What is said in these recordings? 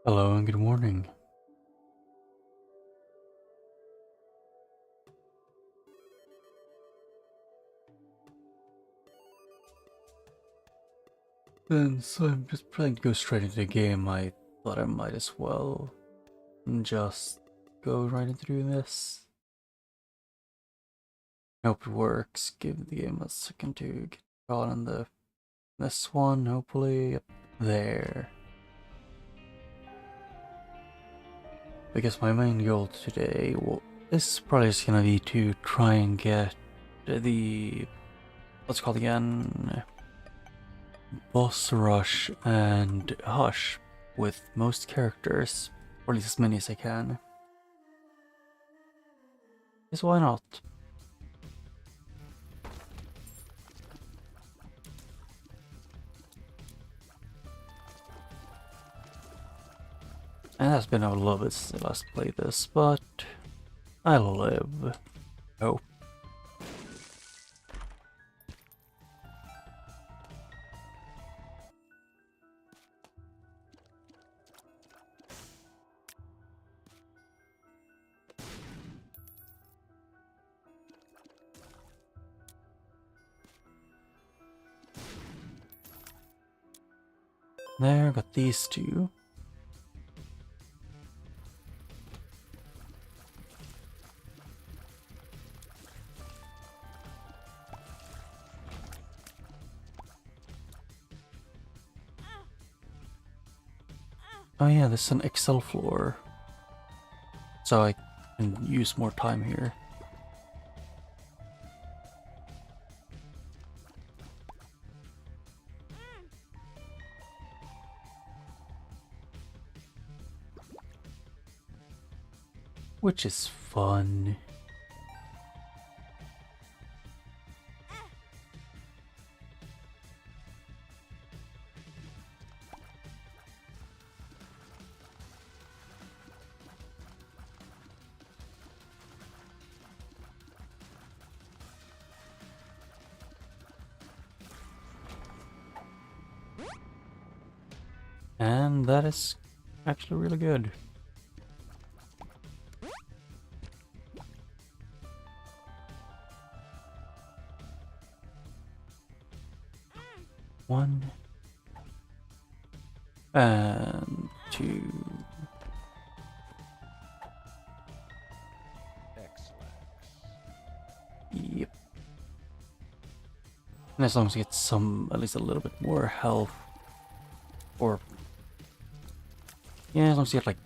Hello and good morning. Since I'm just planning to go straight into the game, I thought I might as well just go right into doing this. Hope it works. Give the game a second to get on this one, hopefully. Yep, there. I guess my main goal today is probably just gonna be to try and get the what's it called again? Boss rush and hush with most characters, or at least as many as I can. Because why not? It has been a little bit since I last played this, but I'll live. Oh. There, got these two. Oh yeah, this is an Excel floor. So I can use more time here. Which is fun. And that is actually really good. One. And two. Yep. And as long as you get some, at least a little bit more health, or yeah, as long as you get like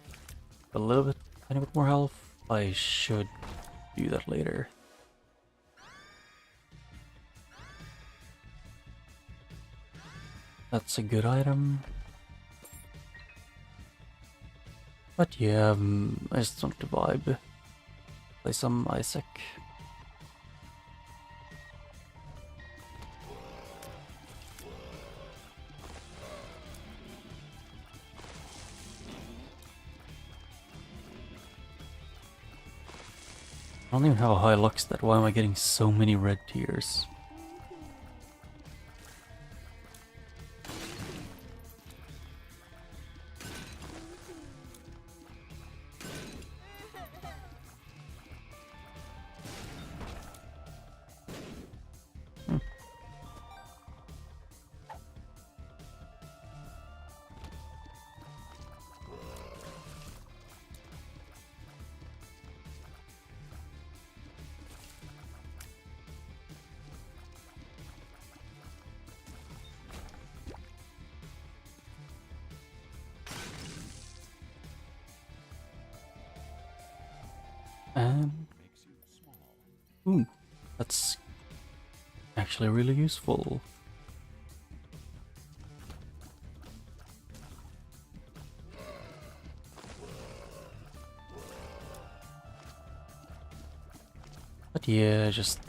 a little bit, tiny bit more health, I should do that later. That's a good item. But yeah, I just want to vibe. Play some Isaac. I don't even have a high lux stat. Why am I getting so many red tears? And ooh, that's actually really useful. But yeah, just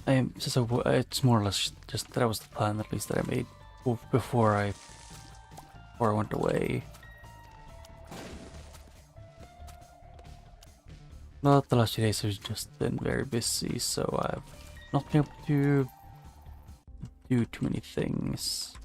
it's more or less just that was the plan, at least that I made before I went away. But the last few days have just been very busy, so I've not been able to do too many things.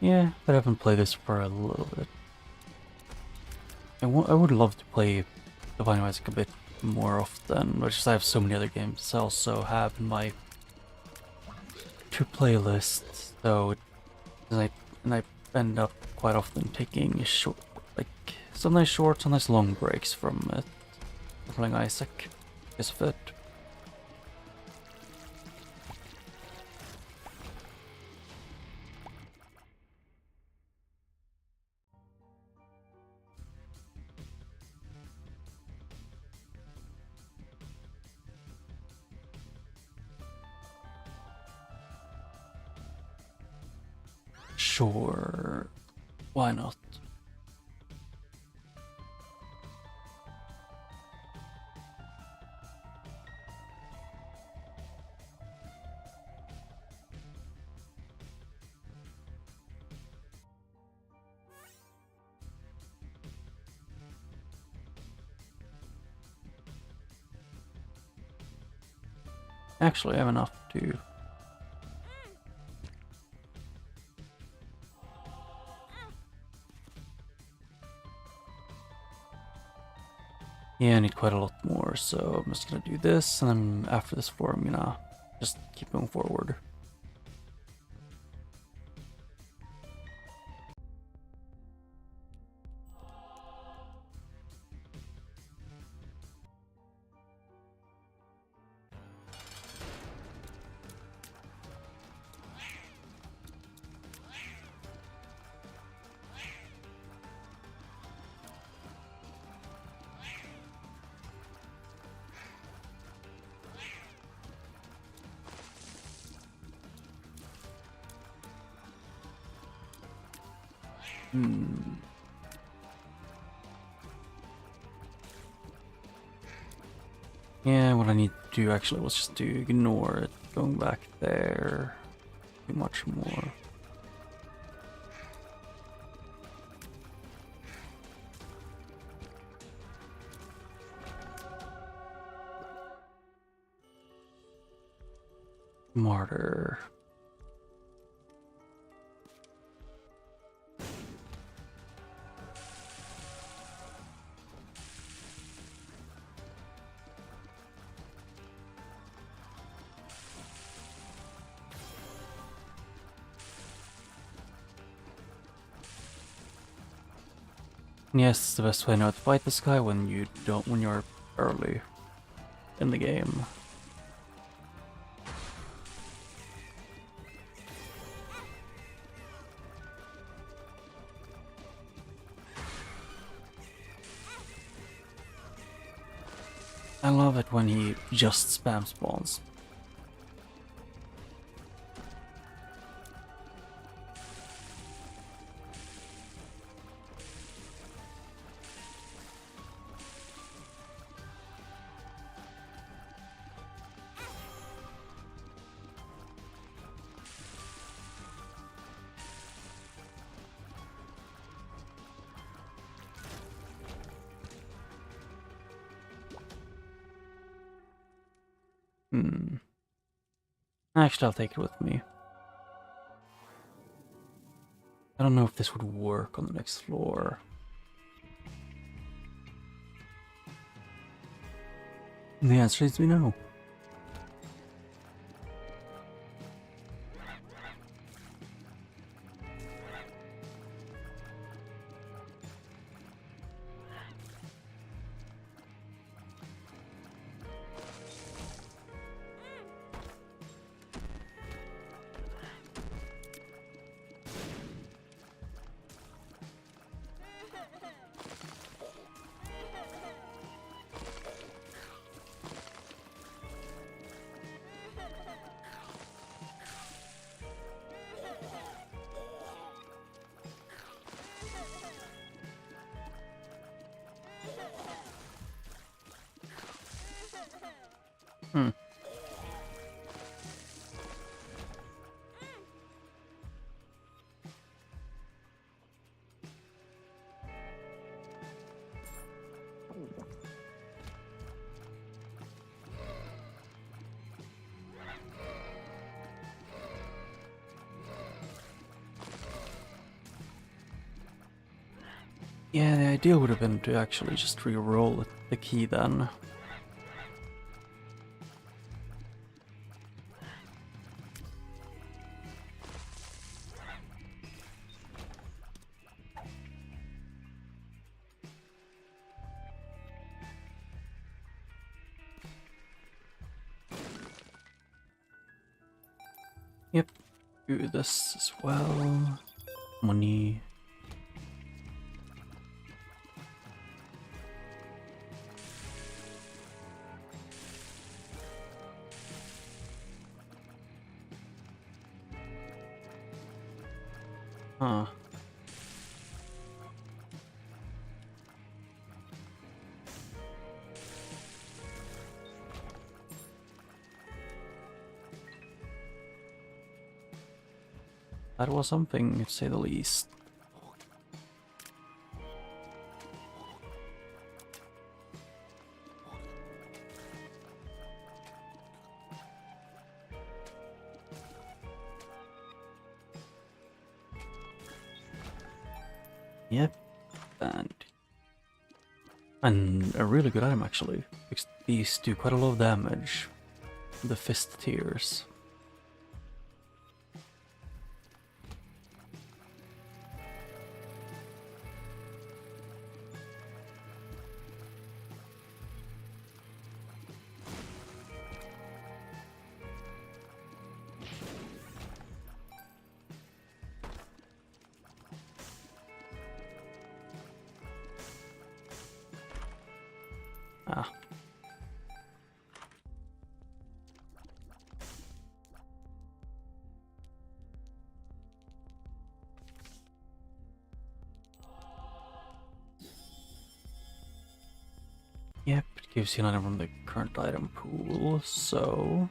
Yeah, but I haven't played this for a little bit. I would love to play the Binding of Isaac a bit more often, but just I have so many other games I also have in my playlist, so and I end up quite often taking short, like some nice short, some nice long breaks from it, playing Isaac, because of it. Sure, why not? Actually, I have enough to... Yeah, I need quite a lot more, so I'm just gonna do this, and then after this floor, I'm gonna just keep going forward. Yeah, what I need to do actually was just to ignore it, going back there, too much more. Martyr. Yes, the best way now to fight this guy when you're early in the game. I love it when he just spam spawns. Actually, I'll take it with me. I don't know if this would work on the next floor. And the answer is no. Yeah, the idea would have been to actually just re-roll the key then. Yep, do this as well. Money. Huh. That was something, to say the least. Yep, and a really good item actually, because these do quite a lot of damage. The fist tears. Ah. Yep, it gives you an item from the current item pool, so...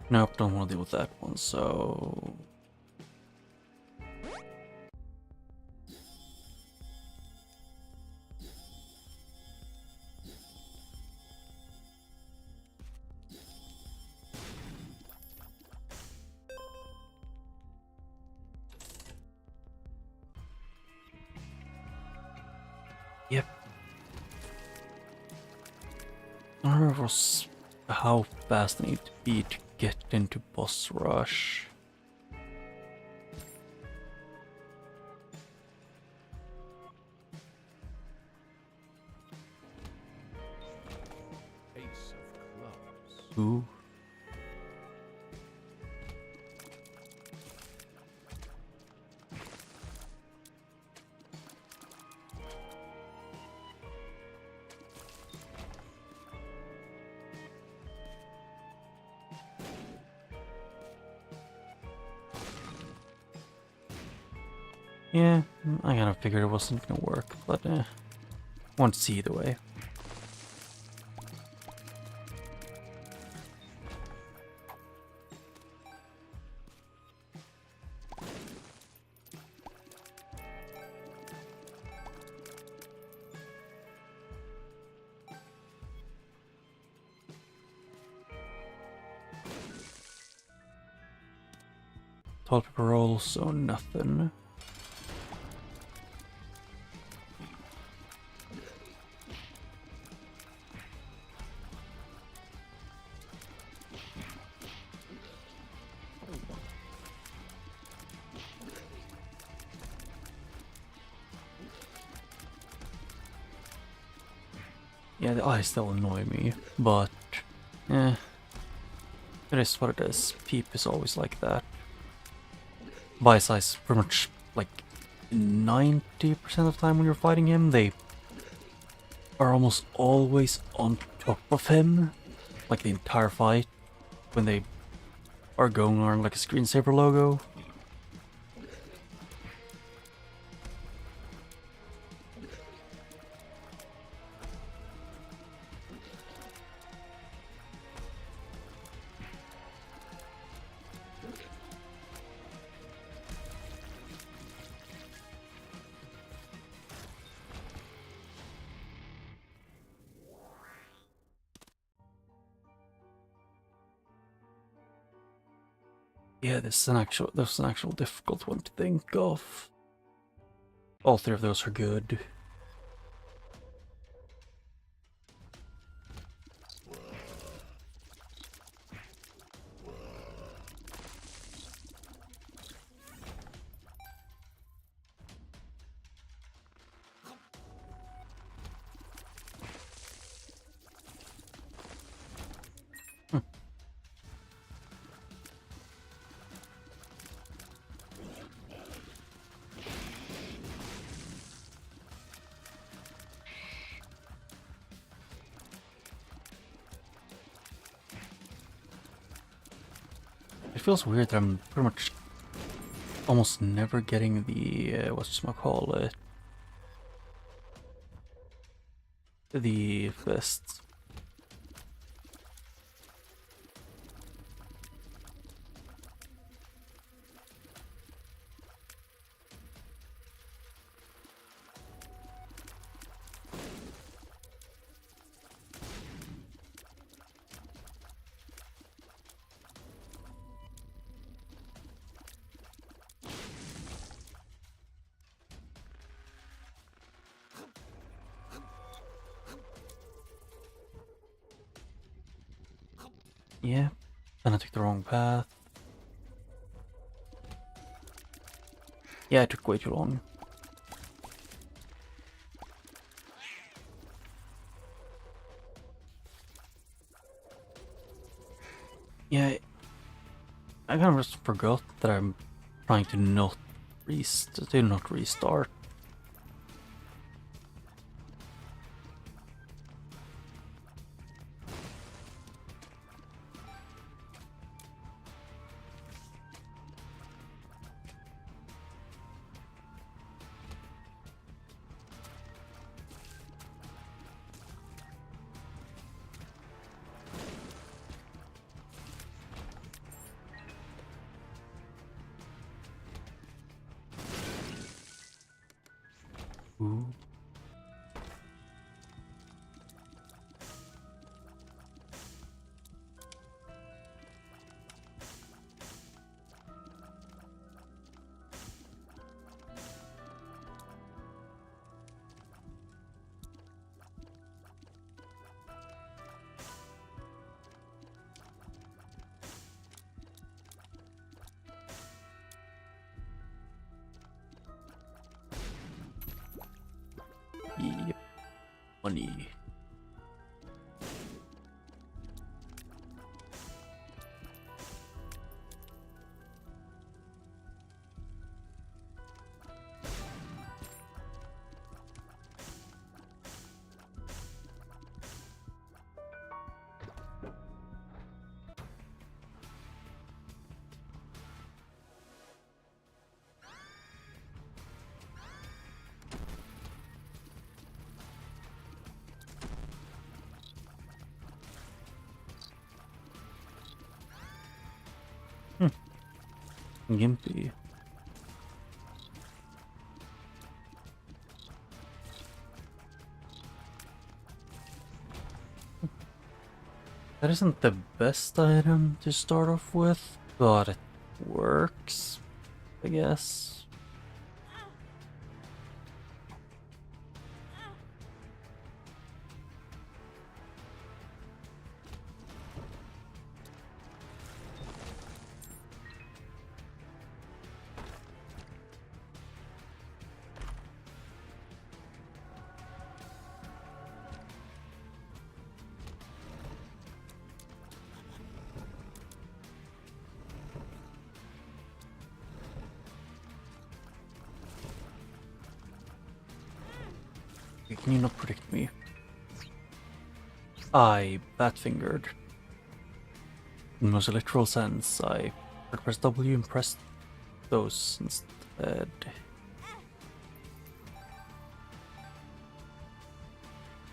Nope, don't want to deal with that one, so... Yep. I don't remember how fast I need to be to get into boss rush. Ace of clubs. Ooh. Yeah, I kind of figured it wasn't gonna work, but want to see either way. Toilet paper roll, so nothing. Yeah, the eyes still annoy me, but eh, it is what it is. Peep is always like that. Bias eyes pretty much like 90% of the time when you're fighting him, they are almost always on top of him, like the entire fight, when they are going on like a screensaver logo. Yeah, this is an actual difficult one to think of. All three of those are good. It feels weird that I'm pretty much almost never getting the whatchamacallit, the fists. Yeah, then I took the wrong path. Yeah, it took way too long. Yeah, I kind of just forgot that I'm trying to not restart. Ooh. Yep, money. Gimpy. That isn't the best item to start off with, but it works, I guess. Can you not predict me? I bat-fingered. In the most literal sense, I pressed W and pressed those instead.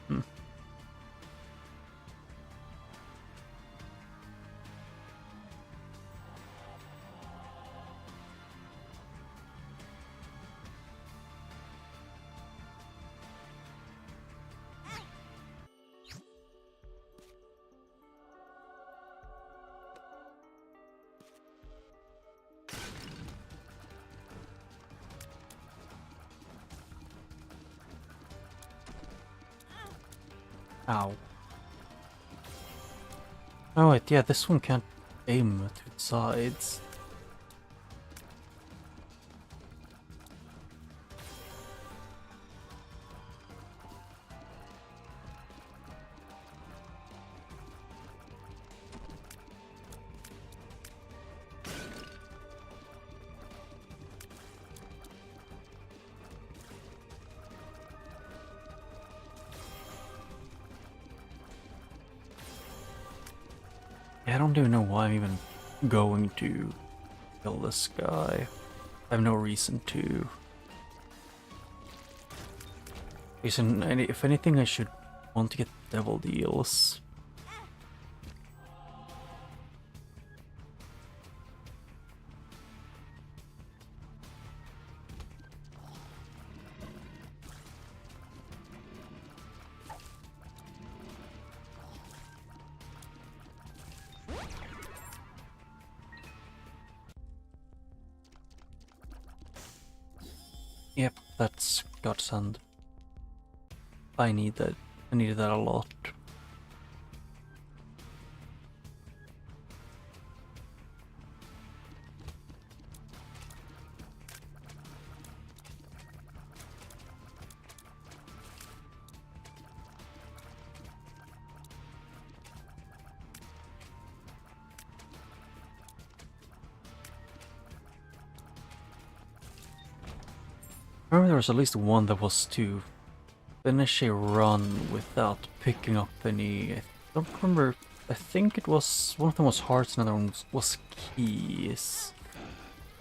Hmm. Ow. Oh wait, yeah, this one can't aim to its sides. Yeah, I don't even know why I'm even going to kill this guy. I have no reason to. If anything, I should want to get devil deals. Yep, that's godsend. I need that. I needed that a lot. I remember there was at least one that was to finish a run without picking up any. I don't remember. I think it was one of them was hearts, another one was keys.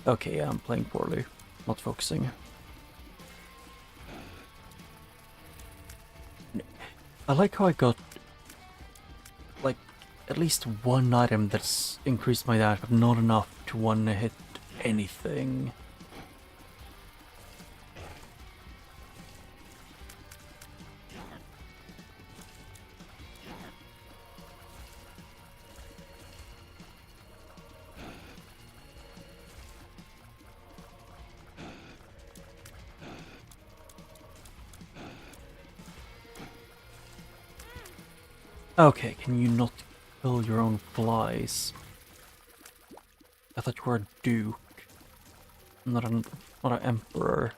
Okay, yeah, I'm playing poorly, not focusing. I like how I got like at least one item that's increased my damage, but not enough to one hit anything. Okay, can you not kill your own flies? I thought you were a duke, not an emperor.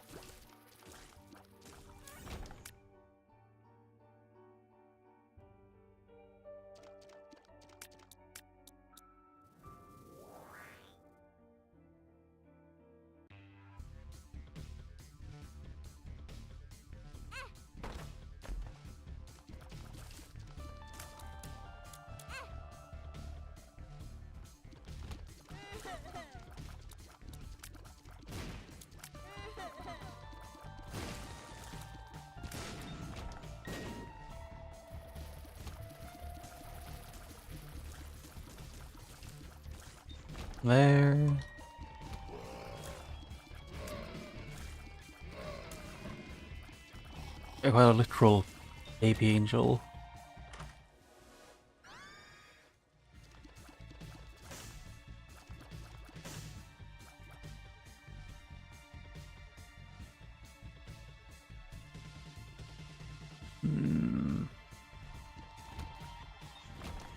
There. Well, a literal baby angel.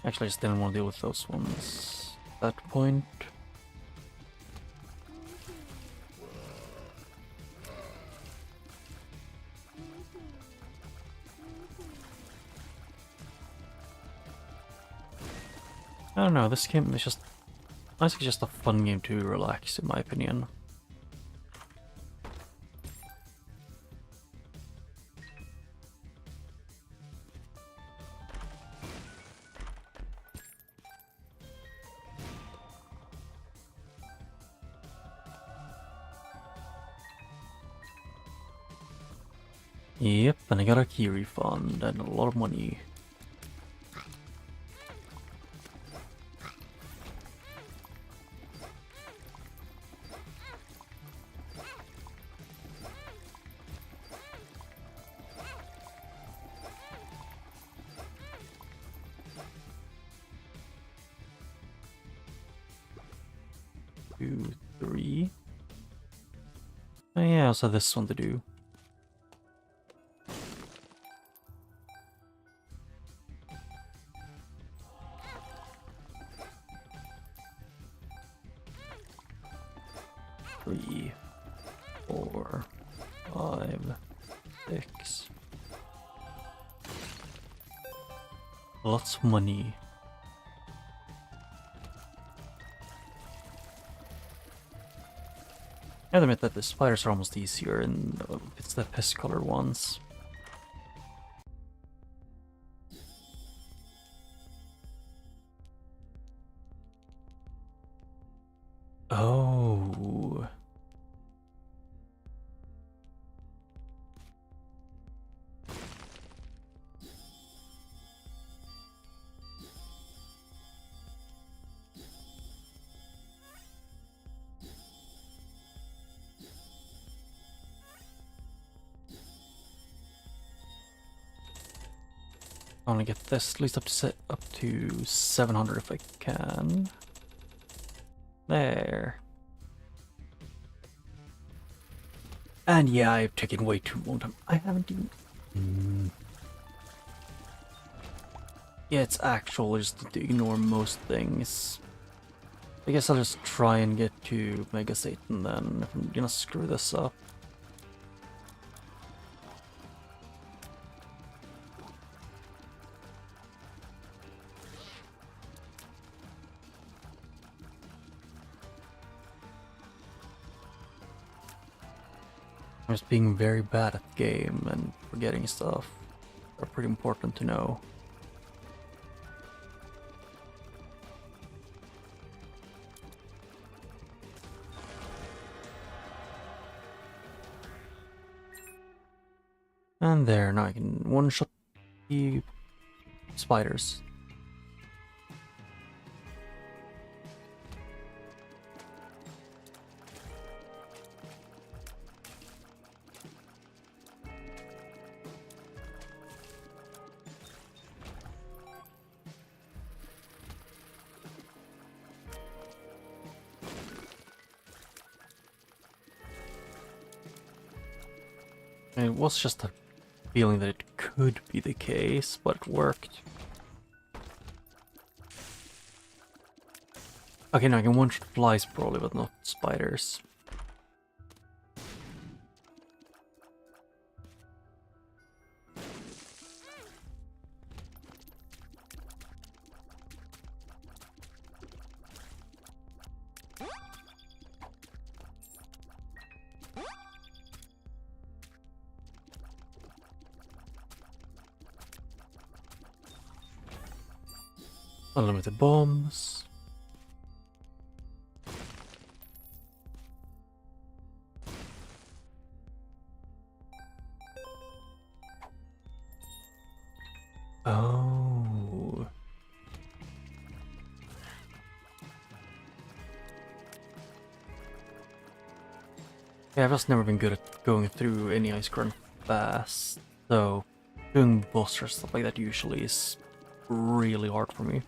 Actually, I just didn't want to deal with those ones at that point. I don't know, this game is just... I think it's just a fun game to relax, in my opinion. Yep, and I got a key refund and a lot of money. Two, three. Oh yeah, I also have this one to do. 3, 4, 5, 6. Lots of money. I admit that the spiders are almost easier, and it's the pest color ones. Oh. I want to get this at least up to 700 if I can. There. And yeah, I've taken way too long time. I haven't even. Yeah, it's actual just to ignore most things. I guess I'll just try and get to Mega Satan then if I'm gonna screw this up. I'm just being very bad at the game and forgetting stuff. Are pretty important to know. And there, now I can one-shot the spiders. And it was just a feeling that it could be the case, but it worked. Okay, now I can one-shot flies probably, but not spiders. Unlimited bombs. Oh. Yeah, I've just never been good at going through any ice run fast, so doing boss or stuff like that usually is really hard for me.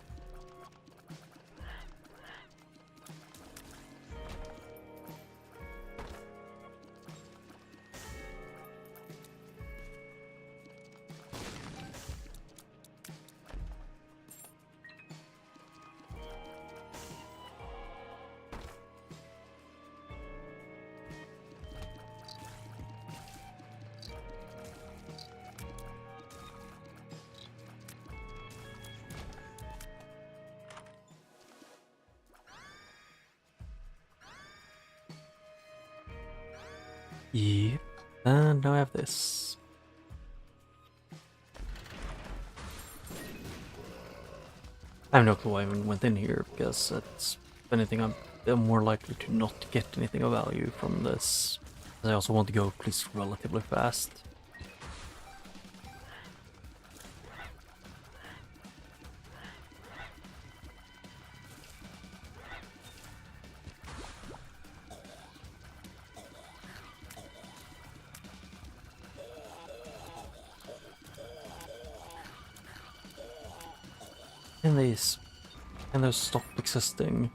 Yep, and now I have this. I have no clue why I even went in here, because it's, if anything, I'm more likely to not get anything of value from this. I also want to go at least relatively fast. Can those stop existing?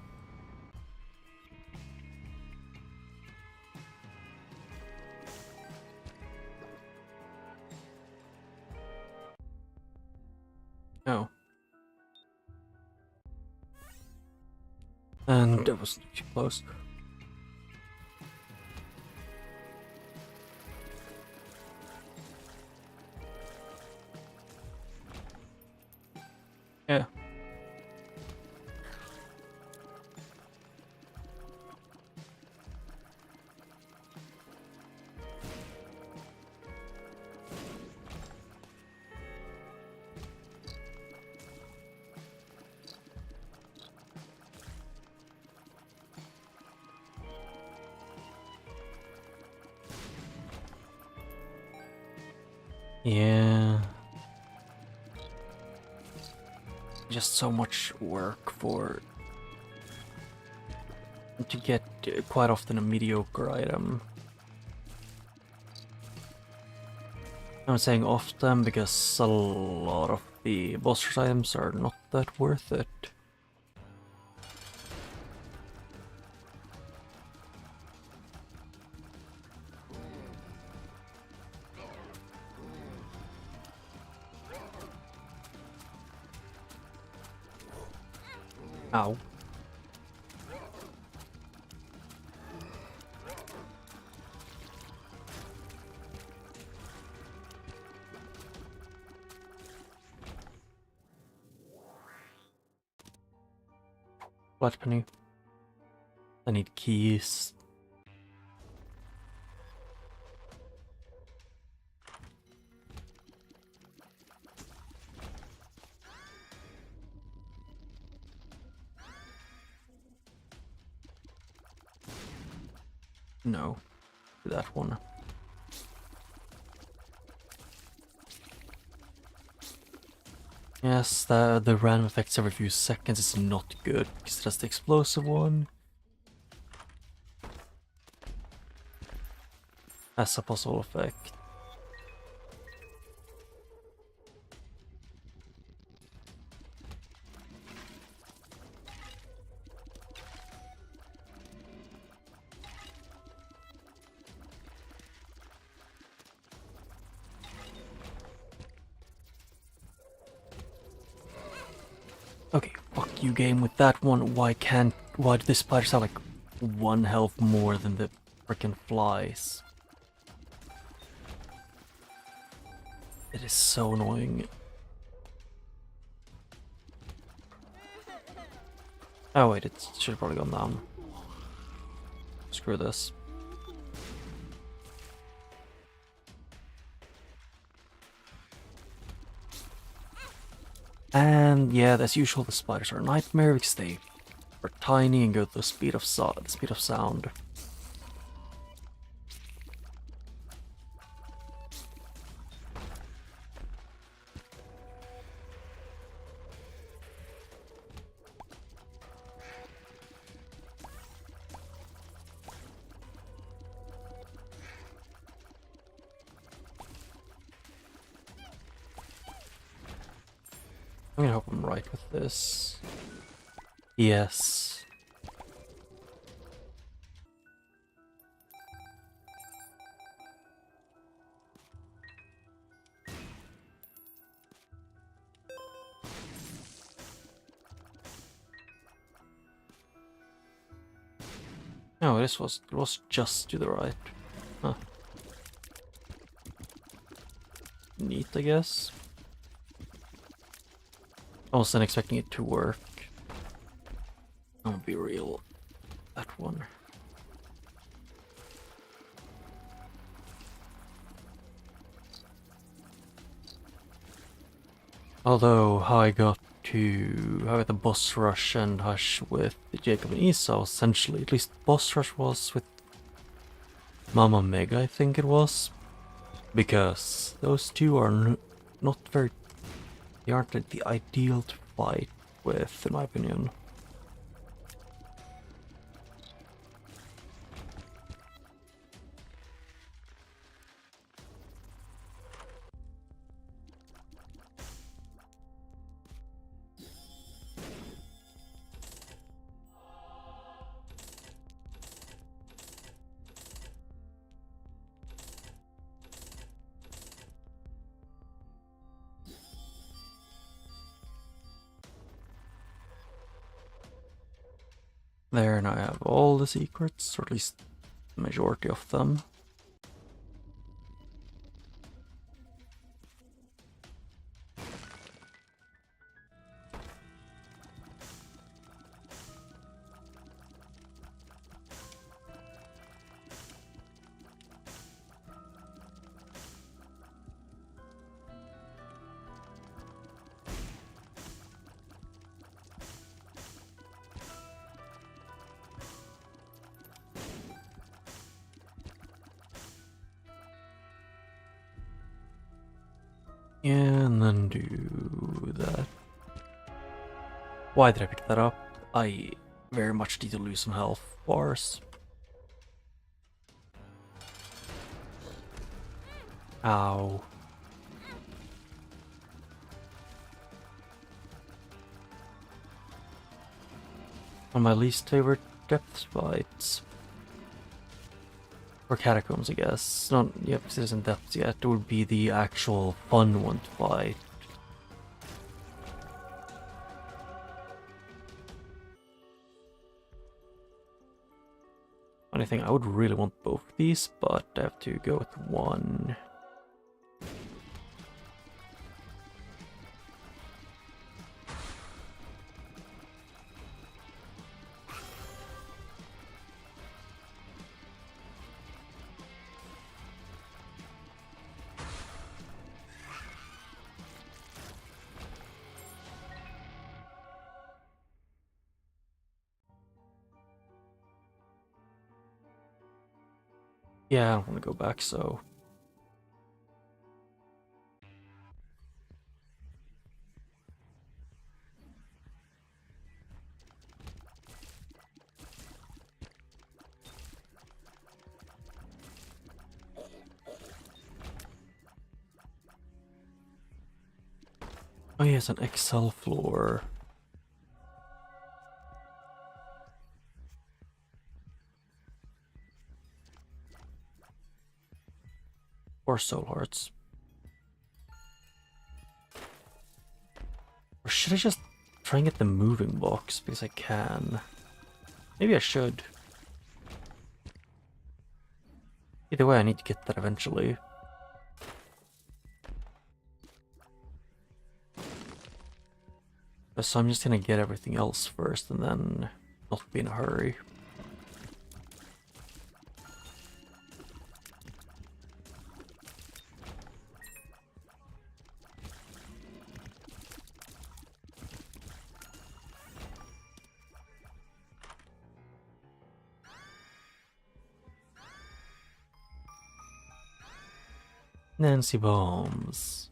No. And that was too close. Yeah. Just so much work to get quite often a mediocre item. I'm saying often because a lot of the boss rush items are not that worth it. Ow. What penny? I need keys. No, that one. Yes, the random effects every few seconds is not good, because that's the explosive one. That's a possible effect. Okay, fuck you game with that one. Why do the spiders have like 1 health more than the frickin' flies? It is so annoying. Oh wait, it should have probably gone down. Screw this. And yeah, as usual, the spiders are a nightmare because they are tiny and go at the speed of sound. I'm gonna hope I'm right with this. Yes. No, it was just to the right. Huh. Neat, I guess. I wasn't expecting it to work. I'm gonna be real. That one. Although how I got the boss rush and hush with Jacob and Esau, essentially, at least boss rush was with Mama Meg, I think it was, because those two are not very. They aren't the ideal to fight with, in my opinion. There, and I have all the secrets, or at least the majority of them. And then do that. Why did I pick that up? I very much need to lose some health bars. Ow. One of my least favorite depth fights. Or catacombs, I guess. Not, yep, this isn't depths yet. It would be the actual fun one to fight. Funny thing, I would really want both of these, but I have to go with one. Yeah, I don't want to go back, so... Oh yes, an XL floor. Or soul hearts. Or should I just try and get the moving box, because I can? Maybe I should. Either way, I need to get that eventually. So I'm just gonna get everything else first and then not be in a hurry. Nancy bombs.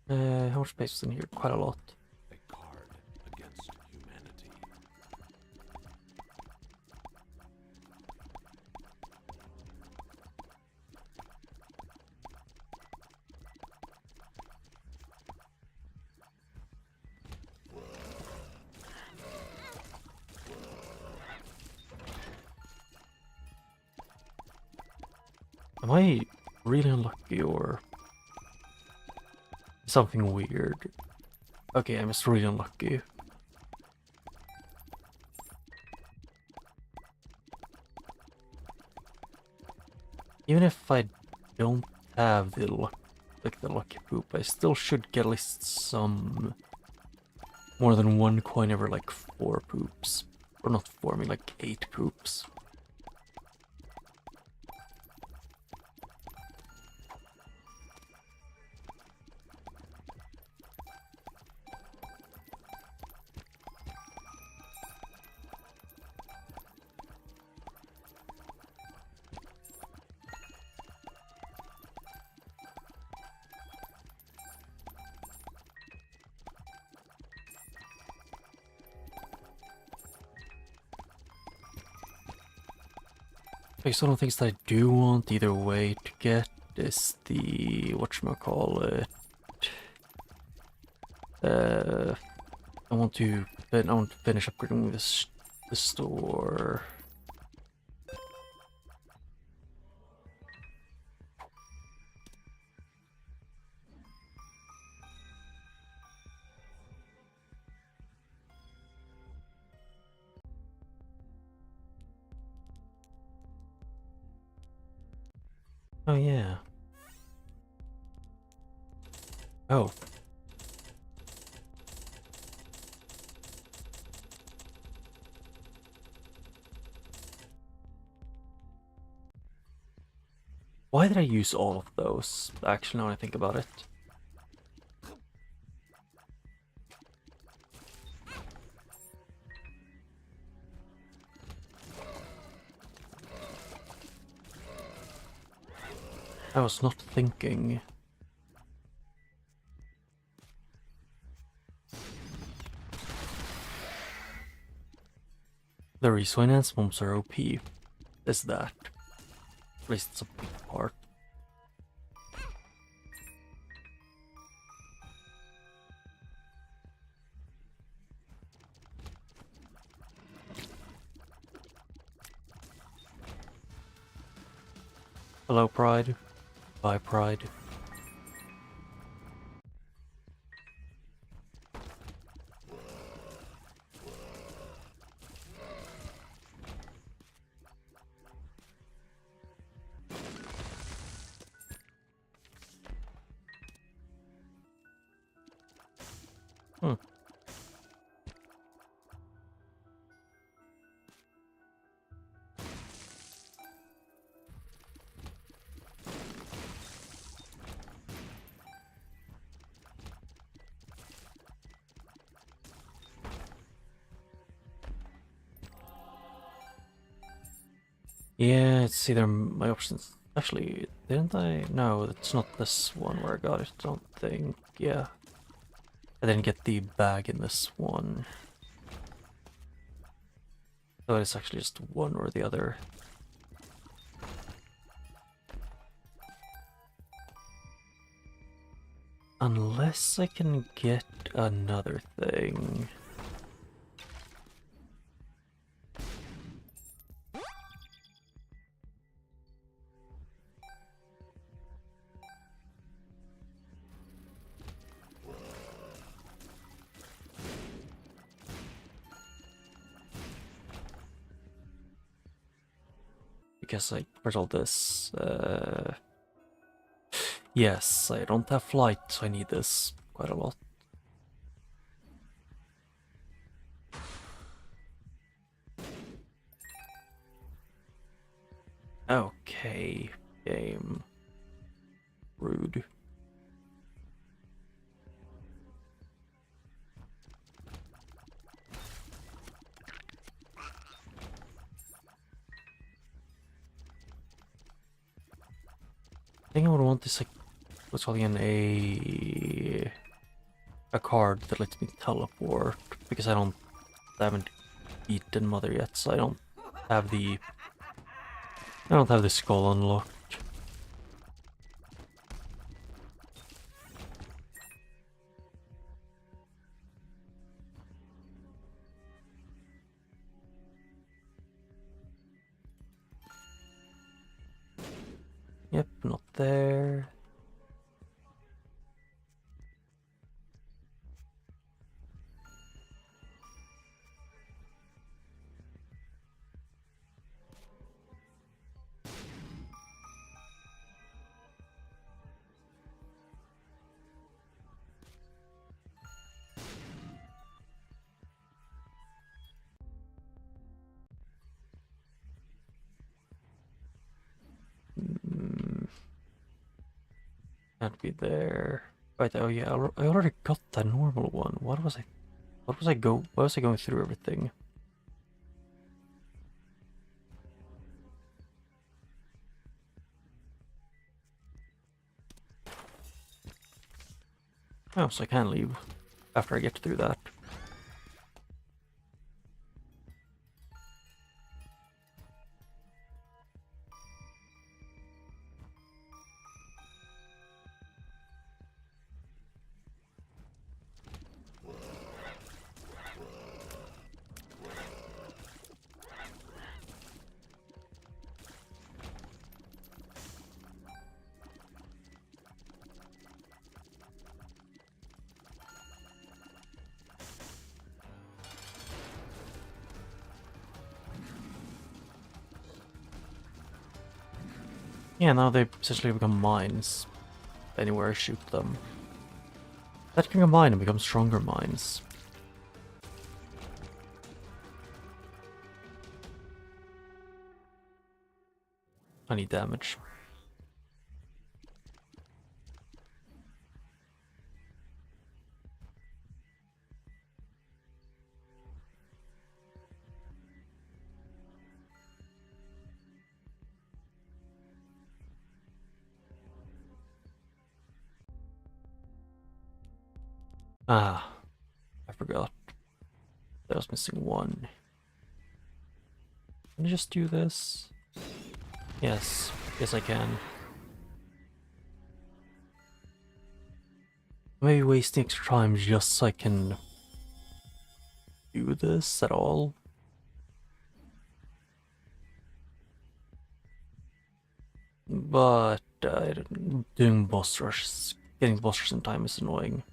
How much space is in here? Quite a lot. A card against humanity. Am I really unlucky or something weird? Okay, I'm just really unlucky. Even if I don't have the luck, like the lucky poop, I still should get at least some more than one coin every like 4 poops. Or not 4, I mean like 8 poops. Okay, so one of the things that I do want either way to get is the whatchamacallit. I want to finish upgrading this the store. Oh yeah. Oh. Why did I use all of those? Actually, now I think about it. I was not thinking. The resonance bombs are OP. Is that? At least it's a big part. Hello, Pride. Bye, Pride. Hmm. Yeah, it's either my options. Actually, didn't I? No, it's not this one where I got it, I don't think. Yeah. I didn't get the bag in this one. So it's actually just one or the other. Unless I can get another thing. Because I first of all this. Yes, I don't have flight, so I need this quite a lot. Okay, game. Rude. I think I would want this, like, what's called again, a card that lets me teleport, because I haven't eaten Mother yet, so I don't have the skull unlocked. Yep, not there. Can't be there. Right, oh yeah, I already got the normal one. What was I going through everything? Oh, so I can leave after I get through that. Yeah, now they essentially become mines. Anywhere I shoot them. That can combine and become stronger mines. I need damage. Ah, I forgot. I was missing one. Can I just do this? Yes, yes I can. Maybe wasting extra time just so I can do this at all. But doing boss rushes, getting the boss rush in time is annoying.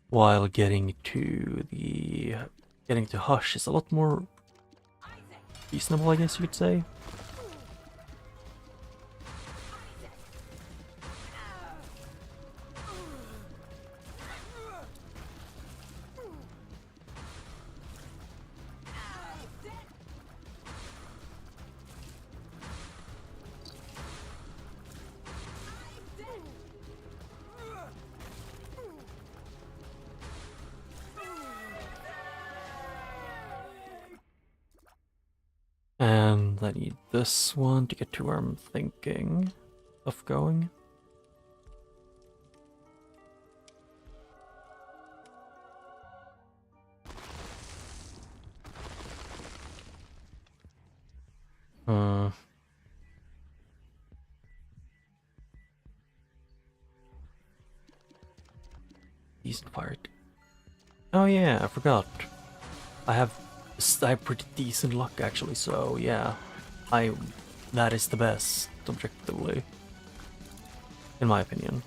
While getting to Hush is a lot more reasonable, I guess you could say. And I need this one to get to where I'm thinking of going. Decent fired. Oh yeah, I forgot. I have pretty decent luck actually, so yeah. That is the best, objectively. In my opinion.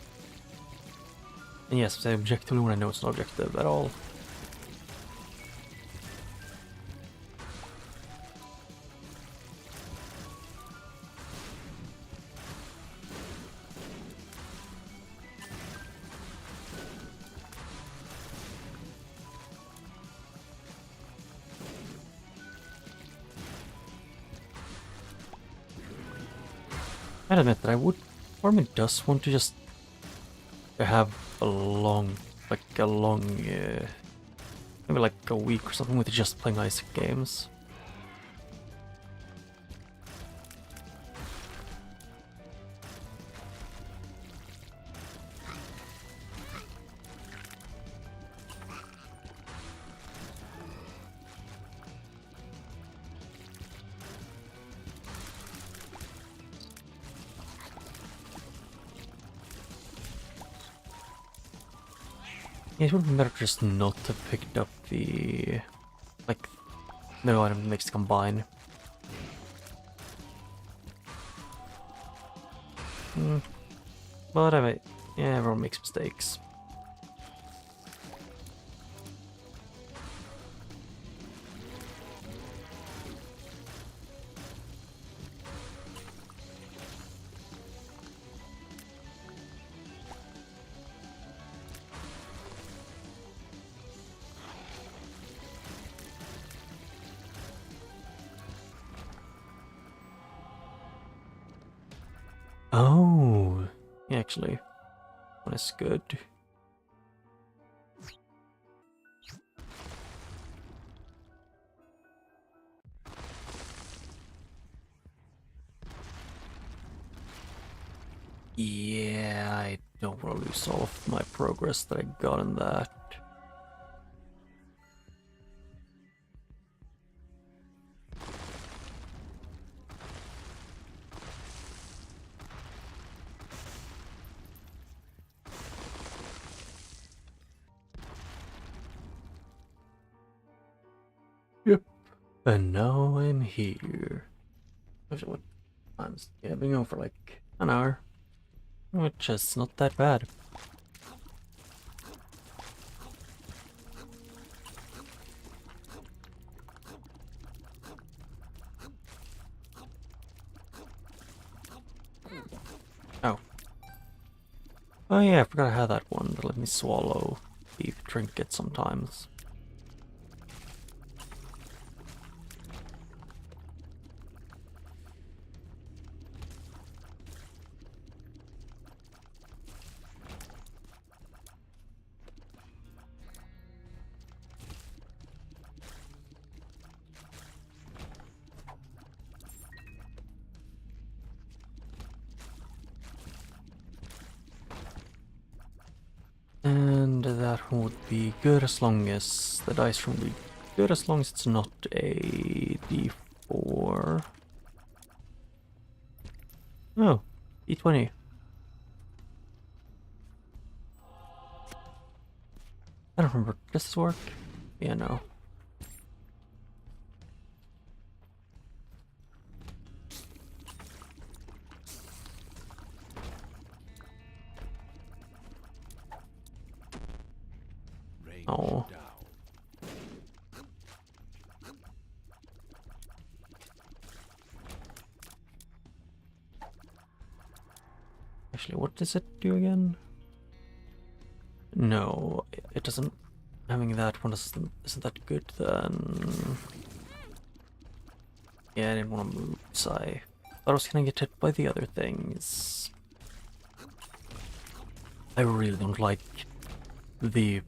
And yes, I say objectively when I know it's not objective at all. I'd admit that part of me does want to just have maybe like a week or something with just playing Isaac games. Yeah, it would be better just not to have picked up the no item that makes to combine. But everyone makes mistakes. Oh, yeah, actually, one is good. Yeah, I don't want to lose all of my progress that I got in that. Yep. And now I'm here. Actually, what times? Yeah, I've been going for like an hour, which is not that bad. Oh. Oh yeah, I forgot I had that one that let me swallow the trinket sometimes. And that one would be good as long as the dice room would be good as long as it's not a D4. Oh, D20. I don't remember. Does this work? Yeah, no. Oh. Actually, what does it do again? No, it doesn't. Having that one isn't that good then. Yeah, I didn't want to move, so I thought I was gonna get hit by the other things. I really don't like the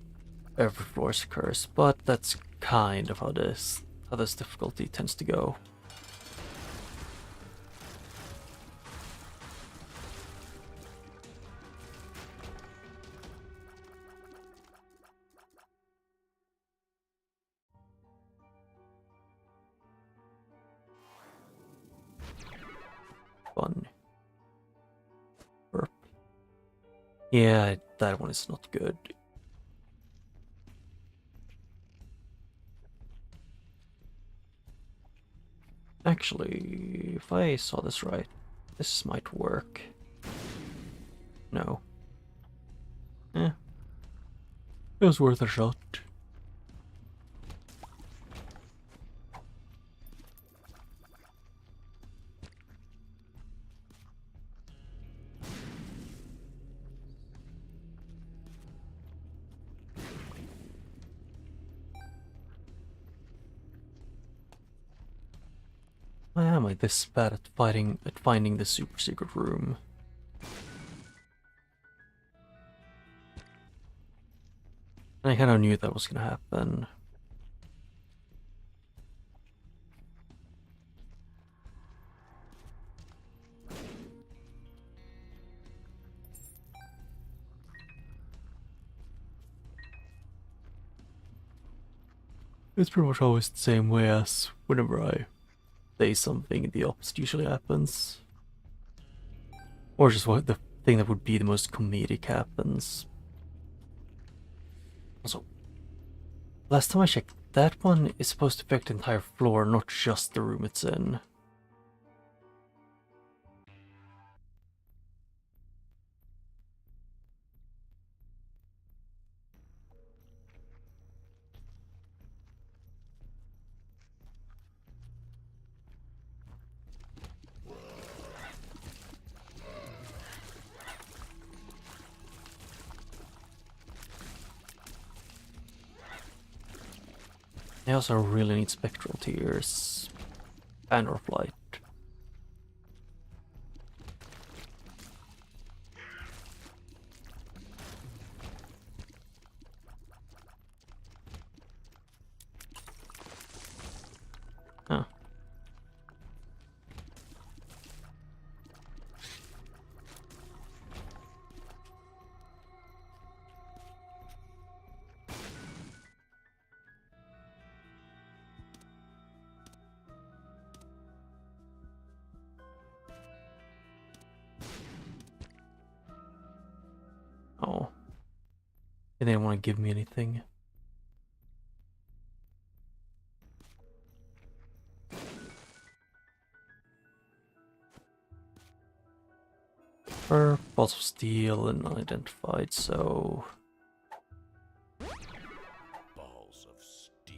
every floor's curse, but that's kind of how this difficulty tends to go. Fun. Burp. Yeah, that one is not good. Actually, if I saw this right, this might work. No. Eh. It was worth a shot. Why am I this bad at finding the super secret room? I kinda knew that was gonna happen. It's pretty much always the same way as whenever I say something, the opposite usually happens. Or just what the thing that would be the most comedic happens. Also, last time I checked, that one is supposed to affect the entire floor, not just the room it's in. I also really need spectral tears and or flight. Huh. Oh. They didn't want to give me anything. Balls of steel and unidentified, so... Balls of steel.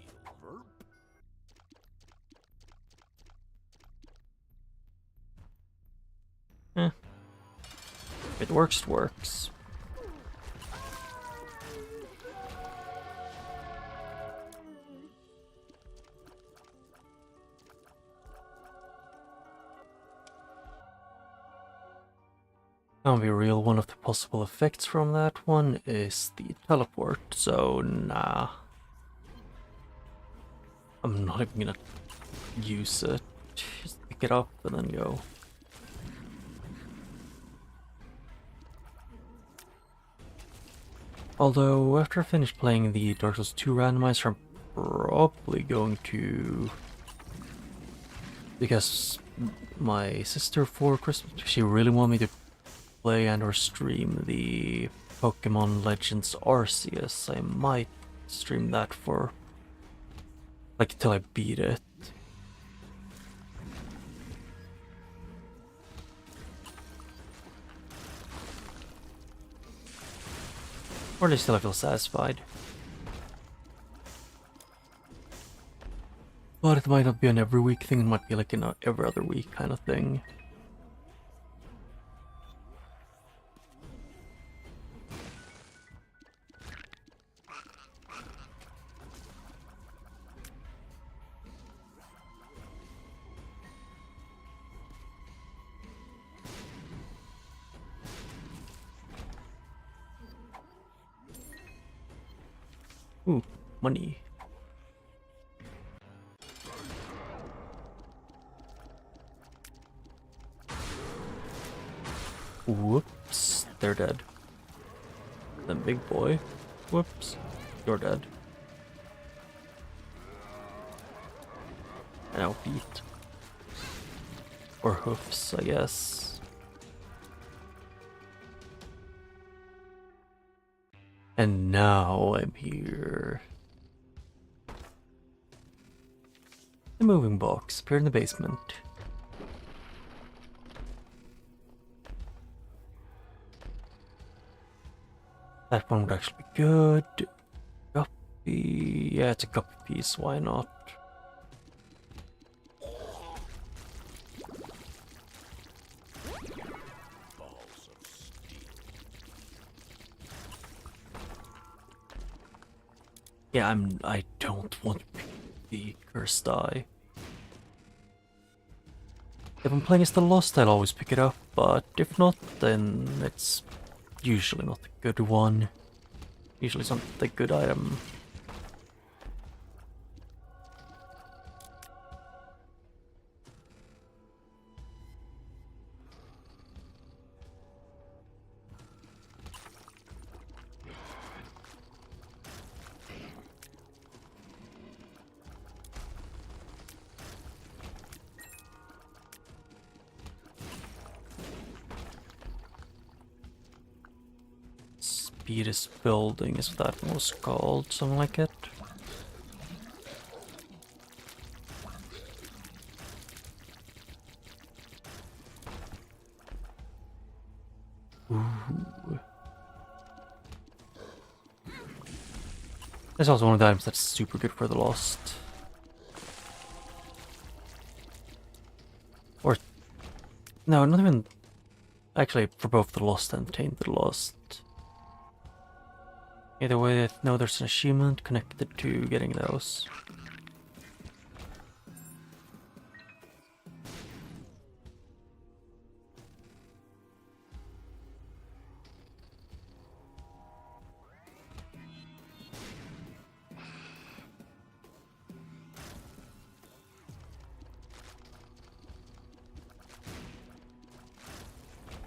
Verb. If it works, it works. I'll be real, one of the possible effects from that one is the teleport, so nah. I'm not even gonna use it. Just pick it up and then go. Although, after I finish playing the Dark Souls 2 randomizer, I'm probably going to... Because my sister for Christmas, she really wanted me to play and or stream the Pokemon Legends Arceus. I might stream that for... like, till I beat it. Or at least till I feel satisfied. But it might not be an every week thing, it might be like an every other week kind of thing. Ooh, money. Whoops, they're dead. Then big boy. Whoops, you're dead. And now feet. Or hoofs, I guess. And now I'm here. The moving box appeared in the basement. That one would actually be good. Guppy. Yeah, it's a guppy piece, why not? Balls of steel. Yeah, I don't want to pick the cursed die. If I'm playing as the Lost, I'll always pick it up, but if not, then it's usually not a good one. Usually it's not a good item. Speedest building is what that was called, something like it. Ooh. There's also one of the items that's super good for the Lost. Or no, not even actually for both the Lost and Tainted Lost. Either way, I know there's an achievement connected to getting those.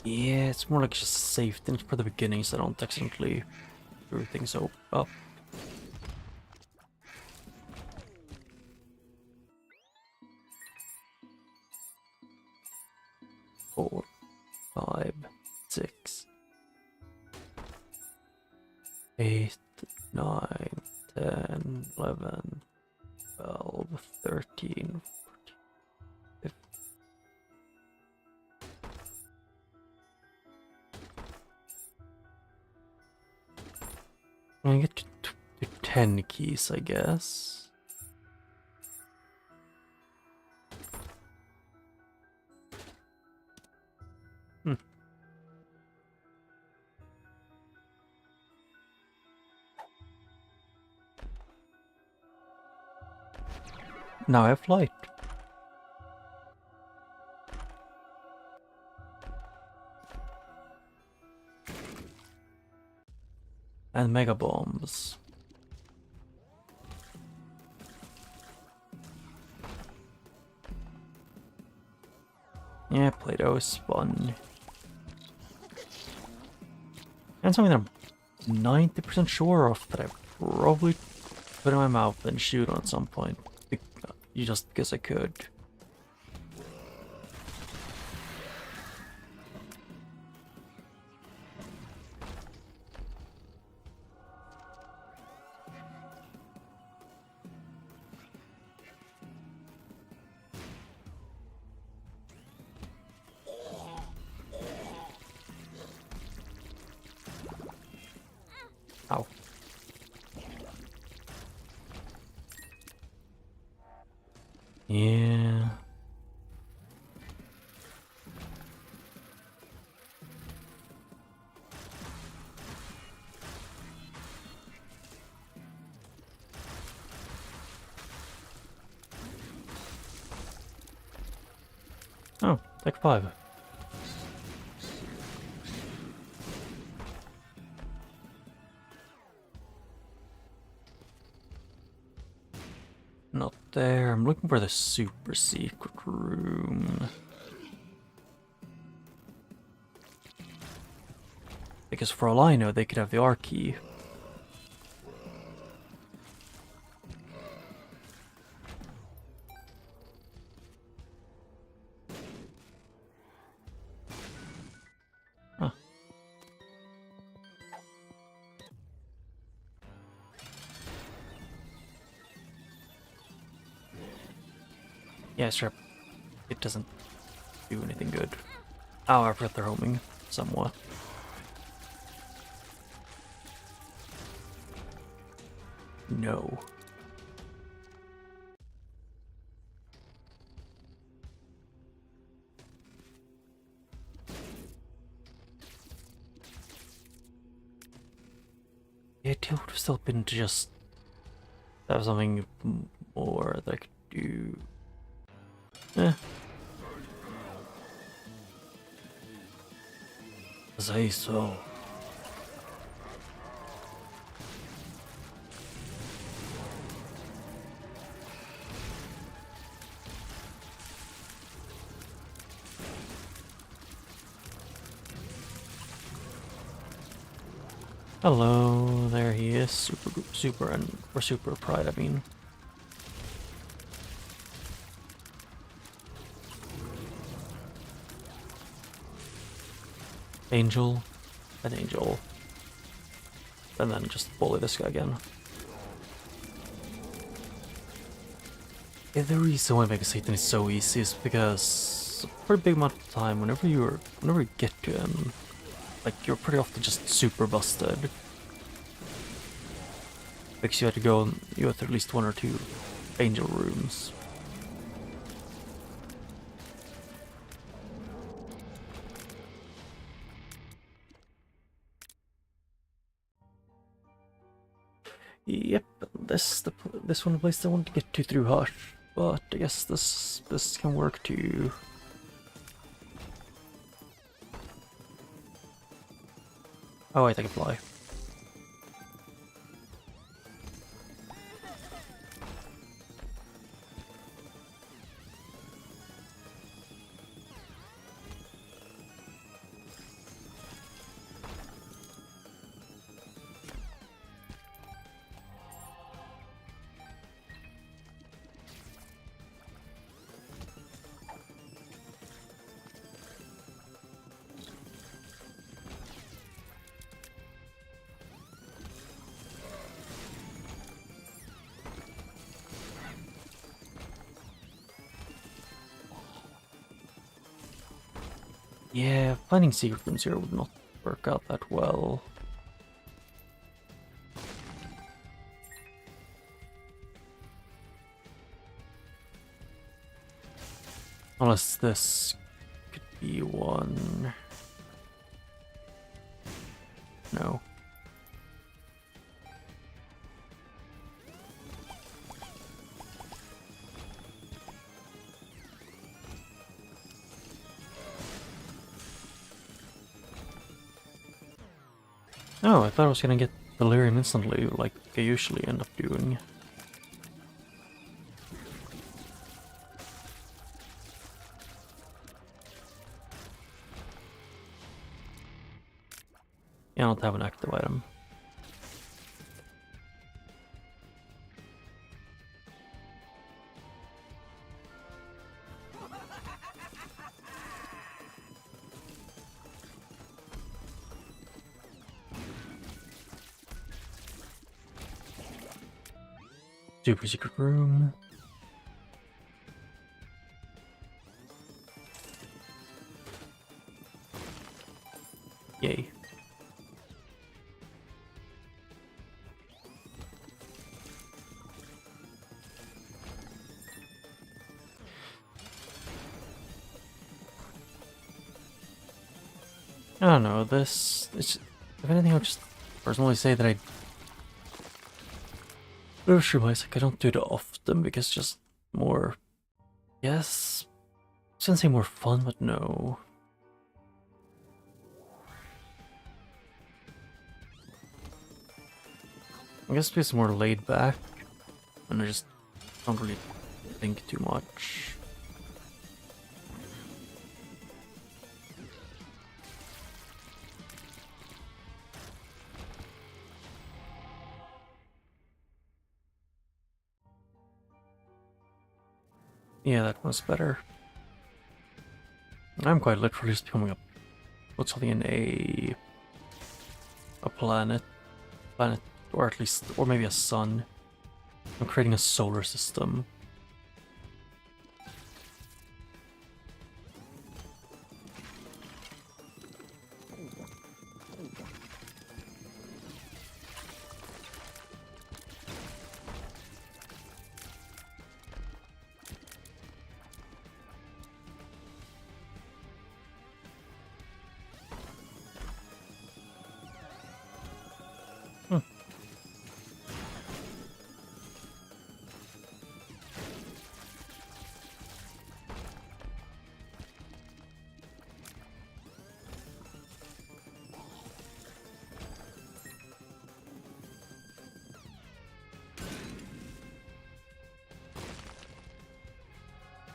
Yeah, it's more like just safe things for the beginning so I don't accidentally screw things up. 4, 5, 6, 8, 9, 10, 11, 12, 13, 14, 15. I'm gonna get to 10 keys, I guess. Now I have flight. And mega bombs. Yeah, Play-Doh is fun. And something that I'm 90% sure of that I probably put in my mouth and shoot on at some point. You just guess I could. Ow. Yeah. Oh, take 5. Not there. I'm looking for the super secret room. Because for all I know, they could have the R key. Huh. Yeah, sure. It doesn't do anything good. Oh, I forgot they're homing somewhat. No. The idea would have still been to just have something more that I could do. Say so. Hello, there he is. Super pride, I mean. Angel, an angel. And then just bully this guy again. Yeah, the reason why Mega Satan is so easy is because for a big amount of time, whenever you get to him, like you're pretty often just super busted. Because you have to at least 1 or 2 angel rooms. Yep, this one place I want to get to through Hush, but I guess this can work too. Oh wait, I can fly. Yeah, finding secret rooms here would not work out that well. Unless this could be one. No. Oh, I thought I was gonna get delirium instantly, like I usually end up doing. Yeah, I don't have an active item. Super secret room. Yay. I don't know, if anything, I'll just personally say that Rebirth I, like, I don't do it often because just more, yes, I shouldn't say more fun, but no. I guess it's more laid back, and I just don't really think too much. Yeah, that was better. I'm quite literally just becoming a, what's something in a planet, or at least, or maybe a sun. I'm creating a solar system.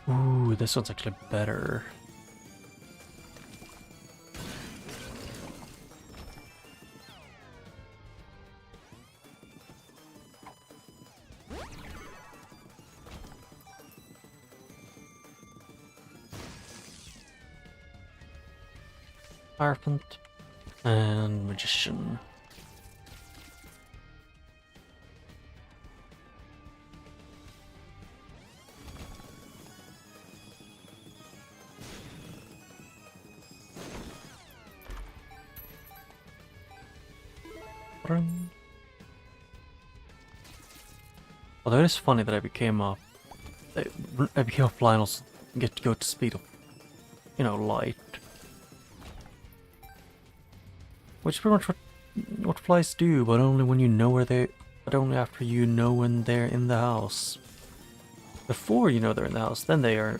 Ooh, this one's actually better. Serpent and Magician. Although it is funny that I became a fly and also get to go to speed of, light. Which is pretty much what flies do, but only when you know but only after you know when they're in the house. Before you know they're in the house, then they are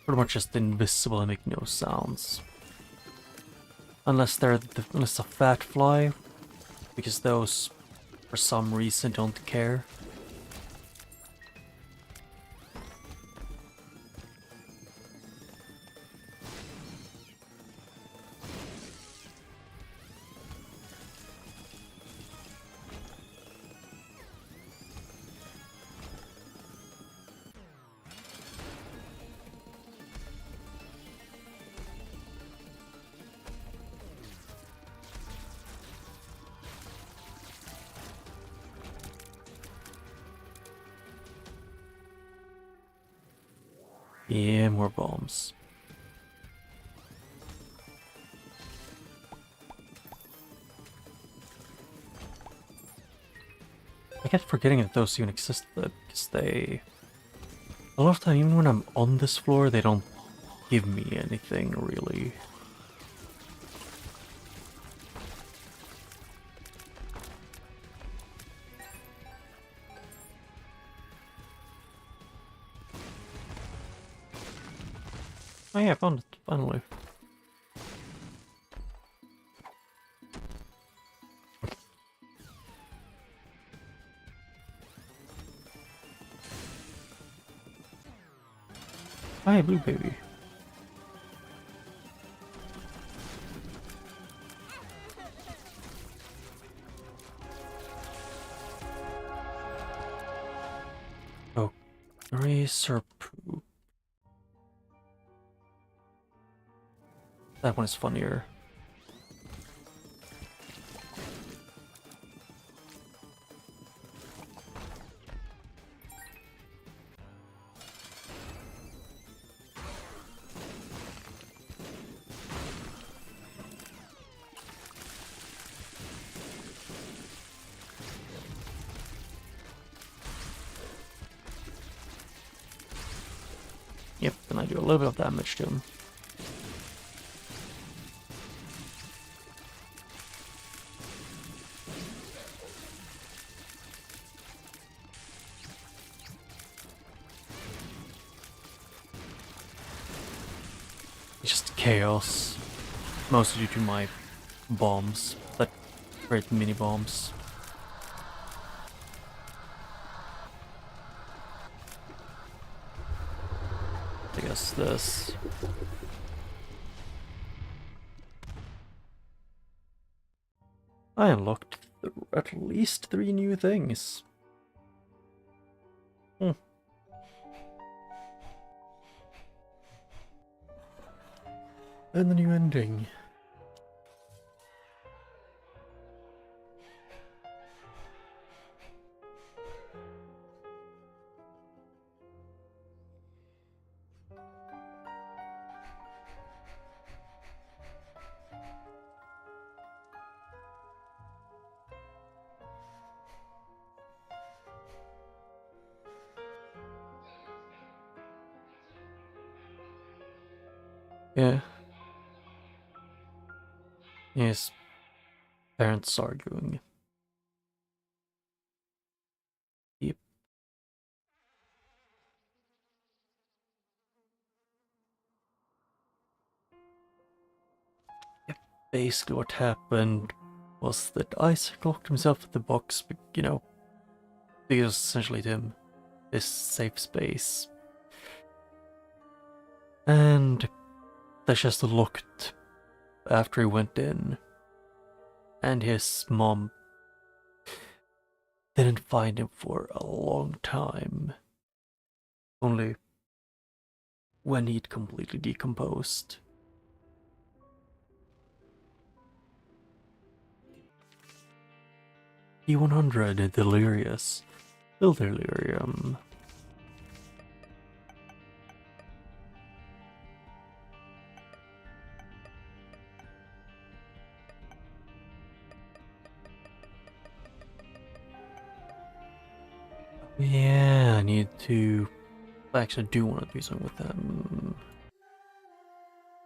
pretty much just invisible and make no sounds. Unless unless a fat fly, because those, for some reason, don't care. Yeah, more bombs. I kept forgetting that those even existed, because a lot of time, even when I'm on this floor, they don't give me anything, really. Oh yeah, I found it, finally. Hi, blue baby. Oh, eraser poop. That one is funnier. Yep, and I do a little bit of damage to him. It's just chaos. Mostly due to my bombs. That great mini bombs. I guess this. I unlocked at least 3 new things. And the new ending. Yeah. Yes. Parents arguing. Yep. Yep. Basically what happened was that Isaac locked himself in the box, you know, because essentially to him, this safe space. And they just looked after he went in. And his mom didn't find him for a long time. Only when he'd completely decomposed. E100 Delirious. Still delirium. Yeah, I need to... I actually do want to do something with them.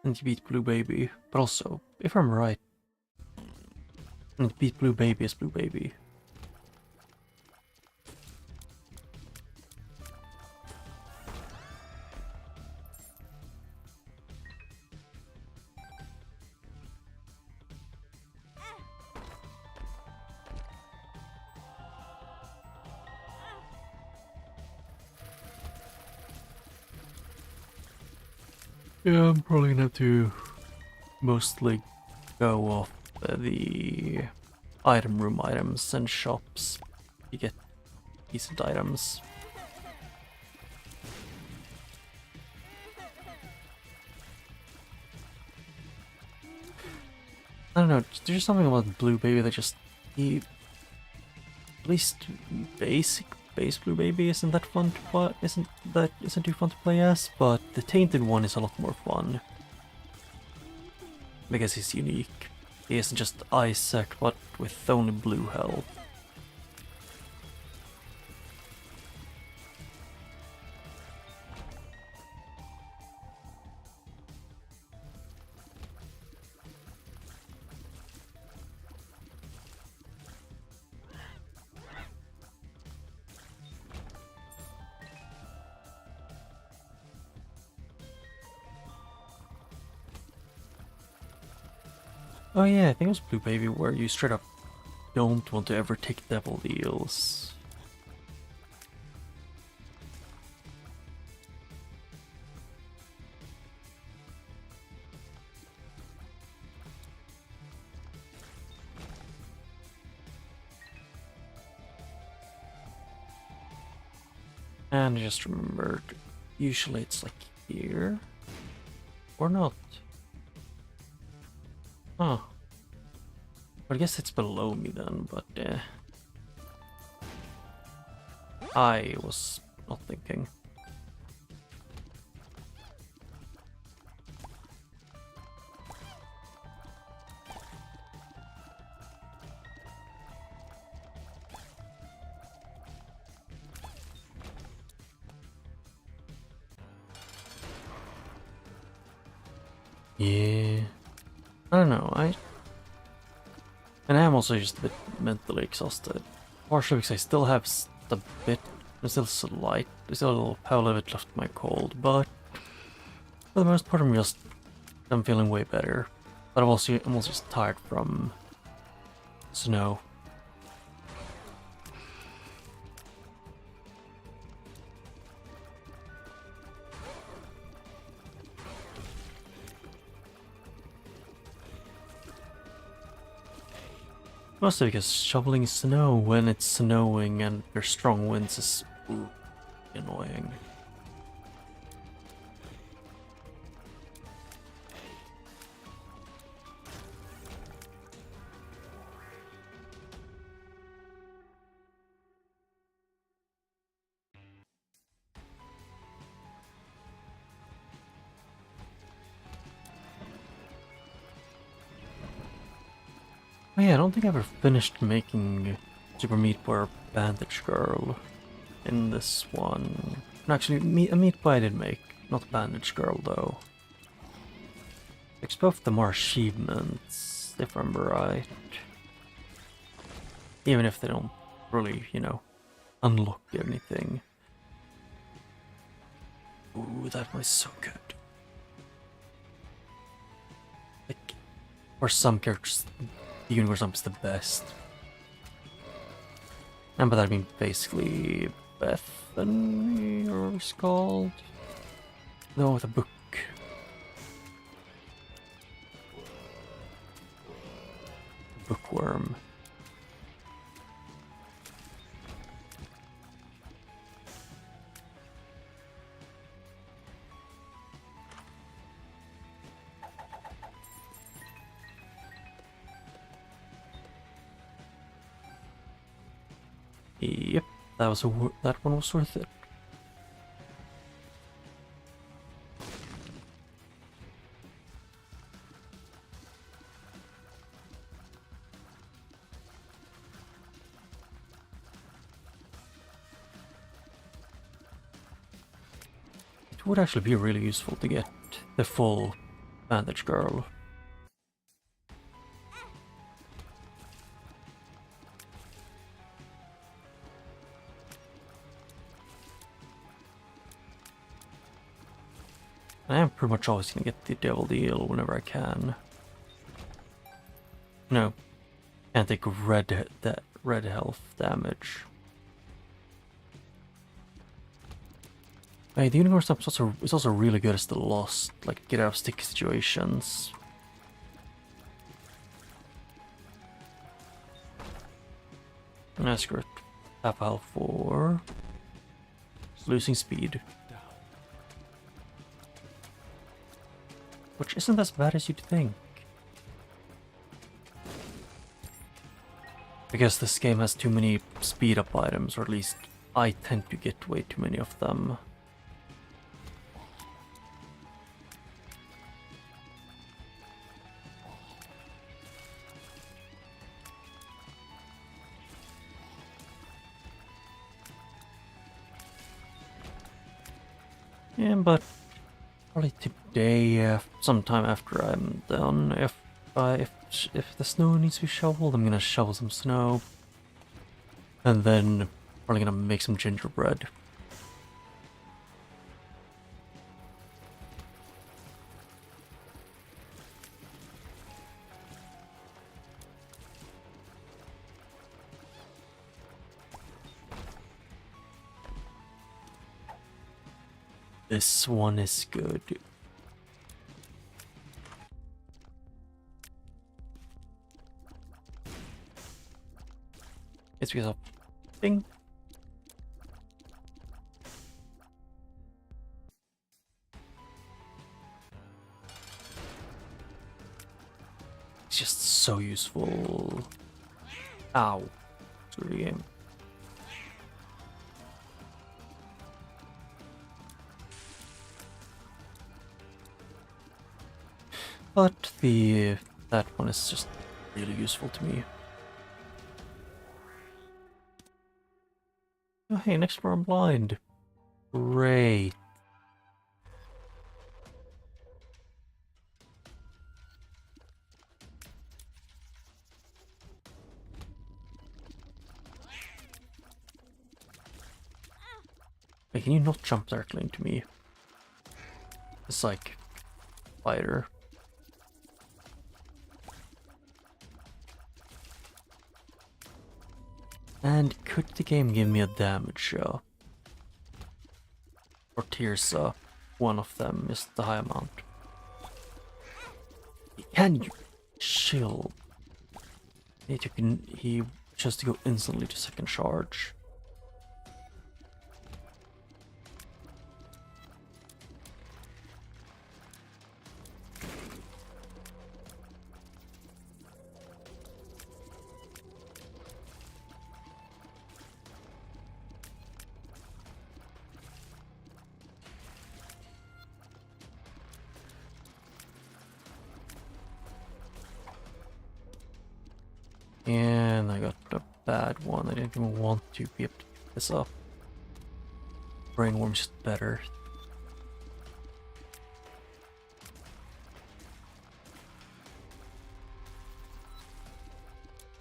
I need to beat Blue Baby. But also, if I'm right, I need to beat Blue Baby as Blue Baby. Yeah, I'm probably gonna have to mostly go off the item room items and shops to get decent items. I don't know, there's something about Blue Baby that just... at least base Blue Baby isn't that fun to play, isn't too fun to play as, but the Tainted one is a lot more fun. Because he's unique. He isn't just Isaac, but with only blue health. Oh yeah, I think it was Blue Baby where you straight up don't want to ever take devil deals. And I just remembered, usually it's like here, or not. Huh. But I guess it's below me then, but I was not thinking. Yeah. I don't know, and I'm also just a bit mentally exhausted. Partially because I still have a bit, I'm still slight, there's still a little pile of it left in my cold, but for the most part I'm feeling way better. But I'm also just tired from snow. Mostly because shoveling snow when it's snowing and there's strong winds is annoying. Oh yeah, I don't think I ever finished making Super Meat Boy or Bandage Girl in this one. No, actually, a Meat Boy I did make, not Bandage Girl though. Because both of them are achievements, if I remember right. Even if they don't really, you know, unlock anything. Ooh, that one is so good. Like, for some characters, the universe is the best. And by that I mean basically Bethany, or it's called? No, the book. Bookworm. Yep, that one was worth it. It would actually be really useful to get the full Bandage Girl. I am pretty much always gonna get the Devil Deal whenever I can. No, can't take red health damage. Hey, the unicorn stomp is also really good as the lost, like get out of sticky situations. Screw it. Tap health for losing speed. Which isn't as bad as you'd think. I guess this game has too many speed up items, or at least I tend to get way too many of them. Yeah, but probably today, sometime after I'm done, if the snow needs to be shoveled, I'm gonna shovel some snow, and then probably gonna make some gingerbread. This one is good. It's because of ding. It's just so useful. Ow. Screw the game. But that one is just really useful to me. Oh hey, next door I'm blind. Great. Hey, can you not jump directly into me? It's like fighter. And could the game give me a damage show? Or tears up? One of them is the high amount. Can you chill? He just to go instantly to second charge. And I got a bad one. I didn't even want to be able to pick this up. Brainworm's just better.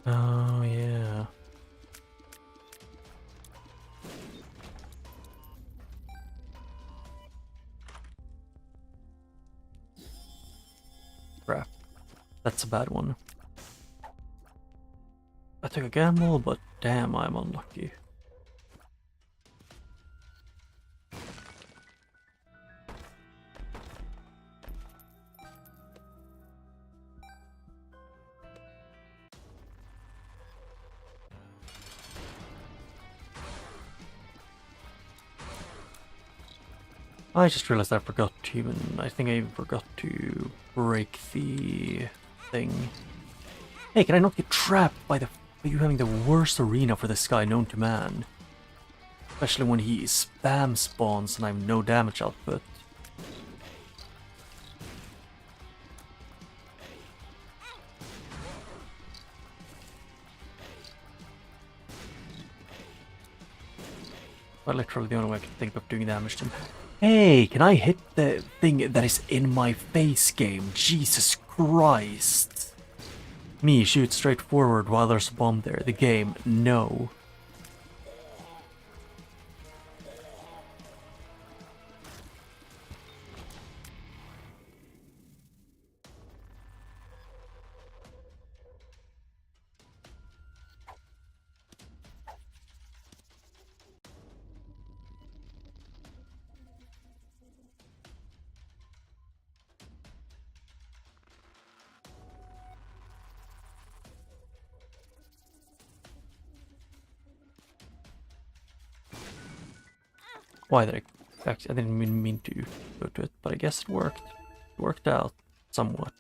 Oh, yeah. Crap. That's a bad one. I took a gamble, but damn, I'm unlucky. I just realized I forgot to I think I even forgot to break the thing. Hey, can I not get trapped by you having the worst arena for this guy known to man? Especially when he spam spawns and I have no damage output. But literally the only way I can think of doing damage to him. Hey, can I hit the thing that is in my face, game? Jesus Christ. Me, shoot straight forward while there's a bomb there. The game, no. Why did I didn't even mean to go to it, but I guess it worked. It worked out somewhat.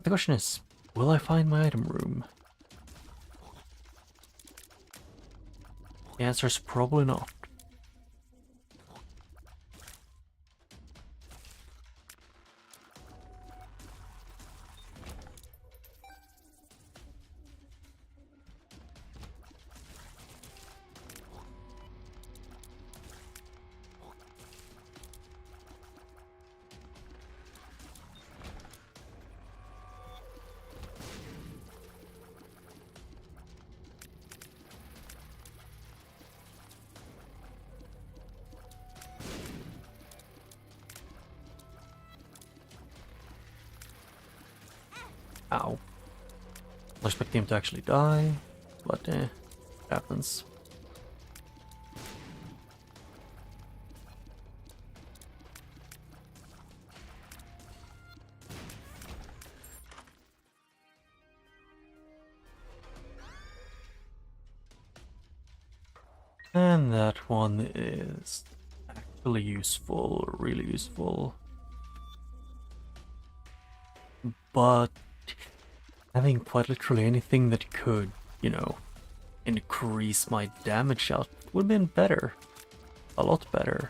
The question is, will I find my item room? The answer is probably not. Ow. I was expecting him to actually die, but it happens. And that one is actually useful, really useful. But having quite literally anything that could, you know, increase my damage out would have been better. A lot better.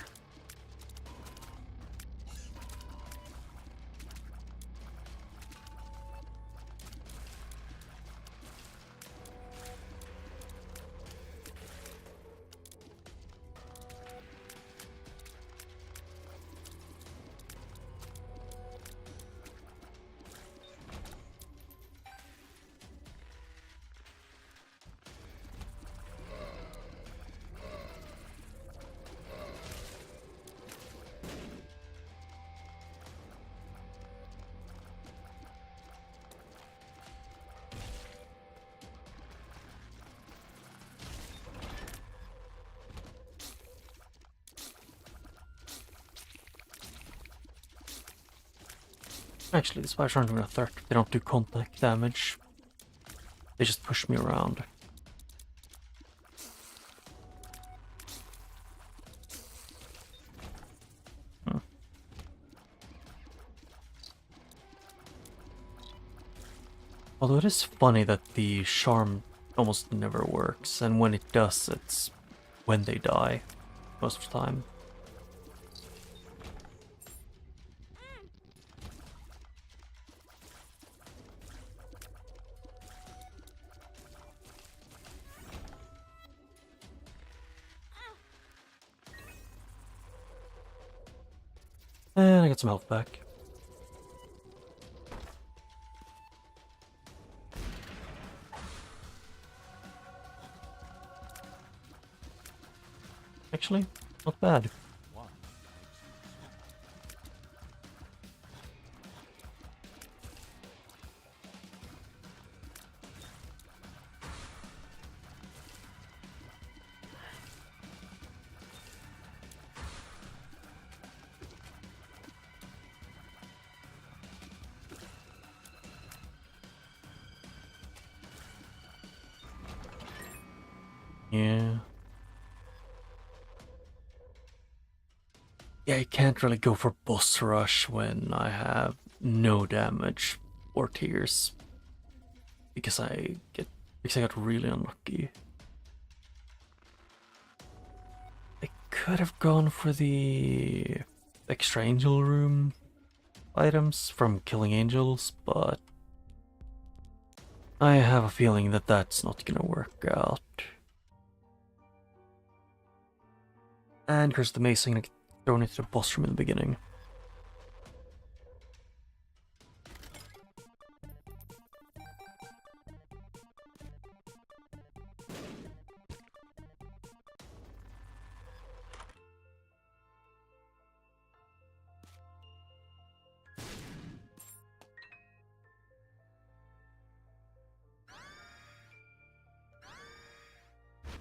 Actually, the spiders aren't doing a threat. They don't do contact damage. They just push me around. Although it is funny that the charm almost never works, and when it does, it's when they die, most of the time. And I get some health back. Actually, not bad. Yeah. Yeah, I can't really go for boss rush when I have no damage or tears. Because I got really unlucky. I could have gone for the extra angel room items from killing angels, but I have a feeling that that's not gonna work out. And Curse the Mace, I'm gonna throw it into the boss room in the beginning.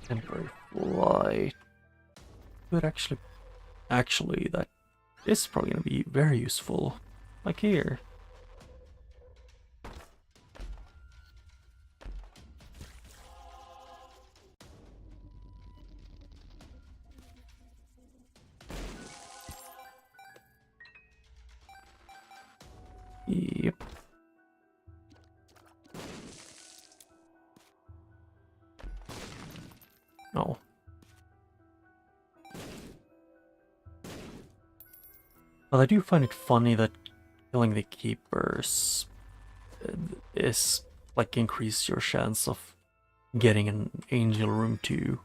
Temporary flight. But actually, that is probably gonna be very useful. Like here. Yep. Oh. Well, I do find it funny that killing the keepers is like increase your chance of getting an angel room too.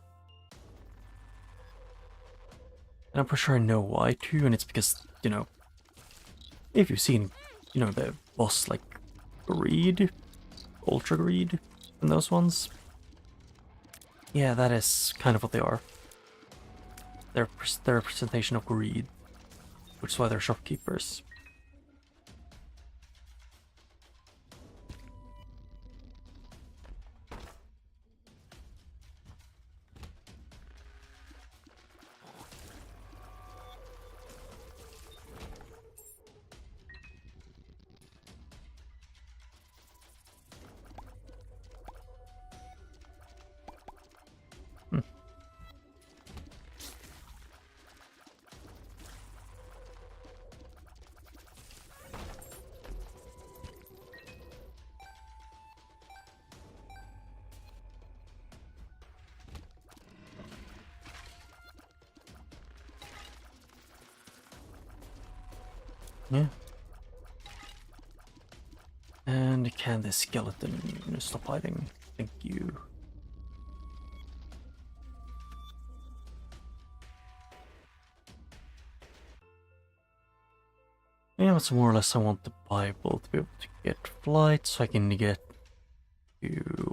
And I'm pretty sure I know why too, and it's because, you know, if you've seen, you know, the boss like Greed, Ultra Greed, and those ones, yeah, that is kind of what they are. They're a representation of greed, which is why they're shopkeepers. Yeah. And can the skeleton stop hiding? Thank you. Yeah, that's more or less I want the Bible to be able to get flight, so I can get to,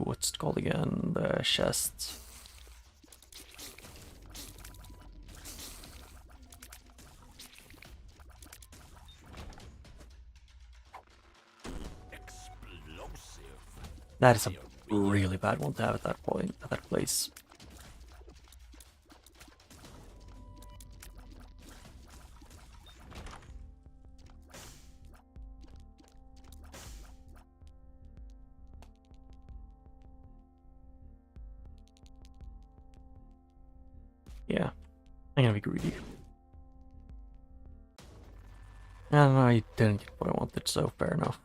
what's it called again, the chests. That is a really bad one to have at that point, at that place. I'm gonna be greedy. And I didn't get what I wanted, so fair enough.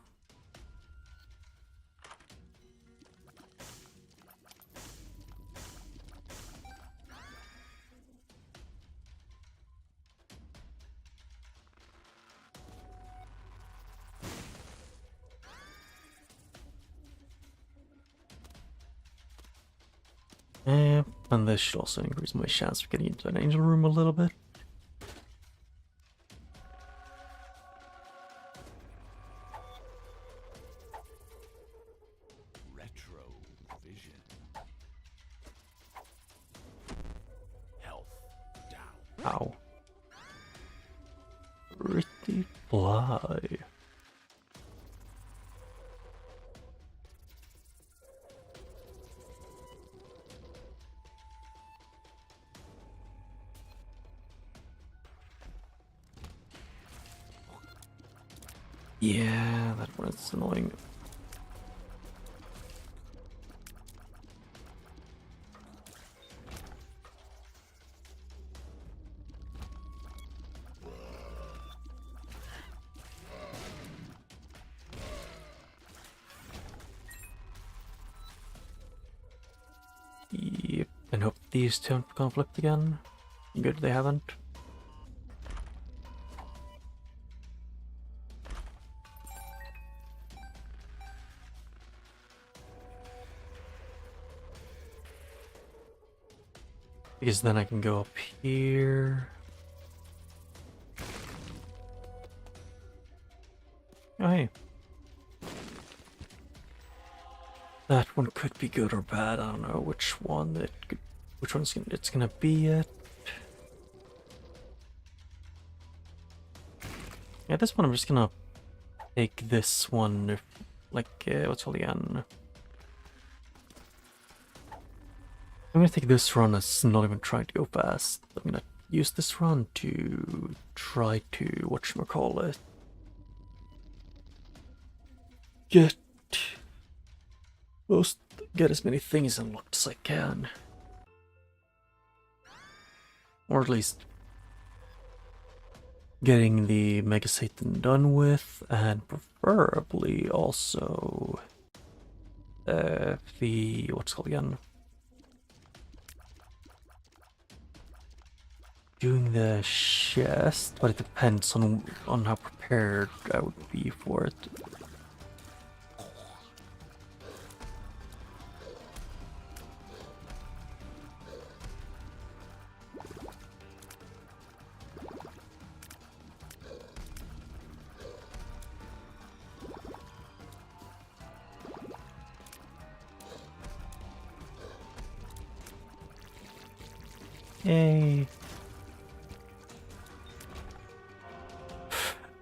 And this should also increase my chance of getting into an angel room a little bit. Retro vision. Health down. Ow. Pretty fly. Yeah, that one's annoying. Yep, and hope these two don't conflict again. Good they haven't. Because then I can go up here. Oh hey. That one could be good or bad. I don't know which one it's gonna be yet. Yeah, this one I'm just gonna take this one, like what's it called again? I'm gonna take this run as not even trying to go fast. I'm gonna use this run to try to whatchamacallit, get as many things unlocked as I can. Or at least getting the Mega Satan done with, and preferably also the what's it called again? Doing the chest, but it depends on how prepared I would be for it. Yay.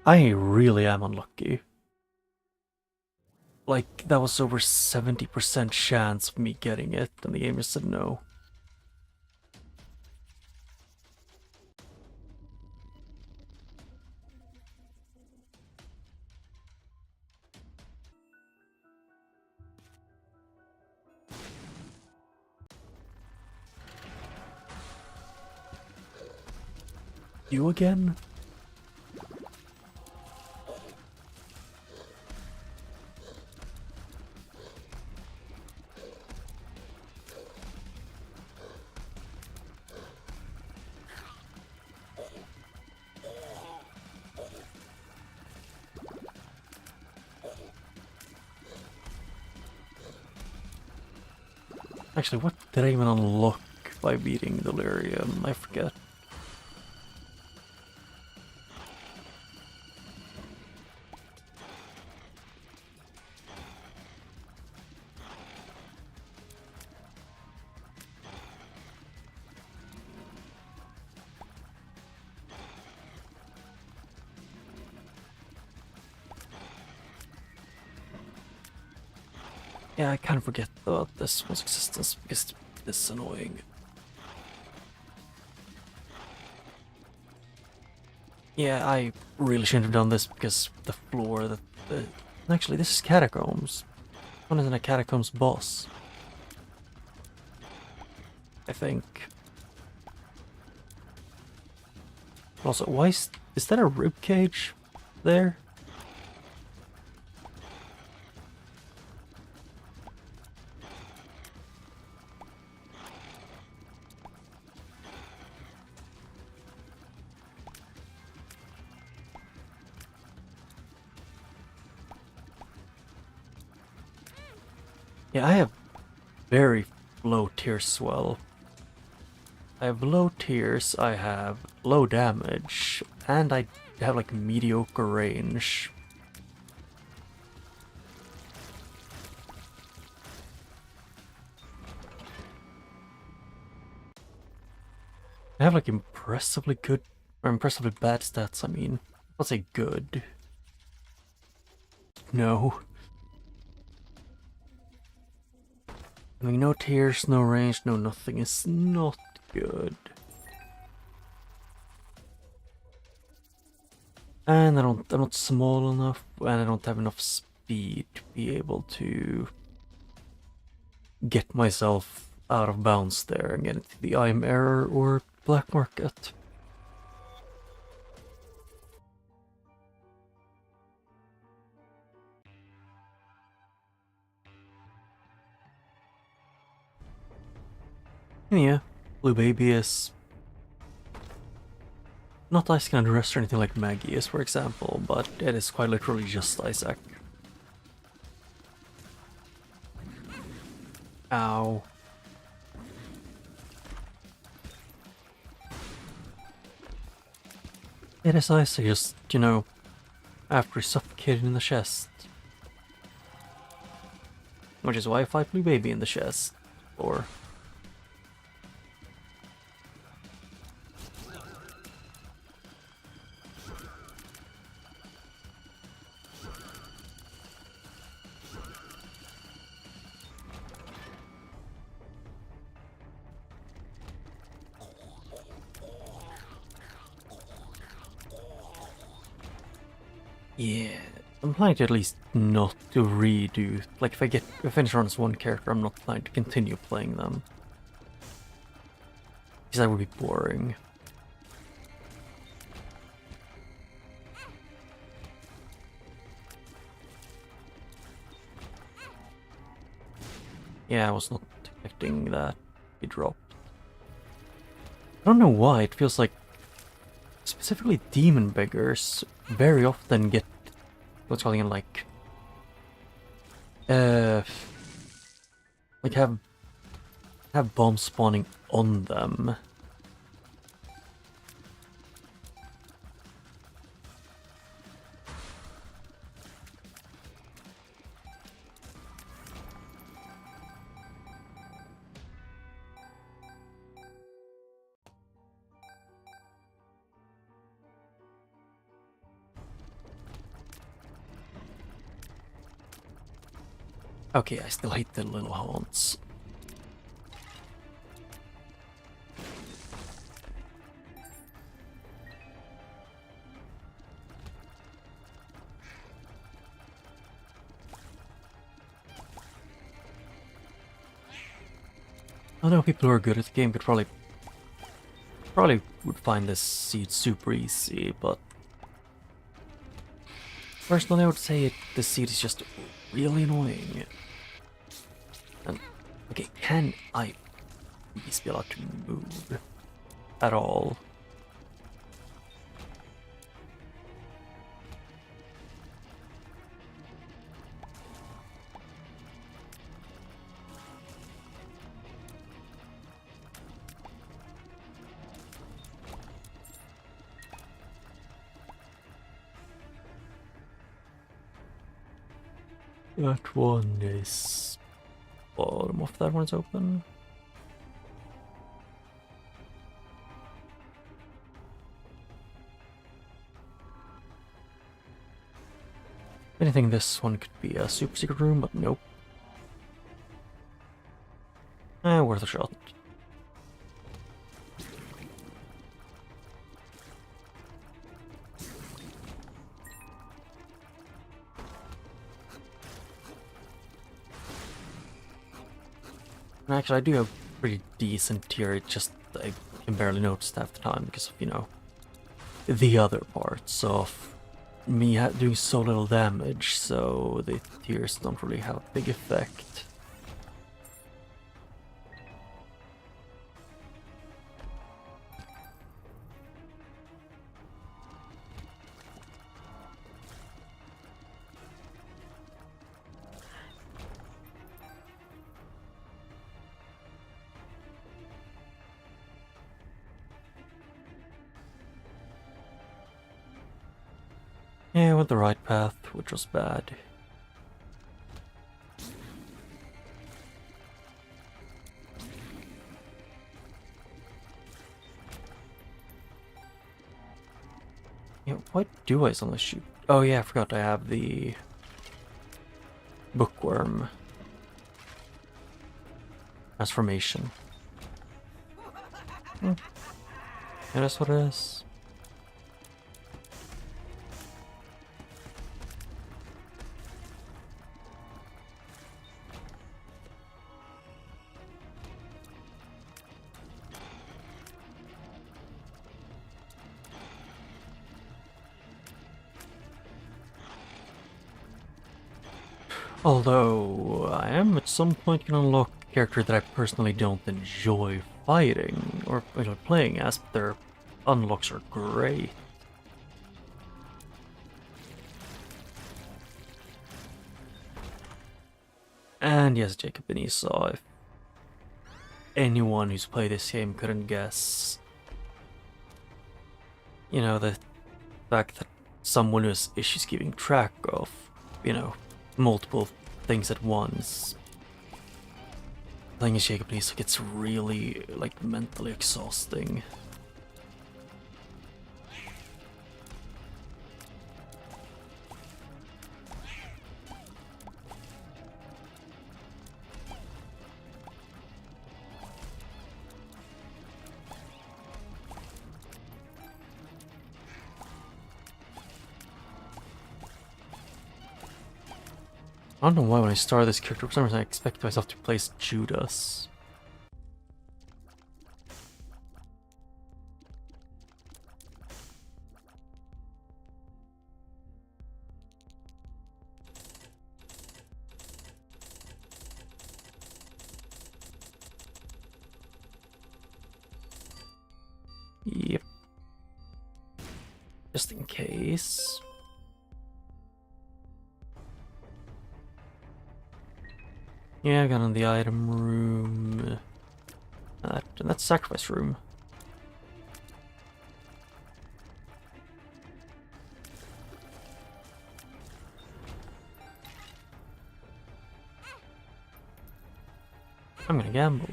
I really am unlucky. Like, that was over 70% chance of me getting it, and the game just said no. You again? Actually, what did I even unlock by beating Delirium? I forget. Yeah, I kind of forget about this one's existence because this is annoying. Yeah, I really shouldn't have done this because the floor that actually this is catacombs. One isn't a catacombs boss, I think. Also, why is that a rib cage there? Yeah, I have very low tier swell. I have low tiers, I have low damage, and I have like mediocre range. I have like impressively good, or impressively bad stats, I mean. I'll say good. No. I mean, no tiers, no range, no nothing is not good. And I'm not small enough, and I don't have enough speed to be able to get myself out of bounds there and get into the IM error or black market. Yeah, Blue Baby is not Ice and Rest or anything like Maggie is, for example, but it is quite literally just Isaac. Ow. It is Isaac, just, you know, after he suffocated in the chest. Which is why I fight Blue Baby in the chest. Or... yeah, I'm planning to at least not to redo, like if I finish runs one character, I'm not planning to continue playing them. Because that would be boring. Yeah, I was not expecting that he dropped. I don't know why, it feels like specifically demon beggars very often get what's calling it like have bombs spawning on them. Okay, I still hate the little haunts. I know people who are good at the game could probably would find this seed super easy, but personally I would say this seed is just really annoying. And okay, can I please be allowed to move at all? That one is bottom of that one's open. Anything, this one could be a super secret room, but nope. Worth a shot. Actually, I do have pretty decent tier, it's just I can barely notice half the time because of, you know, the other parts of me doing so little damage, so the tears don't really have a big effect. Yeah, I went the right path, which was bad. Yeah, why do I suddenly shoot? Oh yeah, I forgot I have the bookworm transformation. Yeah, that's what it is. Although, I am at some point gonna unlock a character that I personally don't enjoy fighting or playing as, but their unlocks are great. And yes, Jacob and Esau, if anyone who's played this game couldn't guess, you know, the fact that someone who has issues keeping track of, you know, multiple things at once. Playing as Jacob and Esau gets really, like, mentally exhausting. I don't know why when I started this character, for some reason I expected myself to play as Judas. Yep. Just in case. Yeah, I got in the item room. And that's sacrifice room. I'm gonna gamble.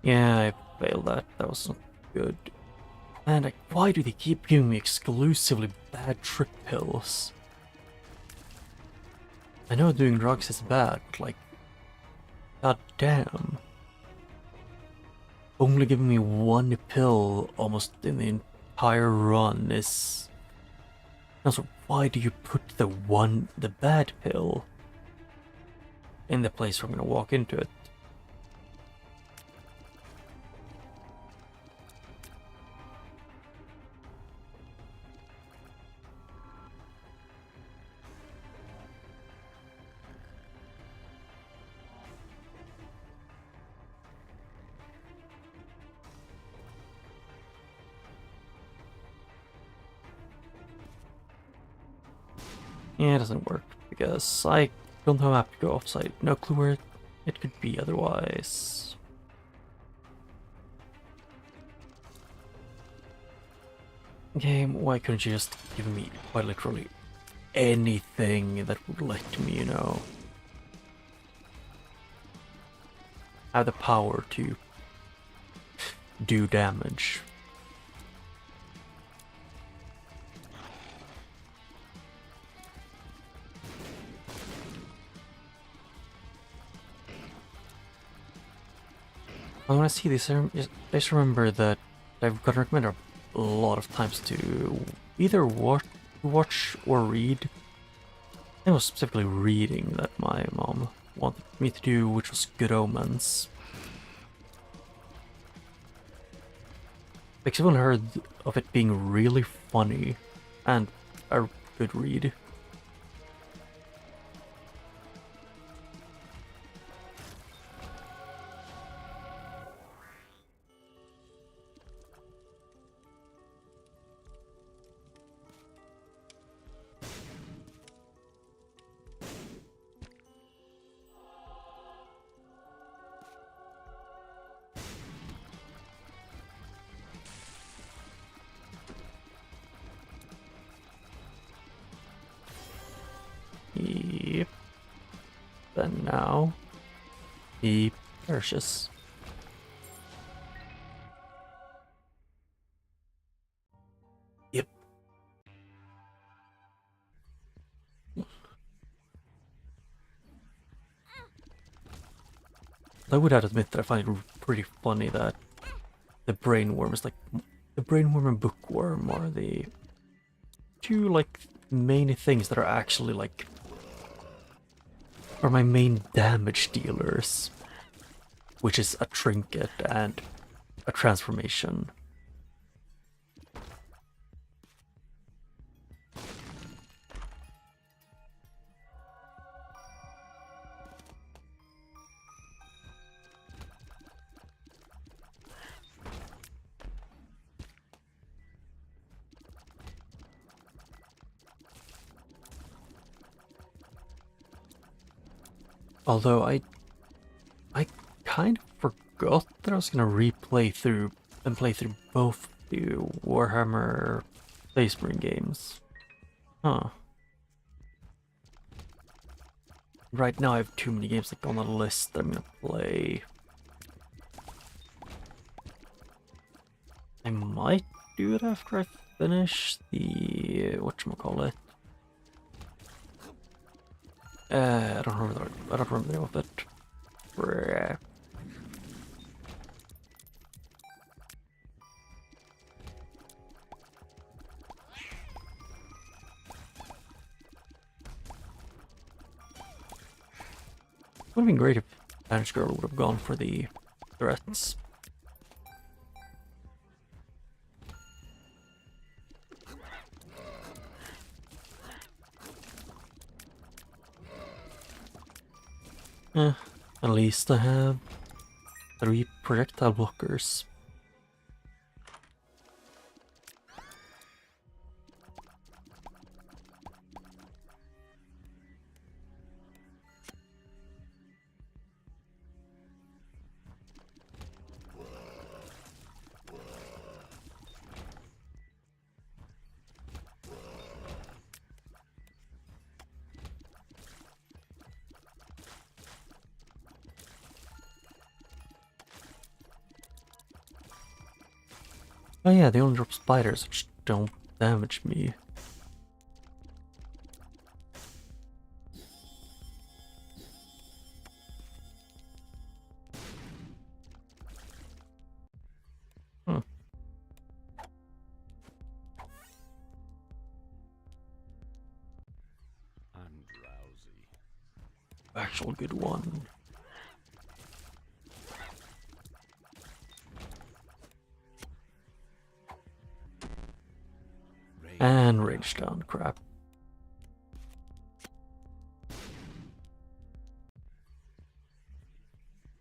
Yeah, I failed that. That was not good. And like, why do they keep giving me exclusively bad trip pills? I know doing drugs is bad, but like, god damn. Only giving me one pill almost in the entire run is... Also, why do you put the bad pill in the place where I'm gonna walk into it? Yeah, it doesn't work, because I don't have a map to go offside. No clue where it could be otherwise. Game, why couldn't you just give me quite literally anything that would let me, you know, have the power to do damage? When I see this, I just remember that I've gotten recommended a lot of times to either watch or read. It was specifically reading that my mom wanted me to do, which was Good Omens. Like, I've only heard of it being really funny and a good read. Yep. Then now he perishes. Yep. I would have to admit that I find it pretty funny that the brainworm is like the brainworm and bookworm are the two like main things that are actually like are my main damage dealers, which is a trinket and a transformation. Although I kind of forgot that I was gonna play through both the Warhammer Space Marine games. Huh. Right now I have too many games like on the list that I'm gonna play. I might do it after I finish the whatchamacallit. I don't remember the name of it. Brah. Would have been great if Spanish Girl would have gone for the threats. At least I have 3 projectile blockers. Oh yeah, they only drop spiders, which don't damage me. Hmm. I'm drowsy. Actual good one. And range down, crap.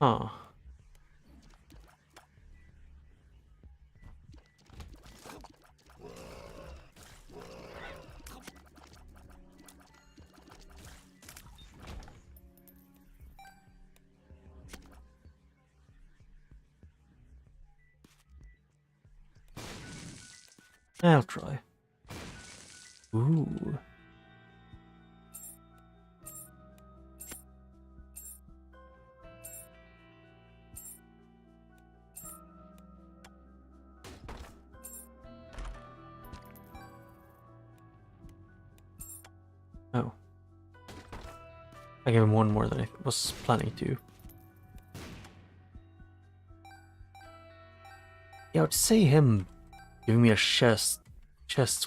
Huh. I'll try. Ooh. Oh. I gave him one more than I was planning to. Yeah, I would say him giving me a chests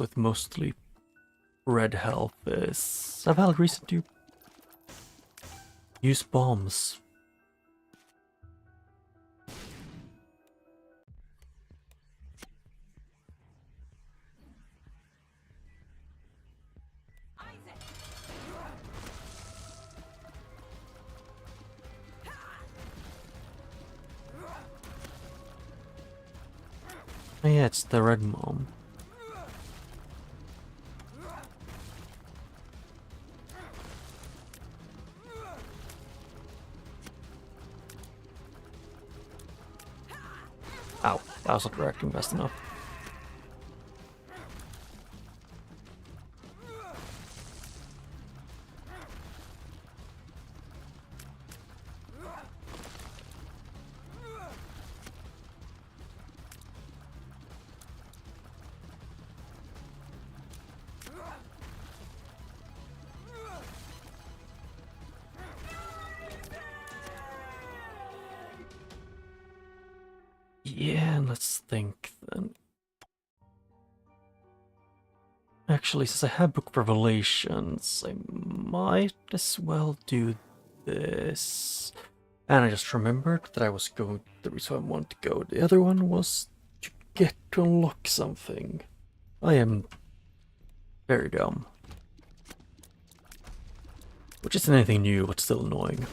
with mostly red health is a valid reason to use bombs. Oh yeah, it's the red mom. Ow, that was not reacting fast enough. Yeah, let's think then. Actually, since I have Book of Revelations, I might as well do this. And I just remembered that I was going, the reason I wanted to go, the other one was to get to unlock something. I am very dumb. Which isn't anything new, but still annoying.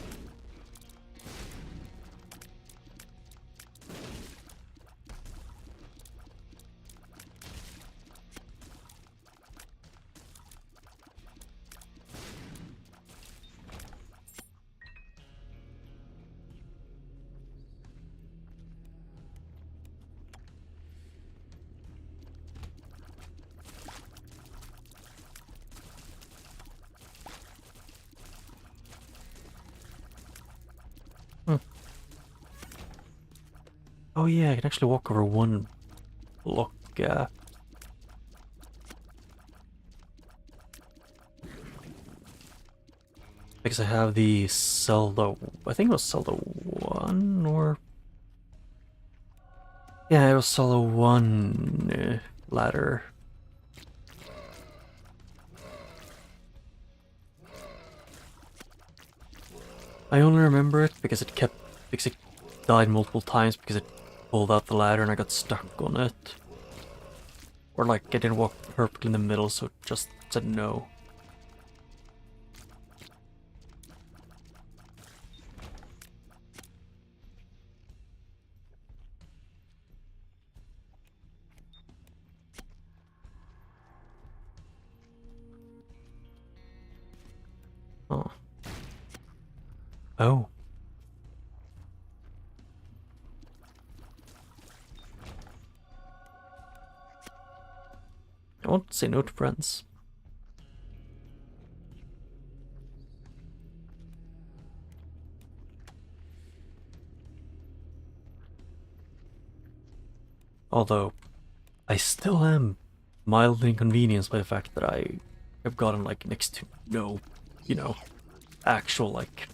Oh yeah, I can actually walk over one block gap. Because I have the Zelda, I think it was Zelda 1 or... Yeah, it was Zelda 1 ladder. I only remember it because because it died multiple times because it pulled out the ladder and I got stuck on it. Or like I didn't walk perfectly in the middle, so it just said no. Oh. Oh. I won't say no to friends. Although, I still am mildly inconvenienced by the fact that I have gotten like next to no, you know, actual like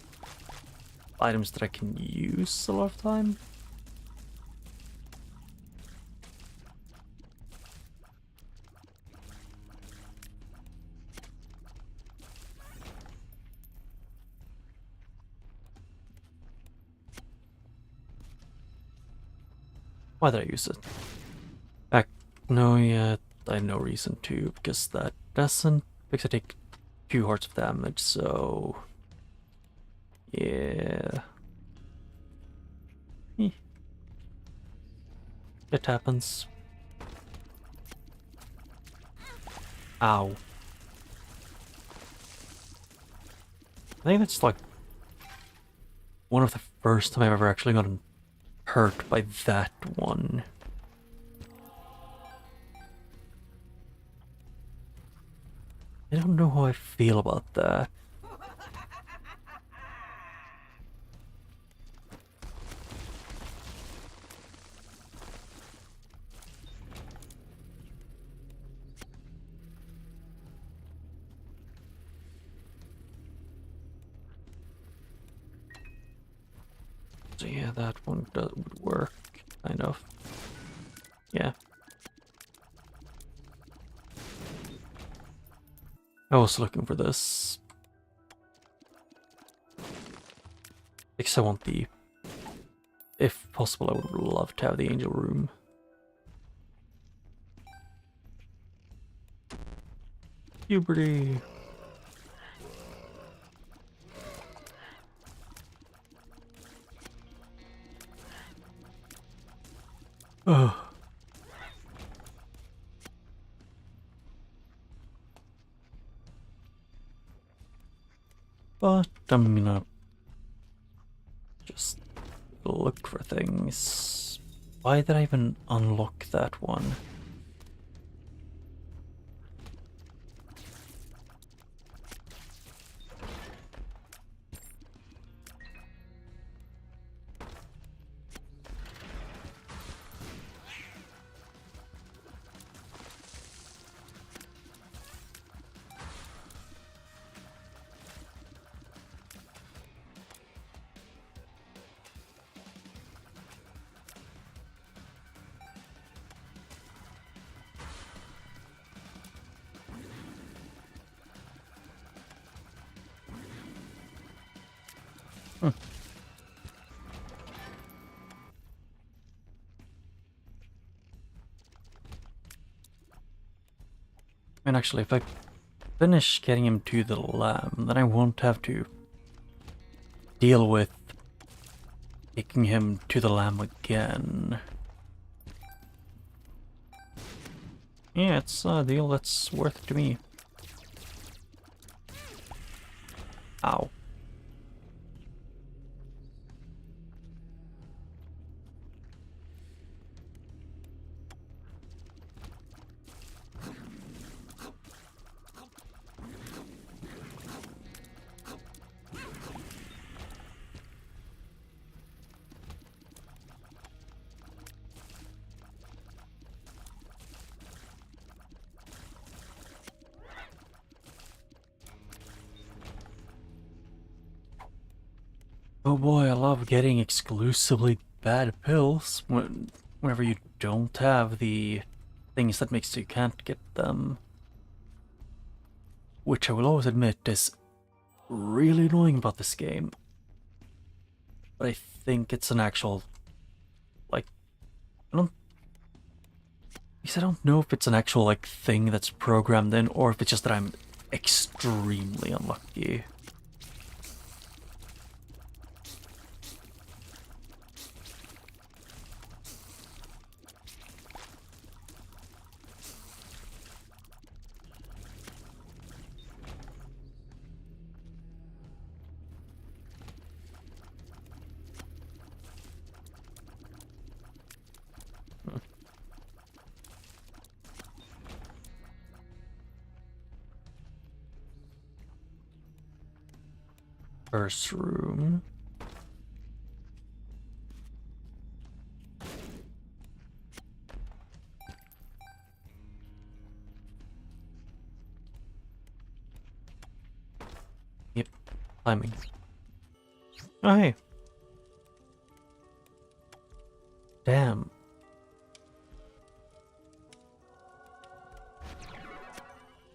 items that I can use a lot of time. Why did I use it? Back, no, yeah, I have no reason to, because that doesn't, because I take 2 hearts of damage, so... Yeah... It happens. Ow. I think that's like one of the first time I've ever actually gotten hurt by that one. I don't know how I feel about that. So yeah, that one would work, kind of. Yeah. I was looking for this. Because I want the... If possible, I would love to have the angel room. Puberty. Ugh. But I'm gonna just look for things. Why did I even unlock that one? And actually, if I finish getting him to the lamb, then I won't have to deal with taking him to the lamb again. Yeah, it's a deal that's worth it to me. Ow. Oh boy, I love getting exclusively bad pills whenever you don't have the things that makes you can't get them. Which I will always admit is really annoying about this game. But I think it's an actual, like, I don't know if it's an actual, like, thing that's programmed in, or if it's just that I'm extremely unlucky. First room. Yep, climbing. Oh, hey. Damn.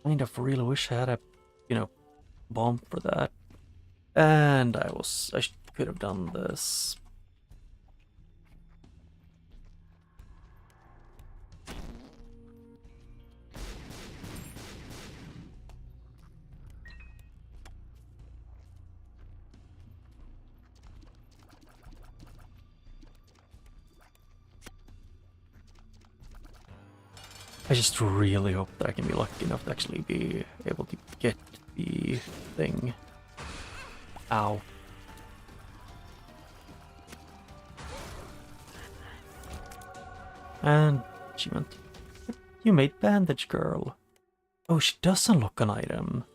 Kind of really wish I had a, bomb for that. And I could have done this. I just really hope that I can be lucky enough to actually be able to get the thing. Ow. And achievement. You made Bandage Girl. Oh, she does unlock an item.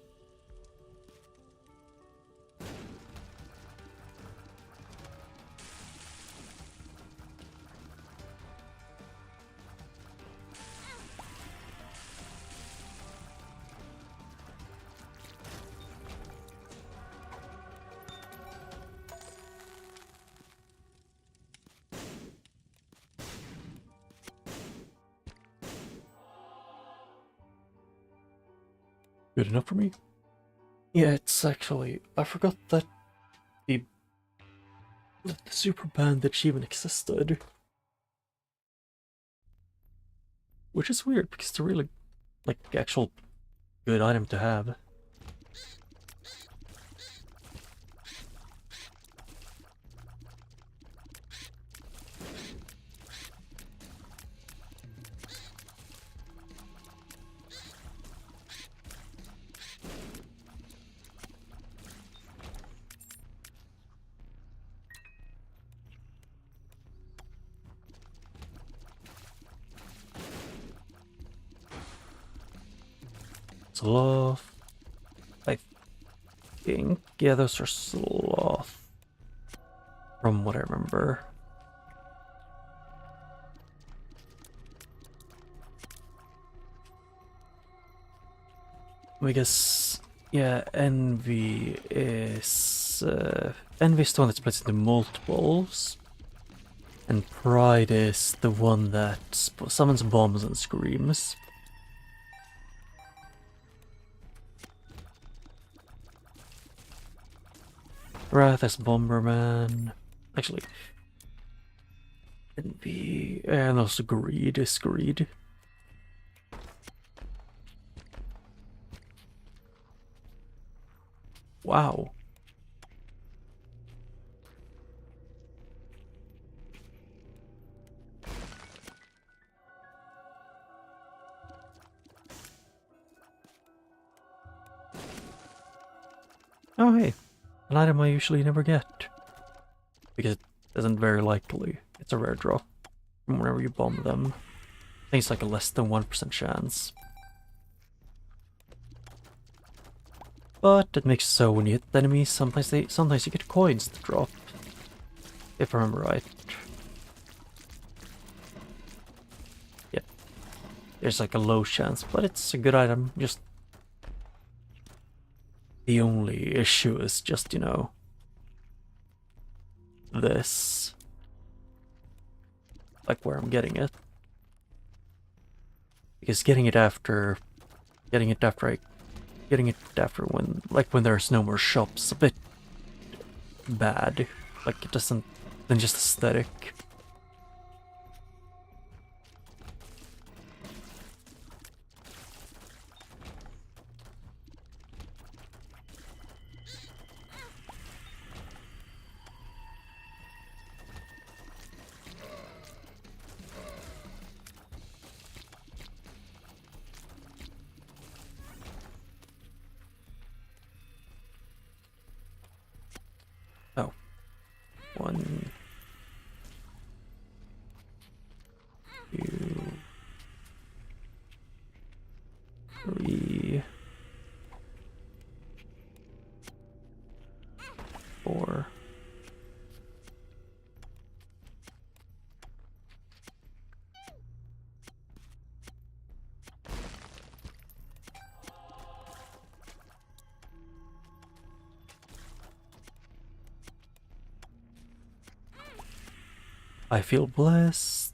Good enough for me? Yeah, it's actually... I forgot that the super bandage even existed. Which is weird, because it's a really, like, actual good item to have. Sloth. I think, yeah, those are sloth. From what I remember. I guess, yeah, Envy is... Envy is the one that splits into multiples. And Pride is the one that summons bombs and screams. Wrath is Bomberman. Actually, Envy, and also Greed is Greed. Wow. Oh hey, an item I usually never get. Because it isn't very likely. It's a rare drop from whenever you bomb them. I think it's like a less than 1% chance. But it makes it so when you hit enemies, sometimes you get coins to drop. If I remember right. Yep. There's like a low chance, but it's a good item. Just the only issue is just, you know, this. Like where I'm getting it. Because getting it after when there's no more shops, a bit bad. Like it doesn't, than just aesthetic. Oh. 1, 2, 3, 4. I feel blessed.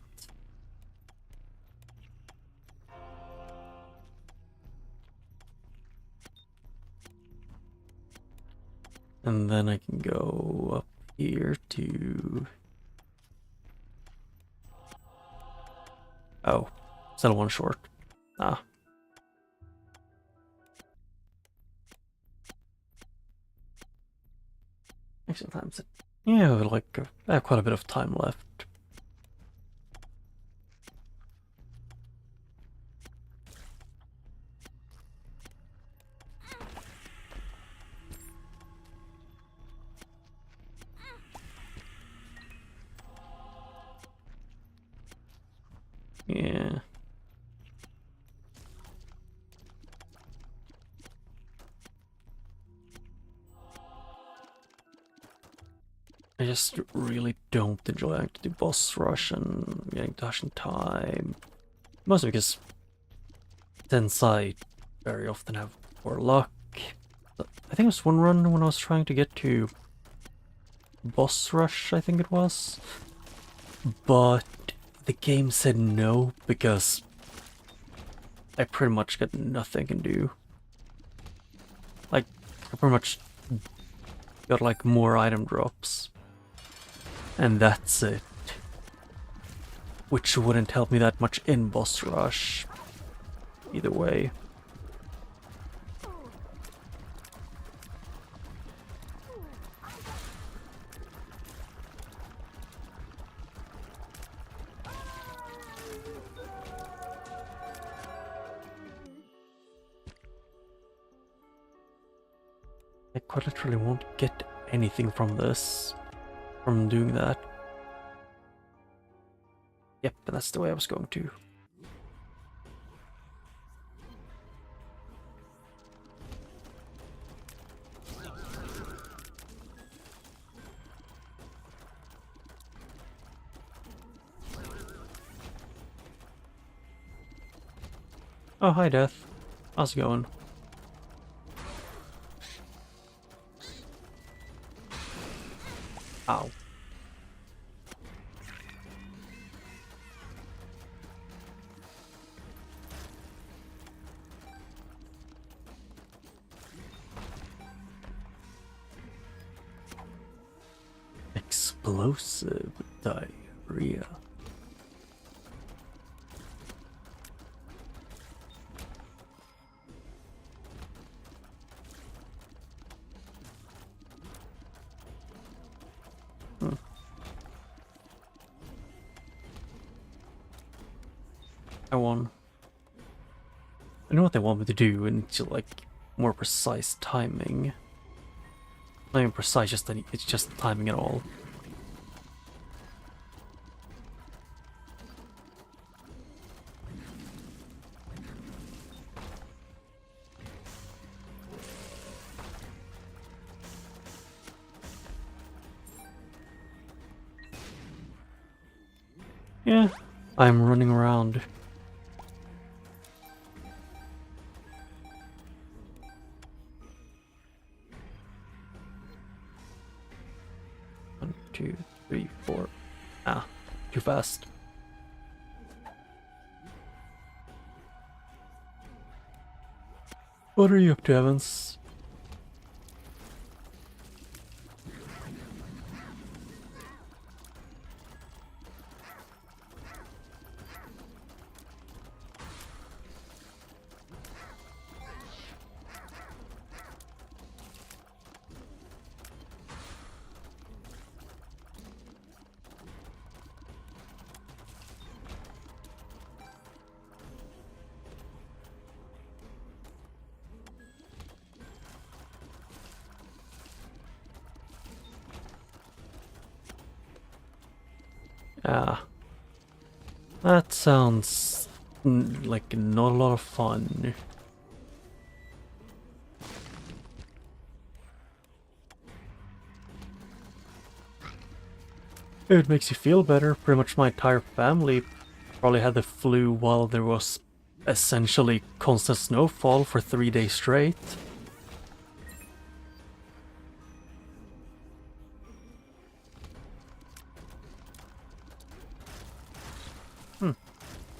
And then I can go up here to... Oh, still one short. Ah. Sometimes, yeah, like I have quite a bit of time left. Yeah. I just really don't enjoy having to do boss rush and getting dash in time. Mostly because since I very often have poor luck. I think it was one run when I was trying to get to boss rush, I think it was. But the game said no because I pretty much got nothing I can do. I pretty much got like more item drops. And that's it. Which wouldn't help me that much in boss rush. Either way. I quite literally won't get anything from this, from doing that. Yep, that's the way I was going to. Oh, hi Death. How's it going? Ow. Explosive diarrhea. I won. I know what they want me to do into like more precise timing. Not even precise, just it's just timing at all. Yeah, I'm running around. One, two, three, four. Ah, too fast. What are you up to, Evans? Ah, that sounds like not a lot of fun. If it makes you feel better, pretty much my entire family probably had the flu while there was essentially constant snowfall for 3 days straight.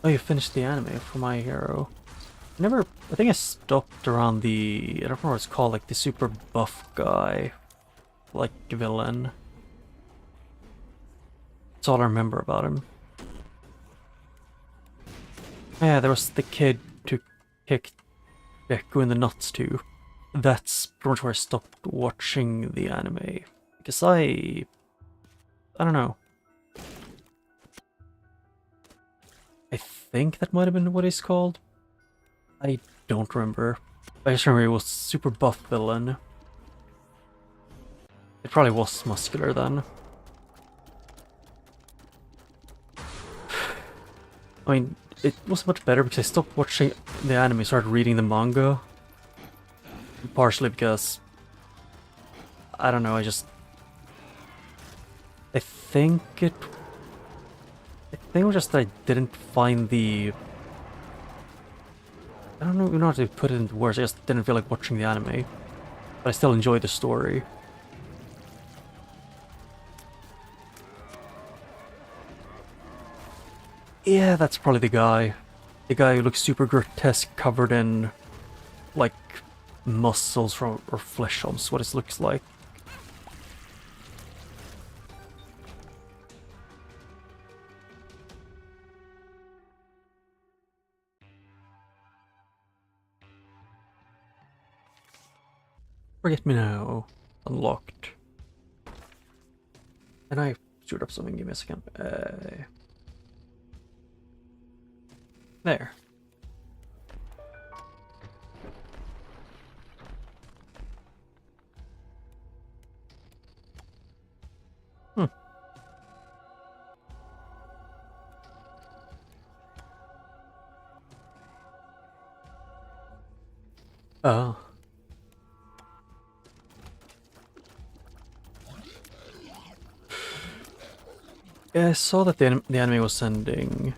Oh, you finished the anime for My Hero. I think I stopped around I don't remember what it's called, like the super buff guy, like villain. That's all I remember about him. Yeah, there was the kid who kicked Deku in the nuts too. That's pretty much where I stopped watching the anime. Because I don't know. I think that might have been what he's called. I don't remember. I just remember he was super buff villain. It probably was muscular then. I mean, it was much better because I stopped watching the anime, started reading the manga. Partially because, I don't know, I think it was just that I didn't find I don't know how to put it into words, I just didn't feel like watching the anime. But I still enjoyed the story. Yeah, that's probably the guy. The guy who looks super grotesque, covered in, like, muscles or flesh on what it looks like. Forget me now. Unlocked. And I screwed up something. Give me a second. There. Oh. Yeah, I saw that the anime was ending.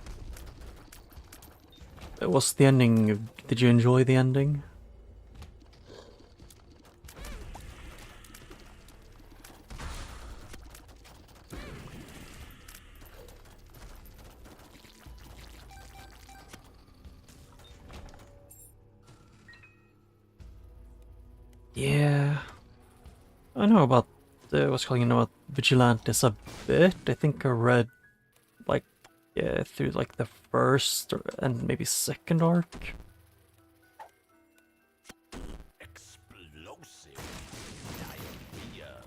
Was the ending... Did you enjoy the ending? Yeah. I know about what's calling about Vigilantes a bit. I think I read like through like the first and maybe second arc. Explosive diarrhea.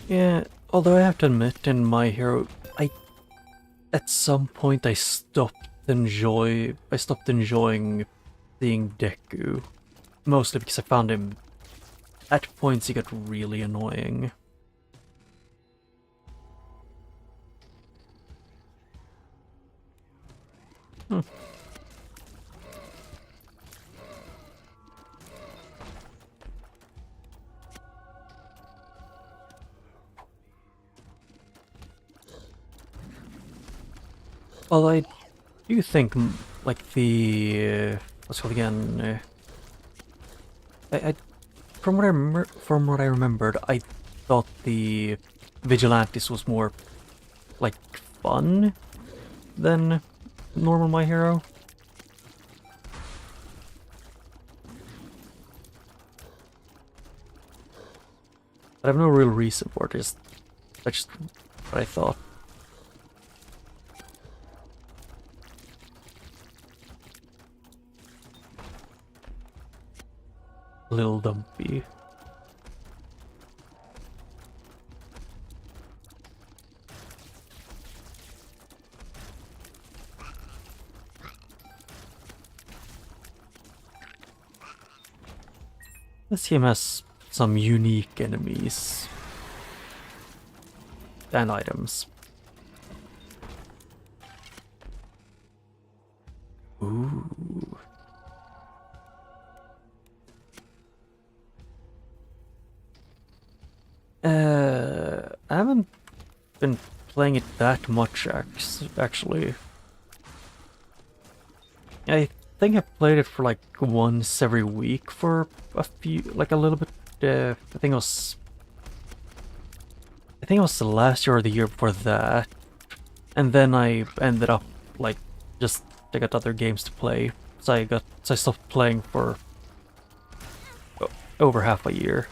Yeah, although I have to admit, in My Hero, at some point I stopped enjoying seeing Deku, mostly because I found him at points he got really annoying. Hmm. Well, I do think like the what's it called again? I from what I remembered, I thought the Vigilantes was more like fun than normal My Hero. But I have no real reason for it. That's just what I thought. Little dumpy. This game has some unique enemies and items. Ooh. I haven't been playing it that much actually. I think I played it for like once every week for a few, like a little bit. I think it was the last year or the year before that, and then I ended up like just I got other games to play, so I stopped playing for over half a year.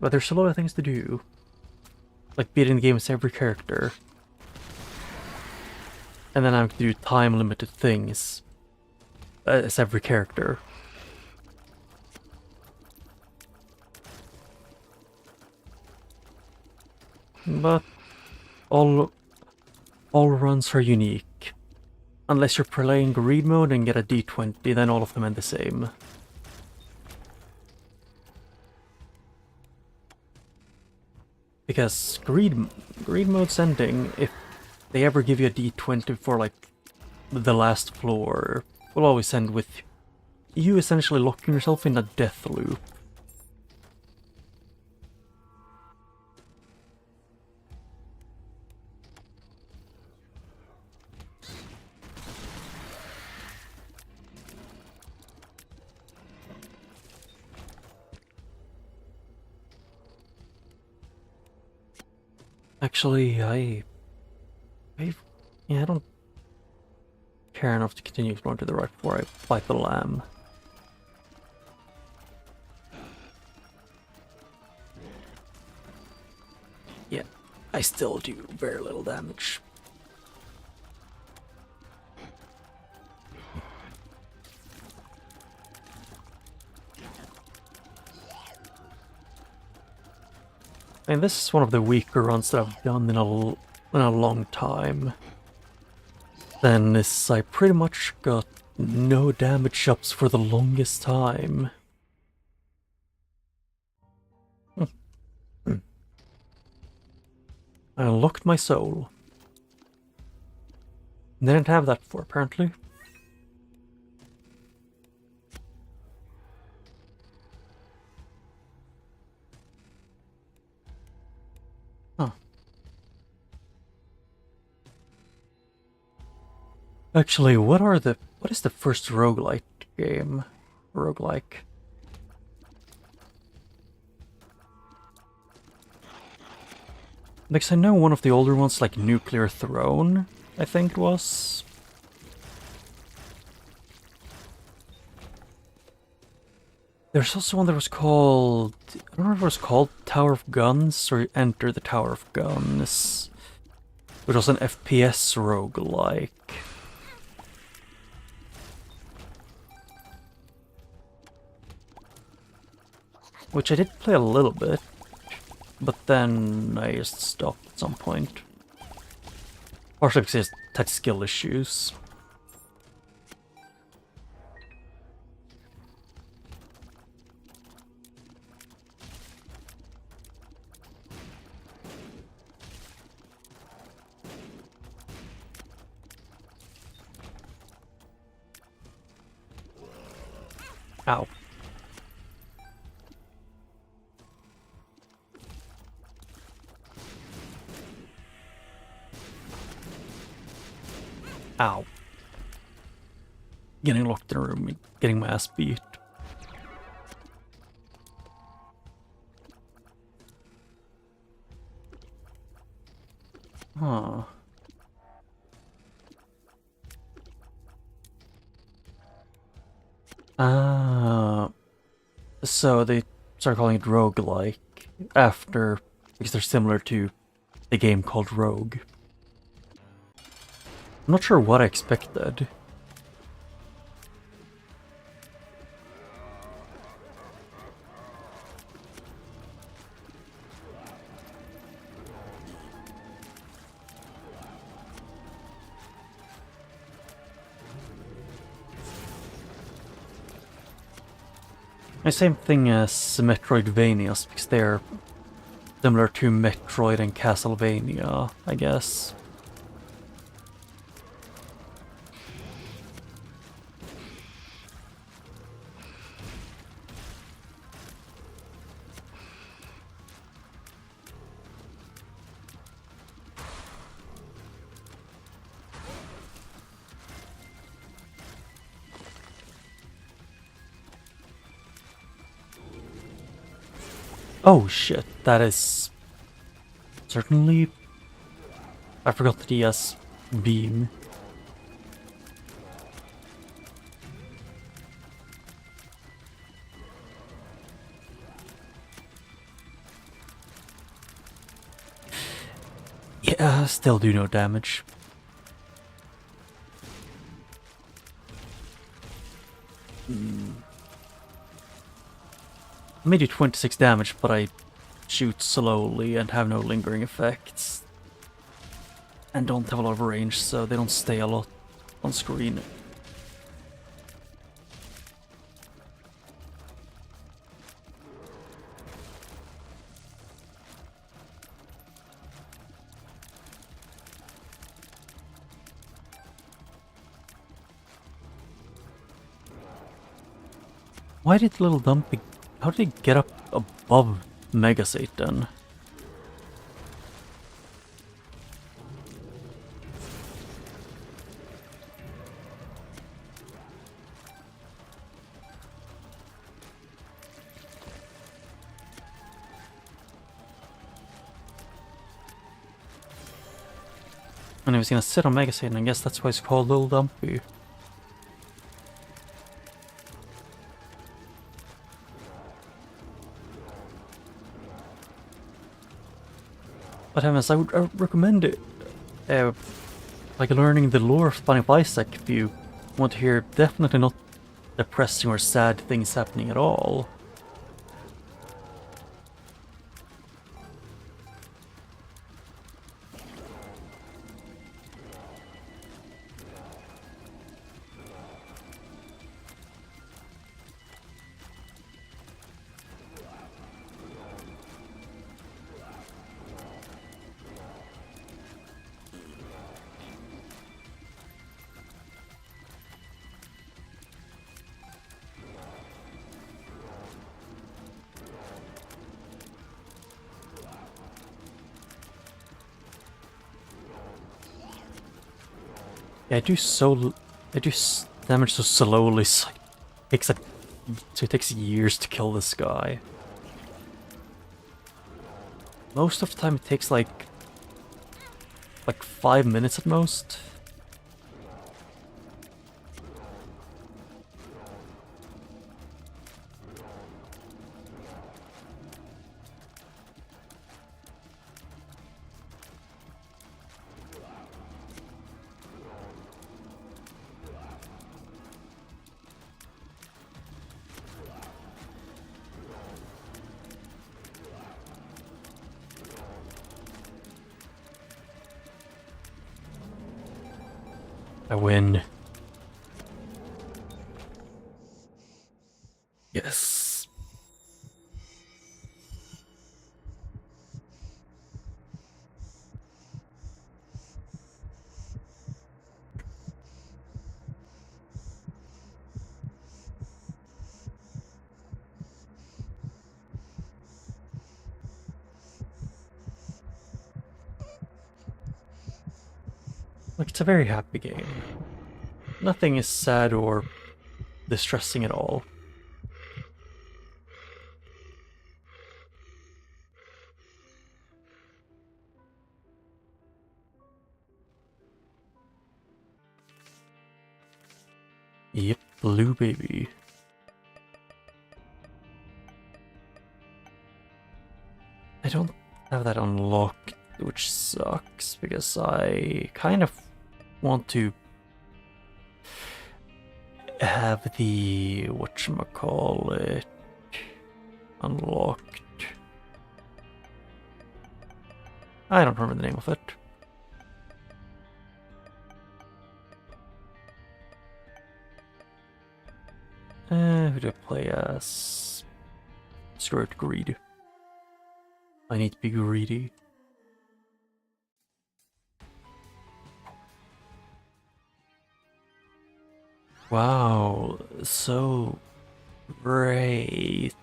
But there's a lot of things to do. Like beating the game as every character. And then I have to do time limited things as every character. But all runs are unique. Unless you're playing greed mode and get a D20, then all of them end the same. Because greed mode's ending, if they ever give you a D20 for like the last floor, will always end with you essentially locking yourself in a death loop. Actually, yeah, I don't care enough to continue exploring to the right before I fight the lamb. Yeah, I still do very little damage. And this is one of the weaker runs that I've done in a long time. Then this, I pretty much got no damage ups for the longest time. I unlocked my soul. Didn't have that before, apparently. Huh. Actually, what is the first roguelite game? Roguelike. Because I know one of the older ones, like Nuclear Throne, I think it was. There's also one that was called... I don't remember if it was called Tower of Guns or Enter the Tower of Guns. Which was an FPS roguelike. Which I did play a little bit. But then I just stopped at some point. Partially because it had skill issues. Ow. Ow. Getting locked in a room, getting my ass beat. Huh. So they started calling it roguelike after, because they're similar to the game called Rogue. I'm not sure what I expected. The same thing as Metroidvanias, because they're similar to Metroid and Castlevania, I guess. Oh shit, that is certainly... I forgot that he has beam. Yeah, still do no damage. I may do 26 damage, but I shoot slowly and have no lingering effects. And don't have a lot of range, so they don't stay a lot on screen. Why did the little dumpy... How did he get up above Mega Satan? when he was gonna sit on Megasatan. I guess that's why it's called Little Dumpy. But heavens, I would recommend it. Like learning the lore of Binding of Isaac if you want to hear definitely not depressing or sad things happening at all. Yeah, I do damage so slowly. So it takes years to kill this guy. Most of the time, it takes like 5 minutes at most. I win. Yes. Like, it's a very happy game. Nothing is sad or distressing at all. Yep, blue baby. I don't have that unlocked, which sucks, because I kind of want to have the whatchamacallit unlocked. I don't remember the name of it. Who do I play as? Screw it, greed. I need to be greedy. Wow, so great.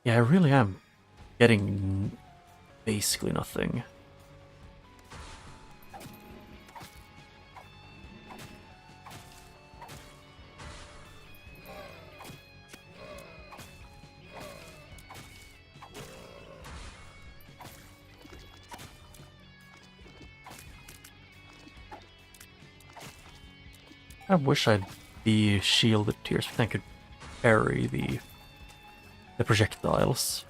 Yeah, I really am getting basically nothing. I wish I'd be shielded here so I could parry the projectiles.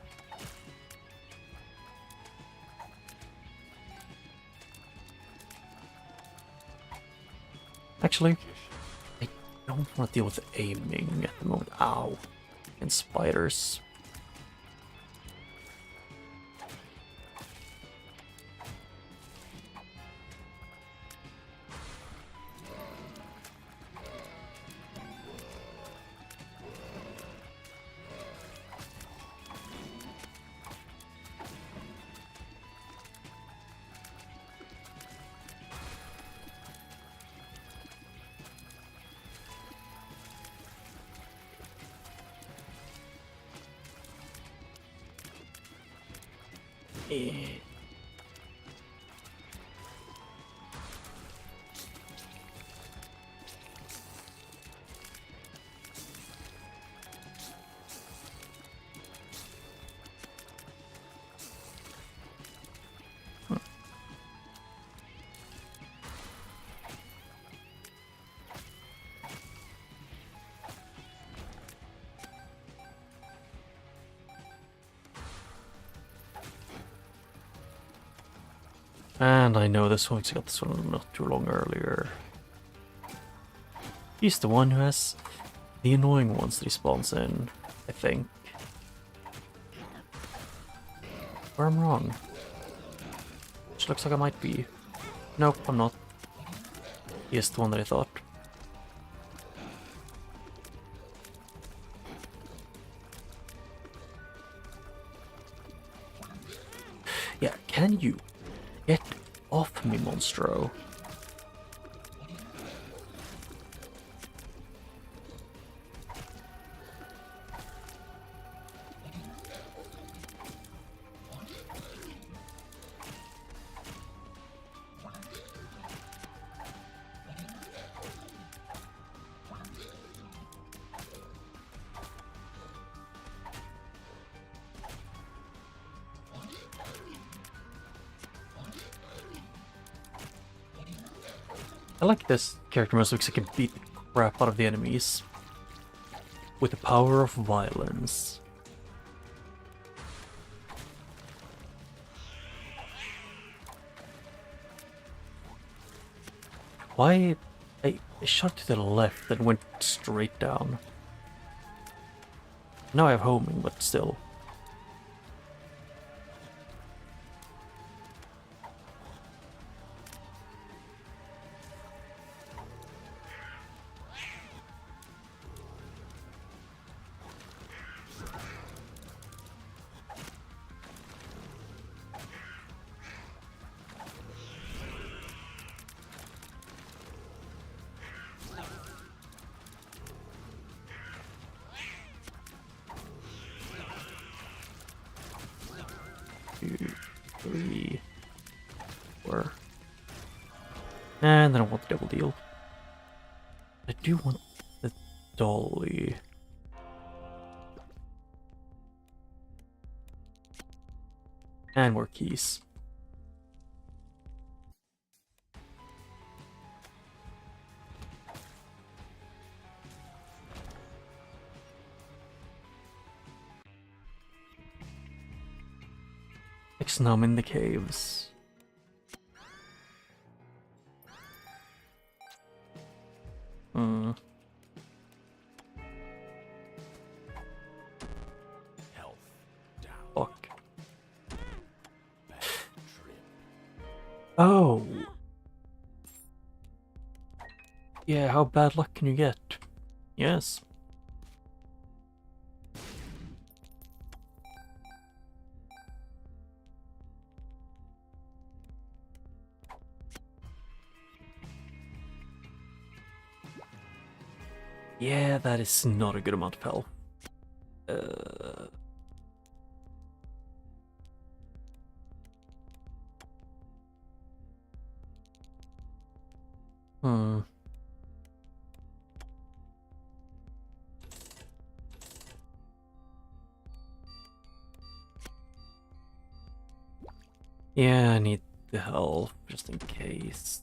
Actually, I don't want to deal with aiming at the moment. Ow. And spiders. Eh. And I know this one, because I got this one not too long earlier. He's the one who has the annoying ones that he spawns in, I think. Or I'm wrong. Which looks like I might be. Nope, I'm not. He is the one that I thought. Yeah, can you get off me, Monstro? I like this character most because it can beat the crap out of the enemies with the power of violence. Why? I shot to the left and went straight down. Now I have homing, but still. Two, three, four. And then I want the double deal. I do want the dolly. And more keys. Now I'm in the caves. Health down. Fuck. Bad trip. Oh. Yeah, how bad luck can you get? Yes. Yeah, that is not a good amount of health. Hmm. Yeah, I need the health just in case.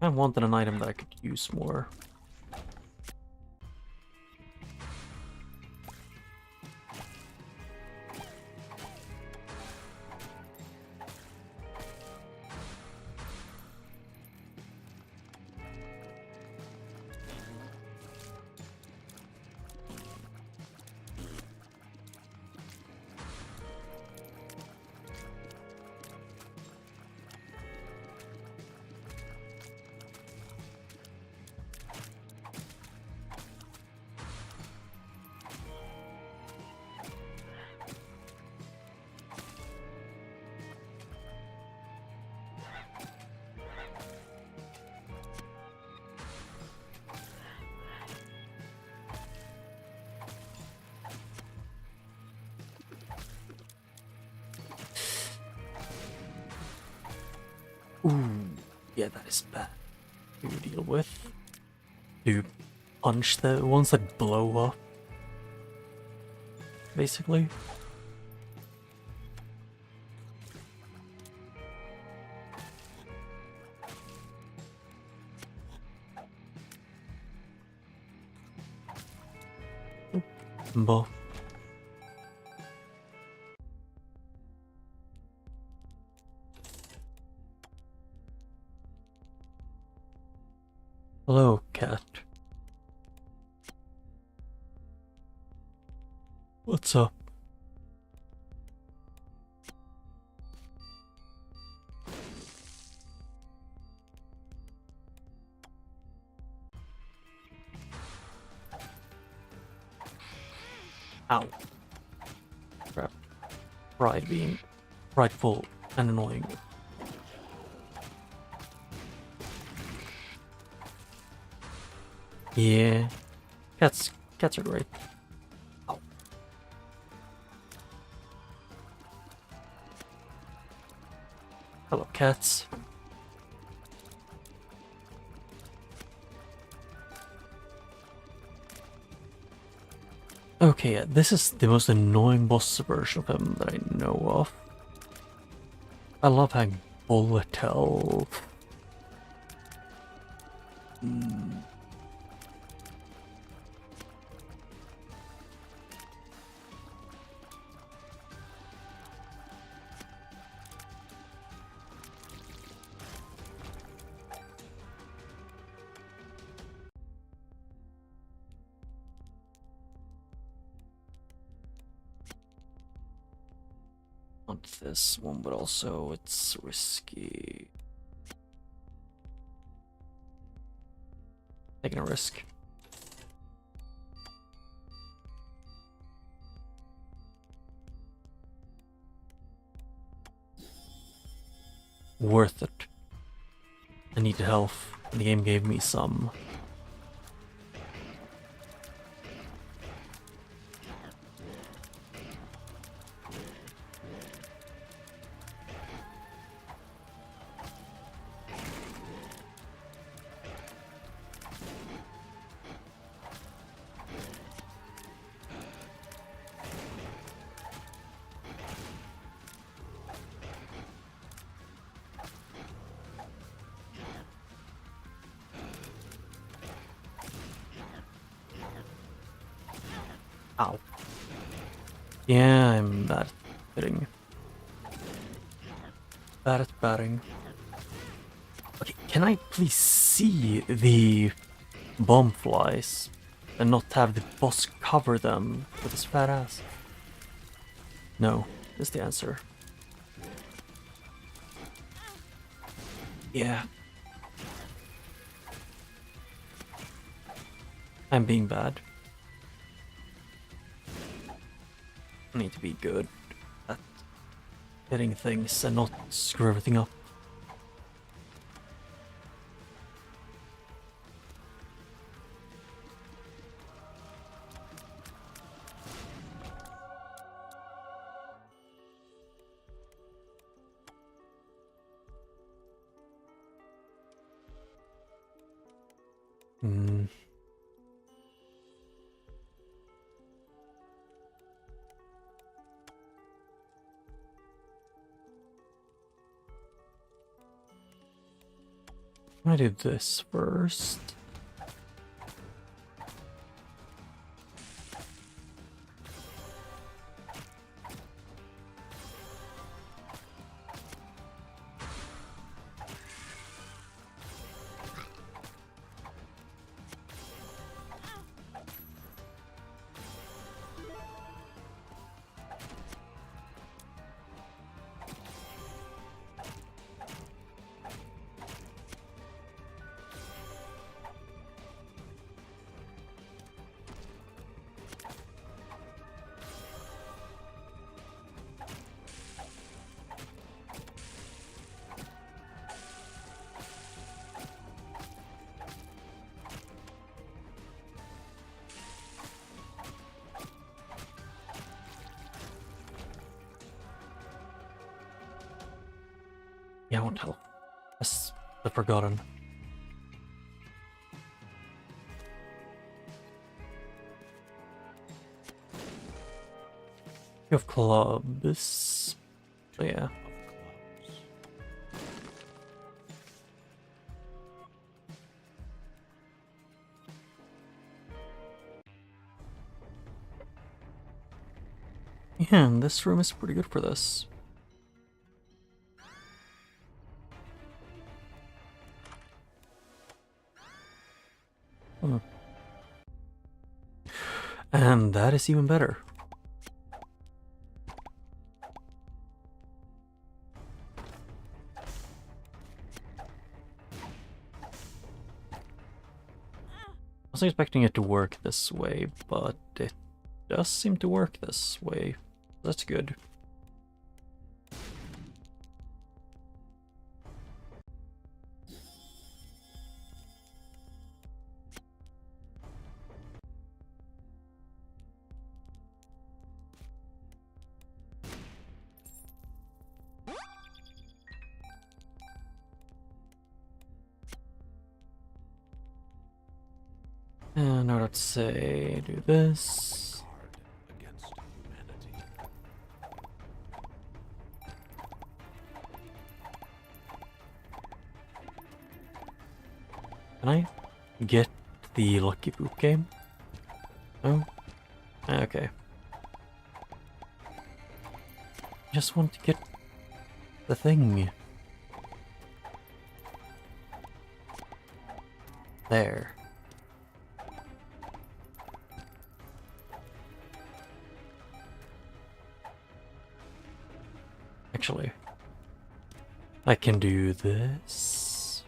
I wanted an item that I could use more. Ooh, yeah, that is bad to deal with. To punch the ones that blow up, basically. But hello, cat. What's up? Ow. Crap. Pride being prideful and annoying. Yeah. Cats are great. Ow. Hello, cats. Okay, yeah, this is the most annoying boss version of him that I know of. I love having bullet hell. Not this one, but also it's risky. Taking a risk. Worth it. I need health, and the game gave me some. Ow. Yeah, I'm bad at hitting. Bad at batting. Okay, can I please see the bomb flies and not have the boss cover them with his fat ass? No, is the answer. Yeah. I'm being bad. I need to be good at hitting things and not screw everything up. Hmm. I'm gonna do this first. Yeah, I want help The Forgotten. You have clubs. So yeah. Of clubs. Yeah, and this room is pretty good for this. Hmm. And that is even better. I wasn't expecting it to work this way, but it does seem to work this way. That's good. And now let's say do this. Hard against humanity. Can I get the Lucky Boot game? No? Okay. Just want to get the thing. There. Actually, I can do this.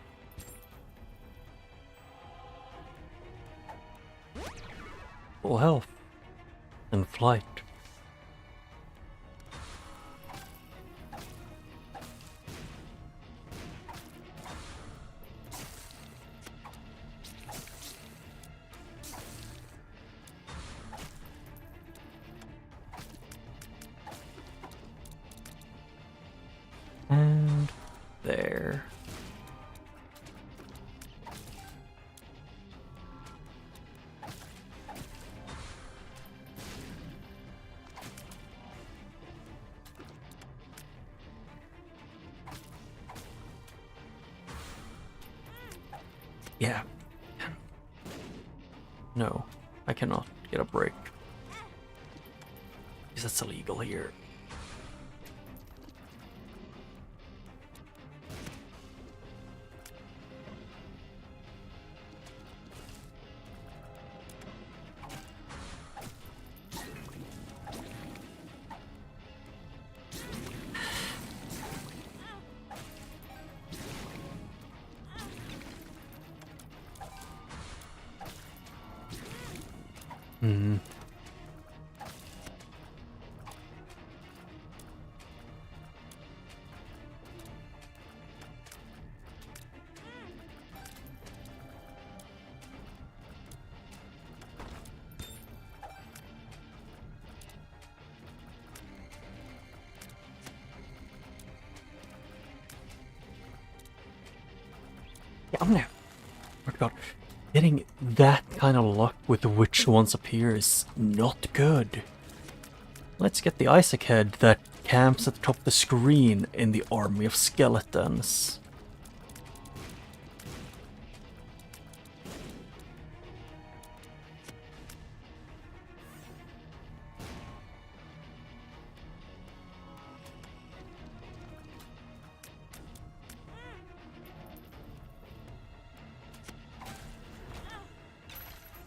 Full health and flight. And there. Yeah. No, I cannot get a break. Because that's illegal here. Hmm. Yeah, I'm there. Oh my god. Getting that kind of luck with which ones appear is not good. Let's get the Isaac head that camps at the top of the screen in the army of skeletons.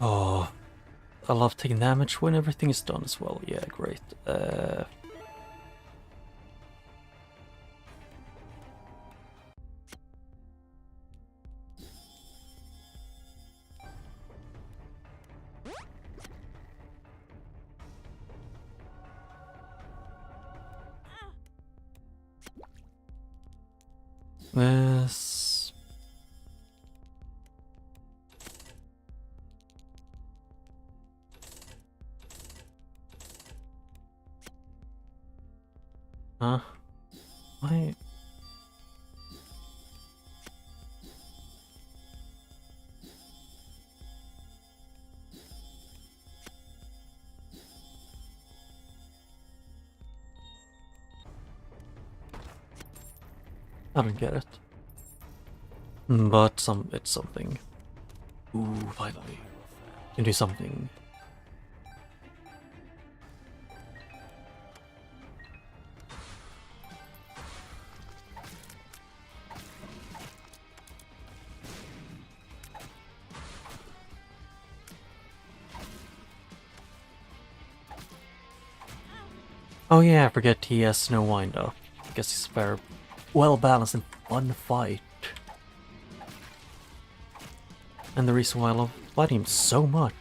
Oh, I love taking damage when everything is done as well. Yeah, great. This. Huh? Why? I don't get it. But it's something. Ooh, finally. Can do something. Oh yeah, I forget he has no wind up. I guess he's very well balanced and fun fight. And the reason why I love fighting him so much.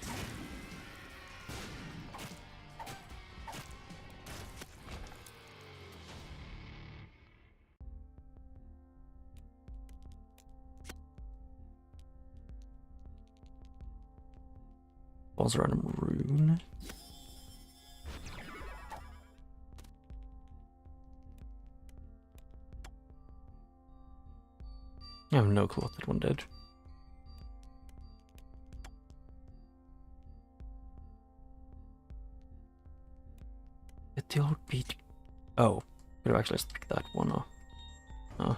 Balls random rune. I have no clue what that one did. Get the old beat. Oh, could have actually picked that one up. Oh.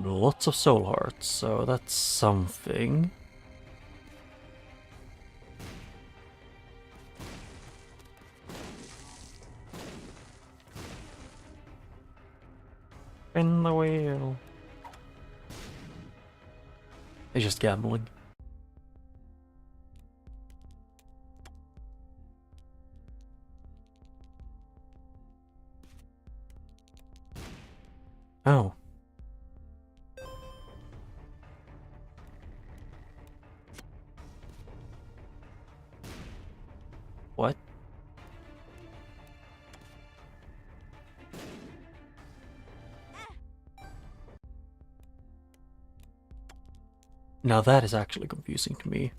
Lots of soul hearts, so that's something. In the wheel. They're just gambling. Oh. What? Now that is actually confusing to me.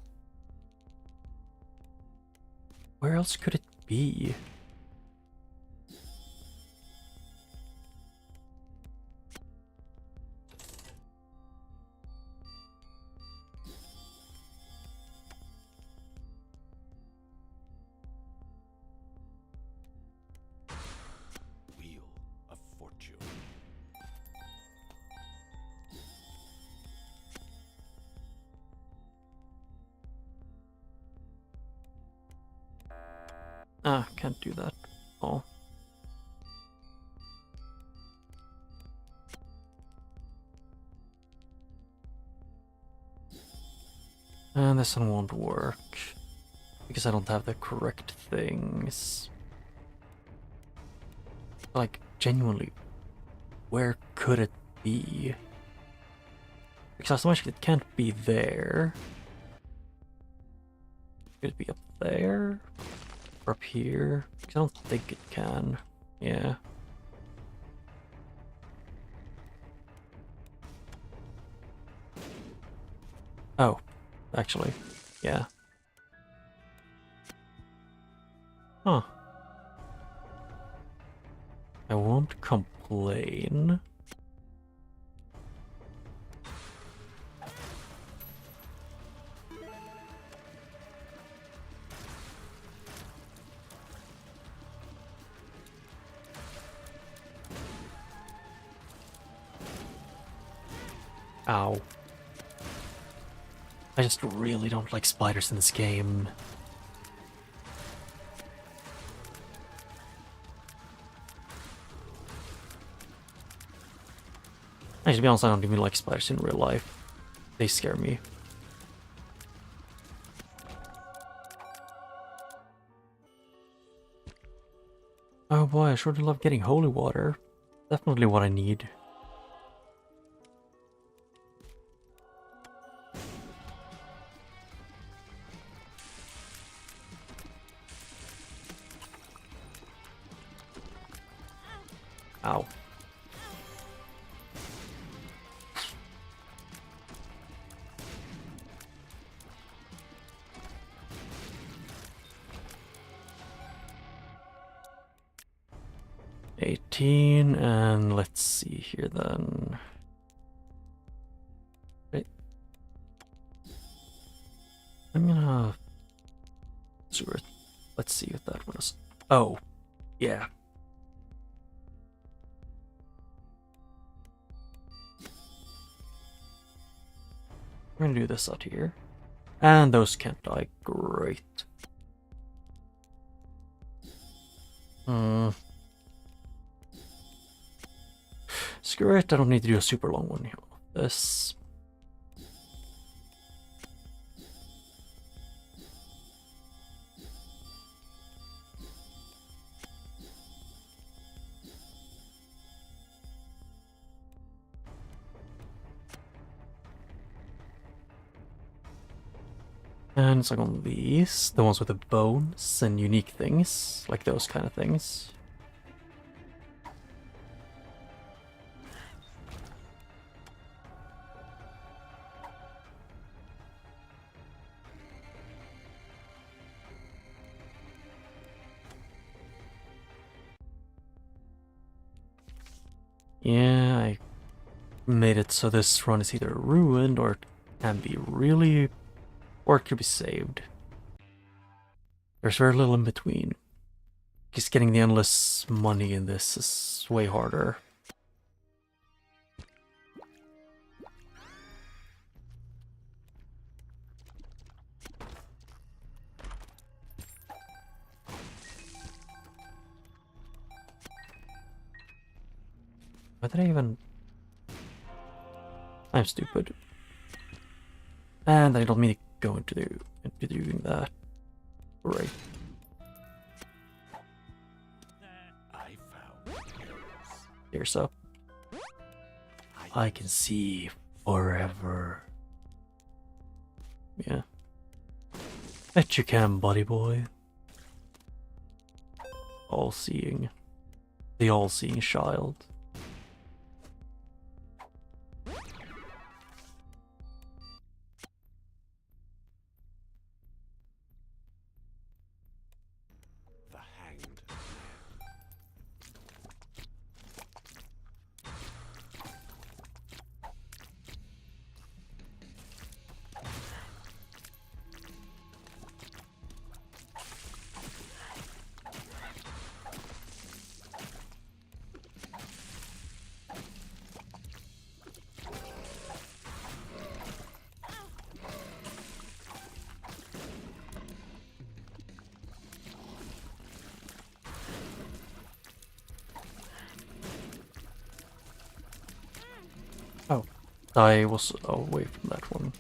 Where else could it be? Wheel of Fortune. Ah, can't do that. Oh. And this one won't work. Because I don't have the correct things. Like, genuinely, where could it be? Because I imagine it can't be there. Could it be up there? Or up here? Because I don't think it can. Yeah. Oh, actually, yeah. Huh. I won't complain. Ow. I just really don't like spiders in this game. Actually, to be honest, I don't even like spiders in real life. They scare me. Oh boy, I sure do love getting holy water. Definitely what I need. Ow. Eight. 13, and let's see here then. Right. I'm gonna screw it. Let's see what that one is. Oh, yeah. We're gonna do this out here. And those can't die. Great. Screw it, I don't need to do a super long one here. This. And it's like on these, the ones with the bones and unique things, like those kind of things. Yeah, I made it so this run is either ruined or it can be really, or it could be saved. There's very little in between. Just getting the endless money in this is way harder. Why did I even... I'm stupid. And I don't mean to go into doing that. Right. I found yours. Here's up. I can see forever. Yeah. Bet you can, buddy boy. All-seeing. The all-seeing child. The hanged. Oh. I was away from that one.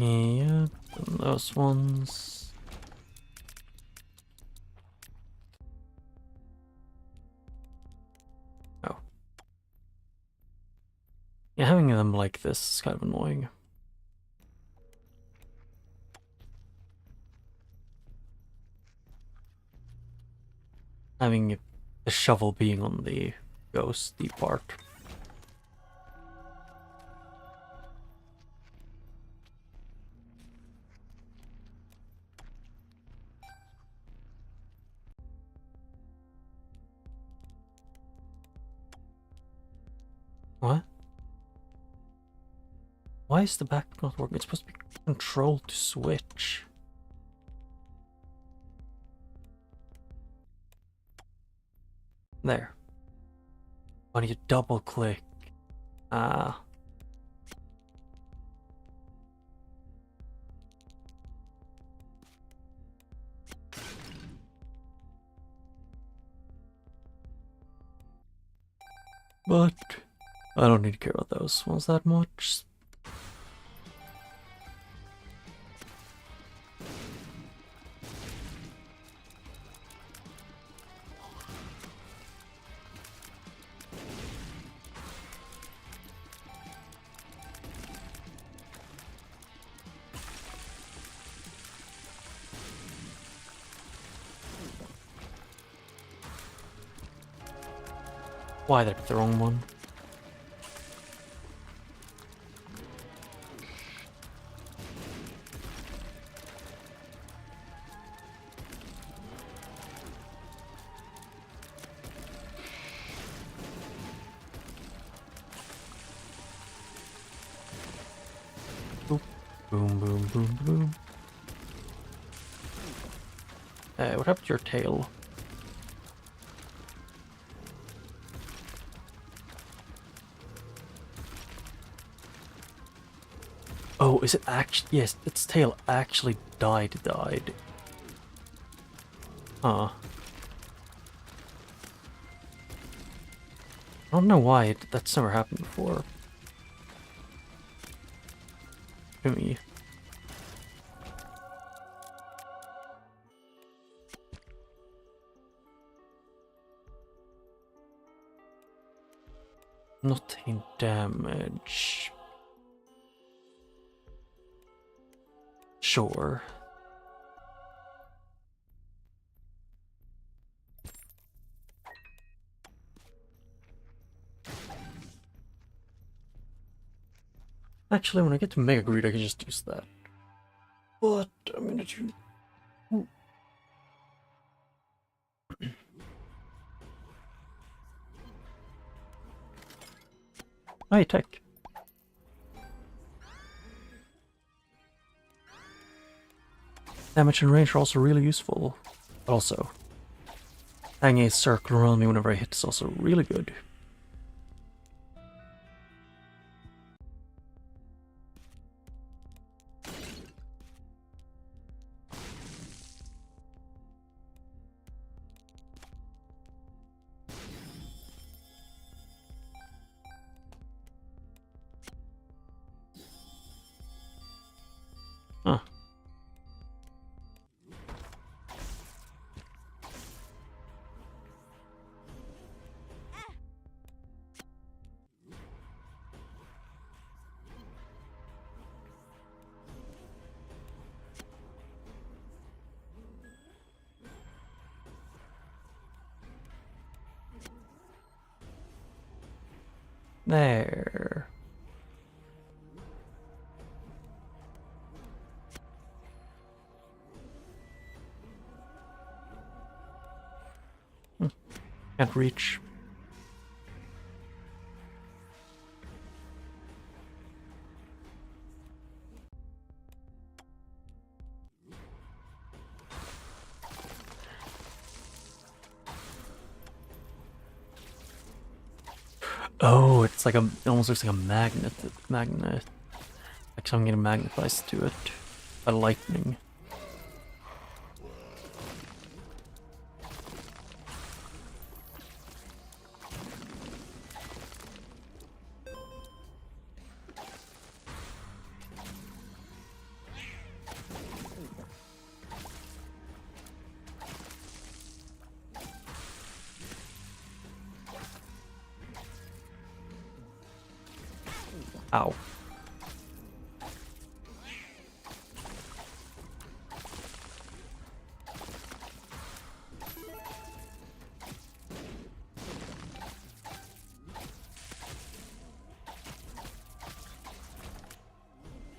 Yeah, those ones. Oh. Yeah, having them like this is kind of annoying. Having the shovel being on the ghosty part. What? Why is the back not working? It's supposed to be control to switch. There. Why do you double click? Ah. But I don't need to care about those ones that much. Why did I pick the wrong one? Boop. Boom, boom, boom, boom. What happened to your tail? Oh, is it actually? Yes, its tail actually died. Huh. I don't know why that's never happened before. To me. Nothing damage. Sure. Actually, when I get to Mega Greed, I can just use that. But I'm gonna do. High tech. Damage and range are also really useful. But also, hanging a circle around me whenever I hit is also really good. Huh. There. Can't reach. Oh, it's like it almost looks like a magnet. Like something getting magnetized to it by lightning. Ow.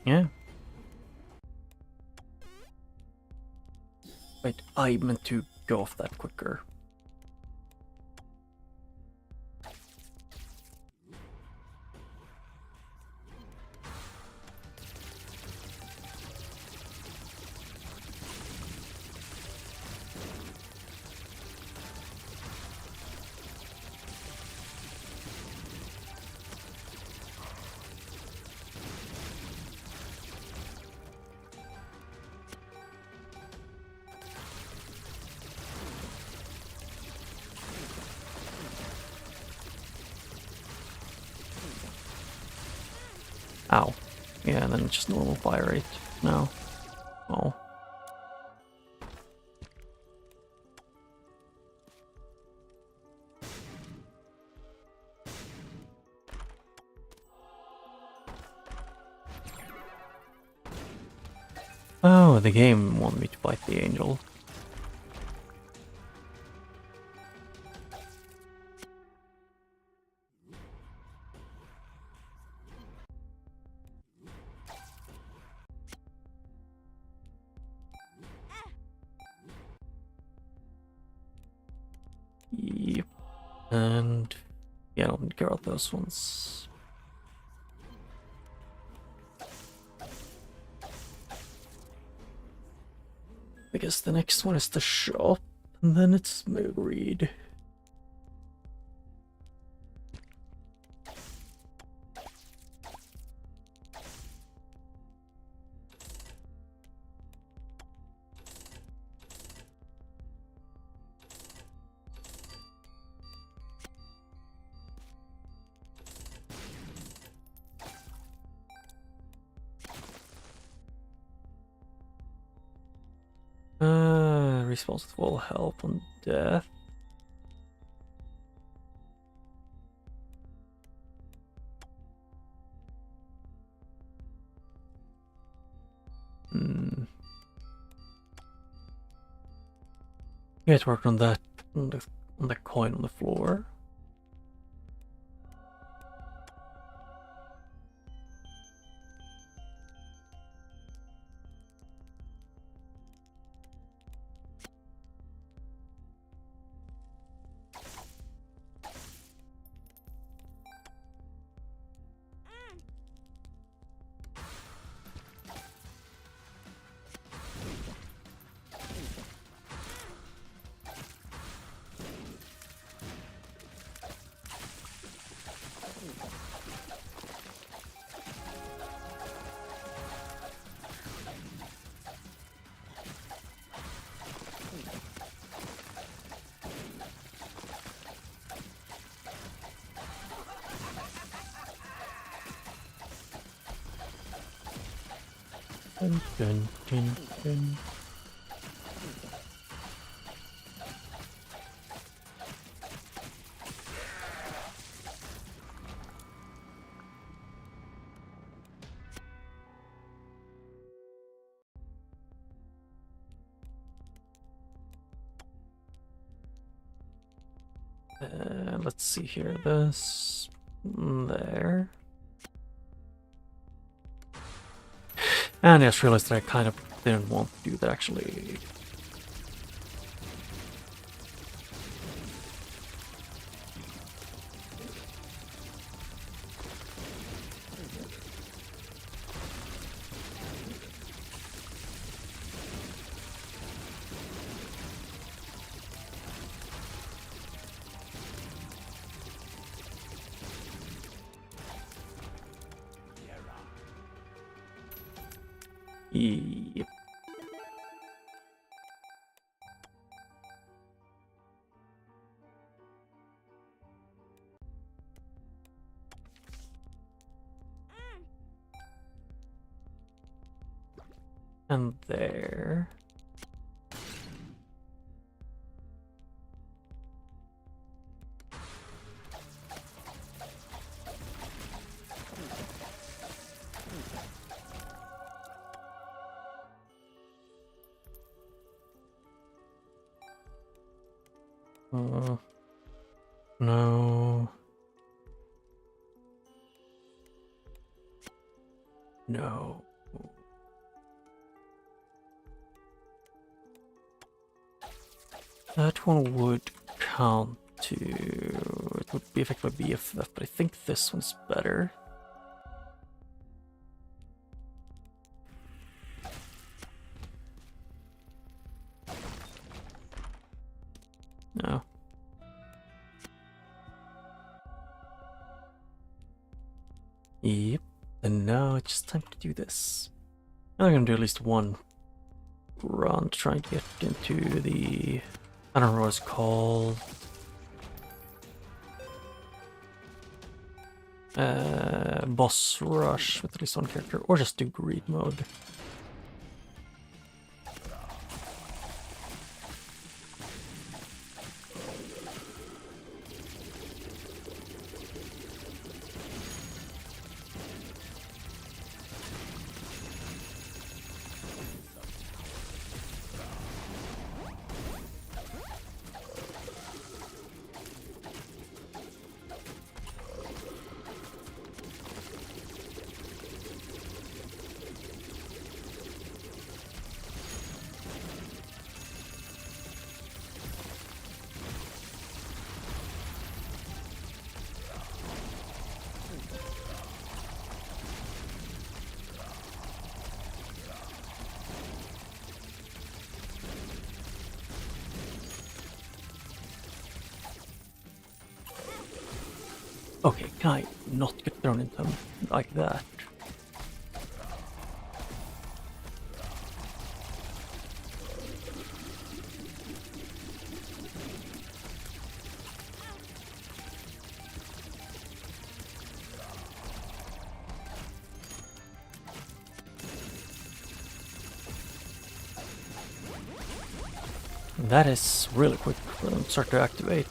Yeah. Wait, I meant to go off that quicker. Ow. Yeah, and then it's just normal fire rate now. Oh. Oh, the game wanted me to fight the angel. And yeah, I don't care about those ones. I guess the next one is the shop, and then it's Mogreed. Respawns with full help on death. You guys worked on that on the coin on the floor. Dun, dun, dun, dun. Let's see here. This there. And I just realized that I kind of didn't want to do that actually. Yep. And there. No. No. That one would count to... It would be affected by BFF, but I think this one's better. No. Yep. And now it's just time to do this. Now I'm gonna do at least one run to try and get into the... I don't know what it's called. Boss rush with at least one character, or just do greed mode. Okay, can I not get thrown into him like that? That is really quick for them to start to activate.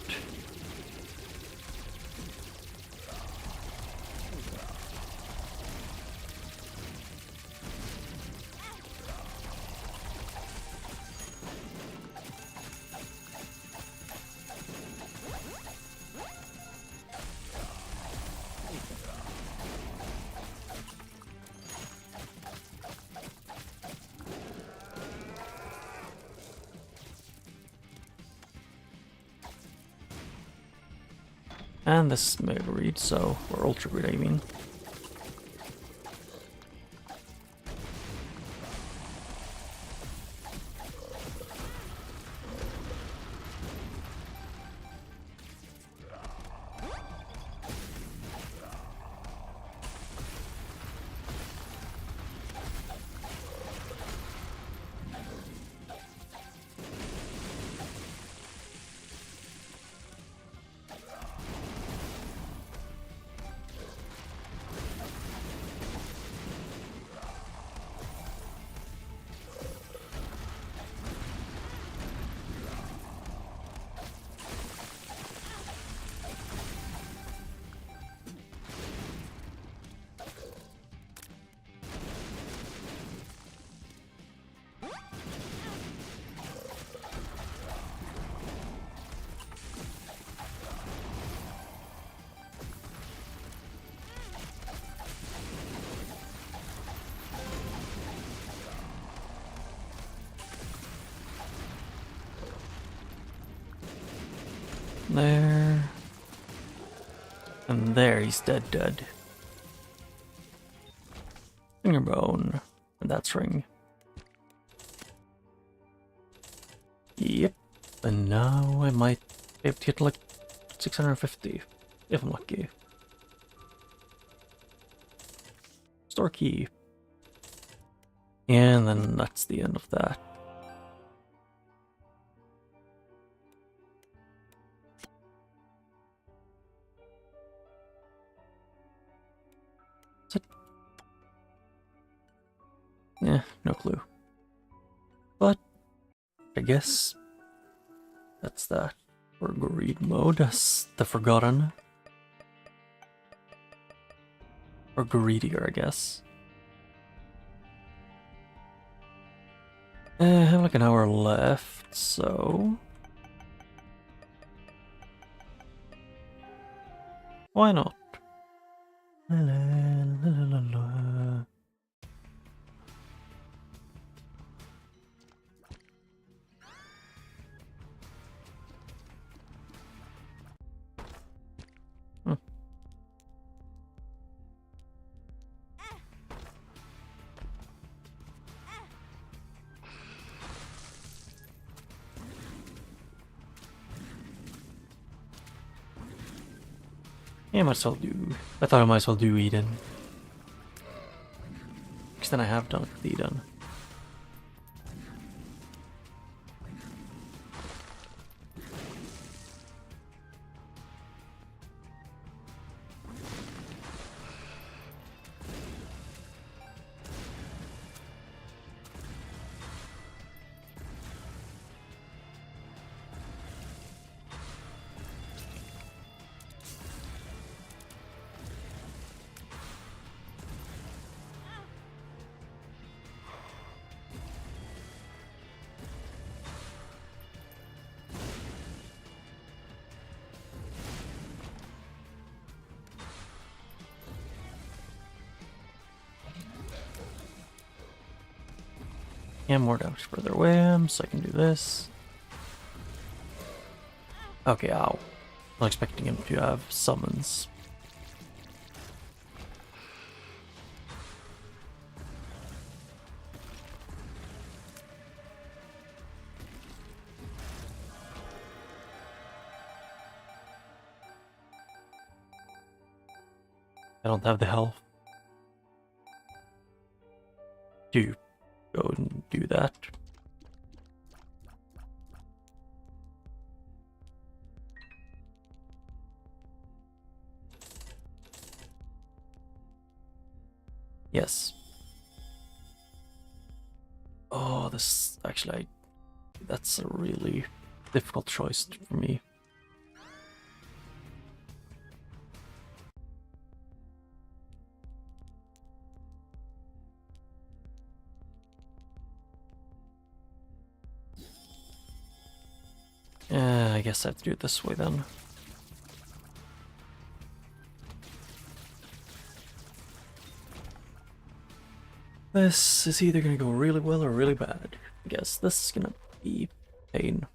And this is Mega Read, so, or Ultra Read, I mean. There. And there, he's dead. Finger bone. And that's ring. Yep. And now I might be able to get like 650 if I'm lucky. Store key. And then that's the end of that. Yeah, no clue. But I guess that's that for greed mode. That's the forgotten. Or greedier, I guess. I have like an hour left, so why not? La, la, la, la, la. Yeah, I might as well do. I thought I might as well do Eden. Because then I have done it with Eden. And more damage further away, so I can do this. Okay, ow. I'm not expecting him to have summons. I don't have the health to go and do that. Yes. Oh, this actually, that's a really difficult choice for me. I guess I have to do it this way then. This is either gonna go really well or really bad. I guess this is gonna be pain.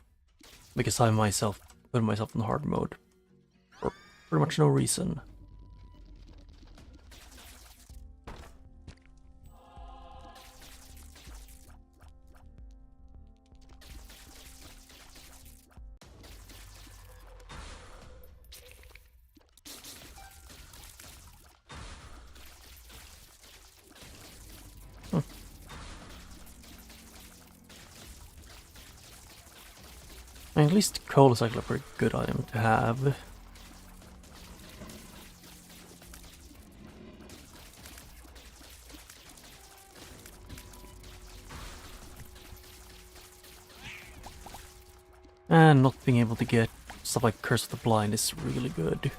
Because I myself put myself in hard mode. For pretty much no reason. I mean, at least coal is actually a pretty good item to have. And not being able to get stuff like Curse of the Blind is really good.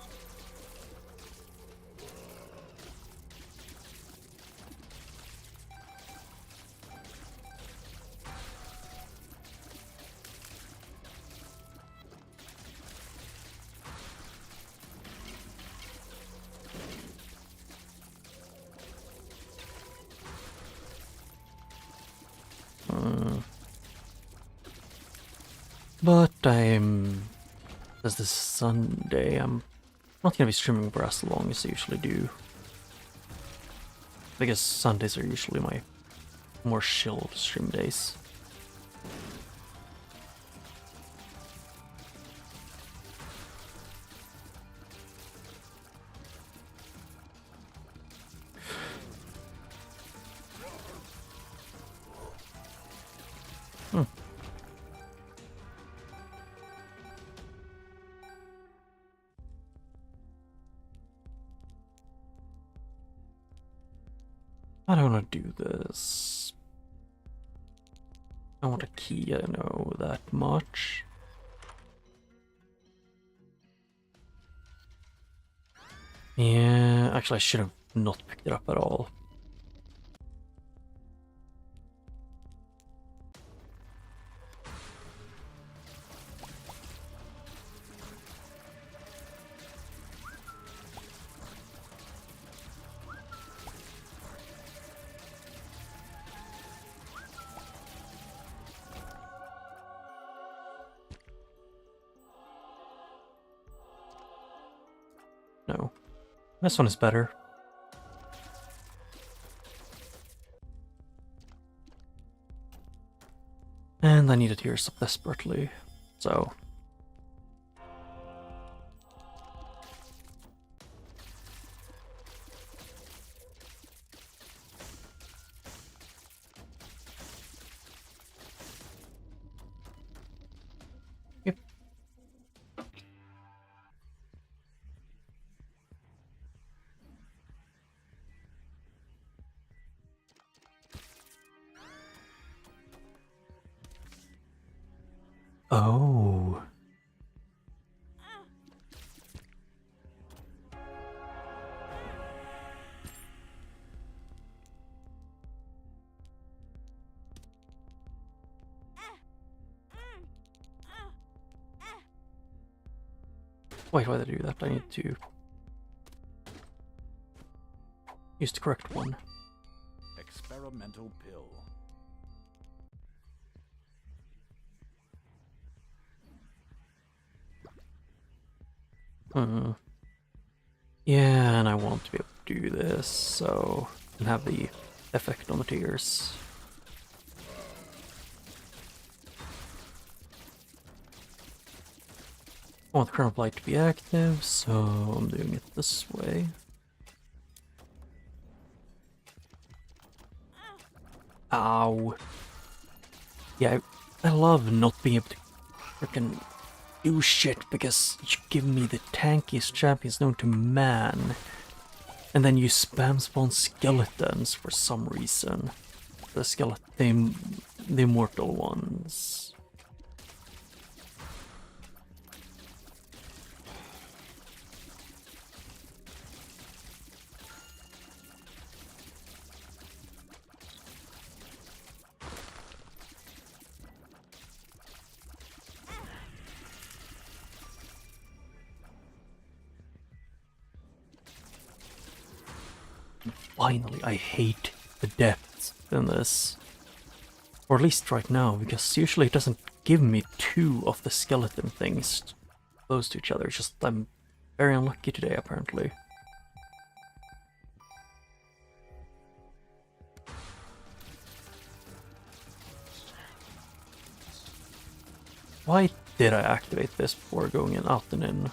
But as this Sunday, I'm not gonna be streaming for as long as I usually do. Because Sundays are usually my more chill stream days. I don't want to do this. I want a key, I don't know that much. Yeah, actually I should have not picked it up at all. No. This one is better. And I need a tears up desperately, so... Yep. Oh. Wait, why did I do that? I need to use the correct one. Experimental pill. Yeah, and I want to be able to do this, so... and have the effect on the tears. I want the Crown of Light to be active, so I'm doing it this way. Ow. Yeah, I love not being able to freaking do shit because you give me the tankiest champions known to man. And then you spam spawn skeletons for some reason. The immortal ones. Finally, I hate the depths in this. Or at least right now, because usually it doesn't give me two of the skeleton things close to each other. It's just I'm very unlucky today, apparently. Why did I activate this before going in, out and in?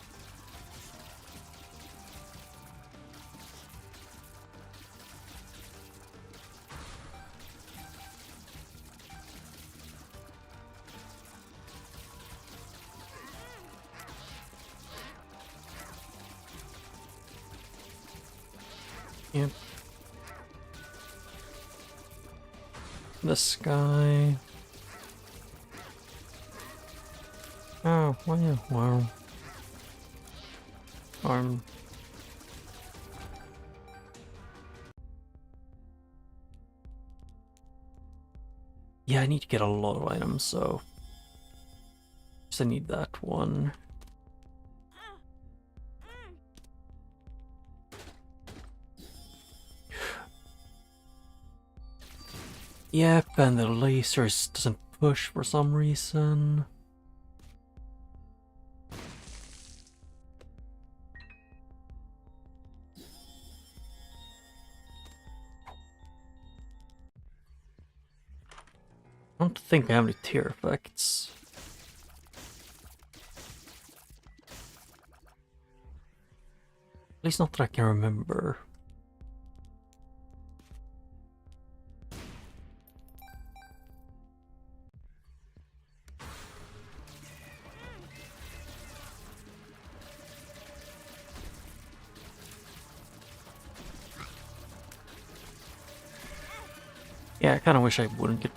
Yep. This guy. Oh, well, yeah, wow. Yeah, I need to get a lot of items, so... I need that one. Yep, and the lasers doesn't push for some reason. I don't think I have any tear effects. At least not that I can remember. Yeah, I kind of wish I wouldn't get...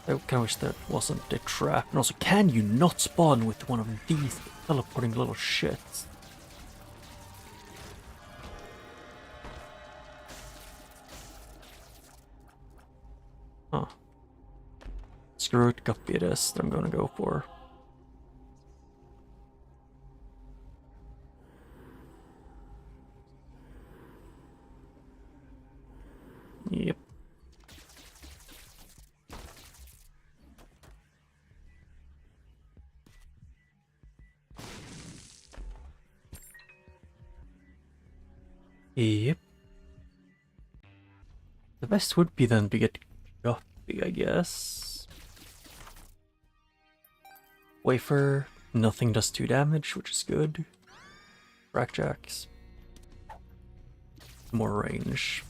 I kind of wish that wasn't a trap. And also, can you not spawn with one of these teleporting little shits? Huh. Screw it, guppy it is that I'm gonna go for. Yep. Yep. The best would be then to get guppy, I guess. Wafer, nothing does 2 damage, which is good. Crackjacks. More range.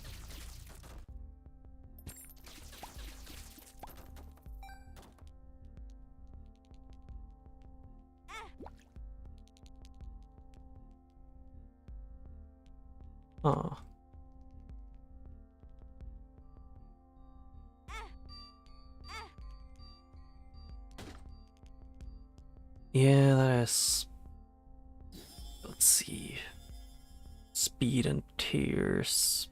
Huh. Yeah, that is... Let's see... Speed and tears...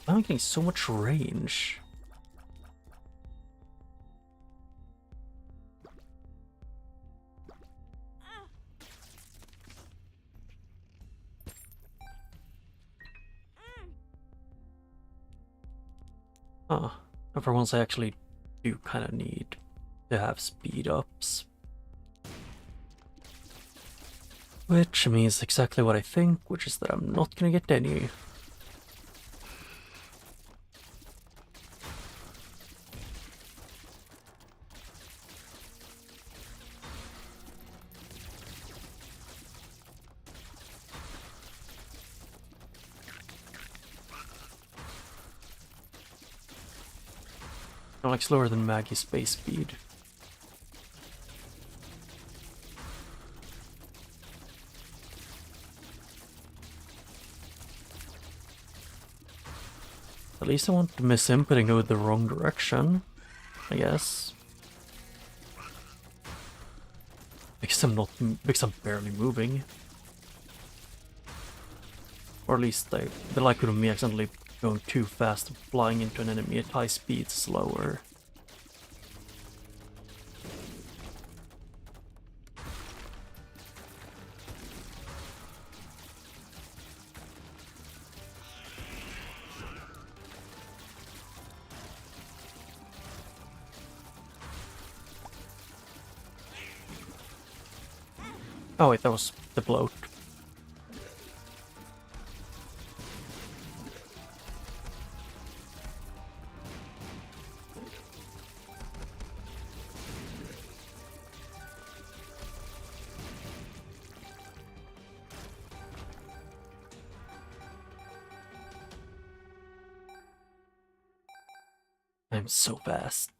I'm getting so much range. Huh. And for once I actually do kind of need to have speed ups. Which means exactly what I think, which is that I'm not gonna get any. Or like slower than Maggie's base speed. At least I want to miss input and go the wrong direction, I guess. Because I'm barely moving. Or at least the likelihood of me accidentally going too fast and flying into an enemy at high speed is slower. Oh wait, that was the bloat. I'm so fast.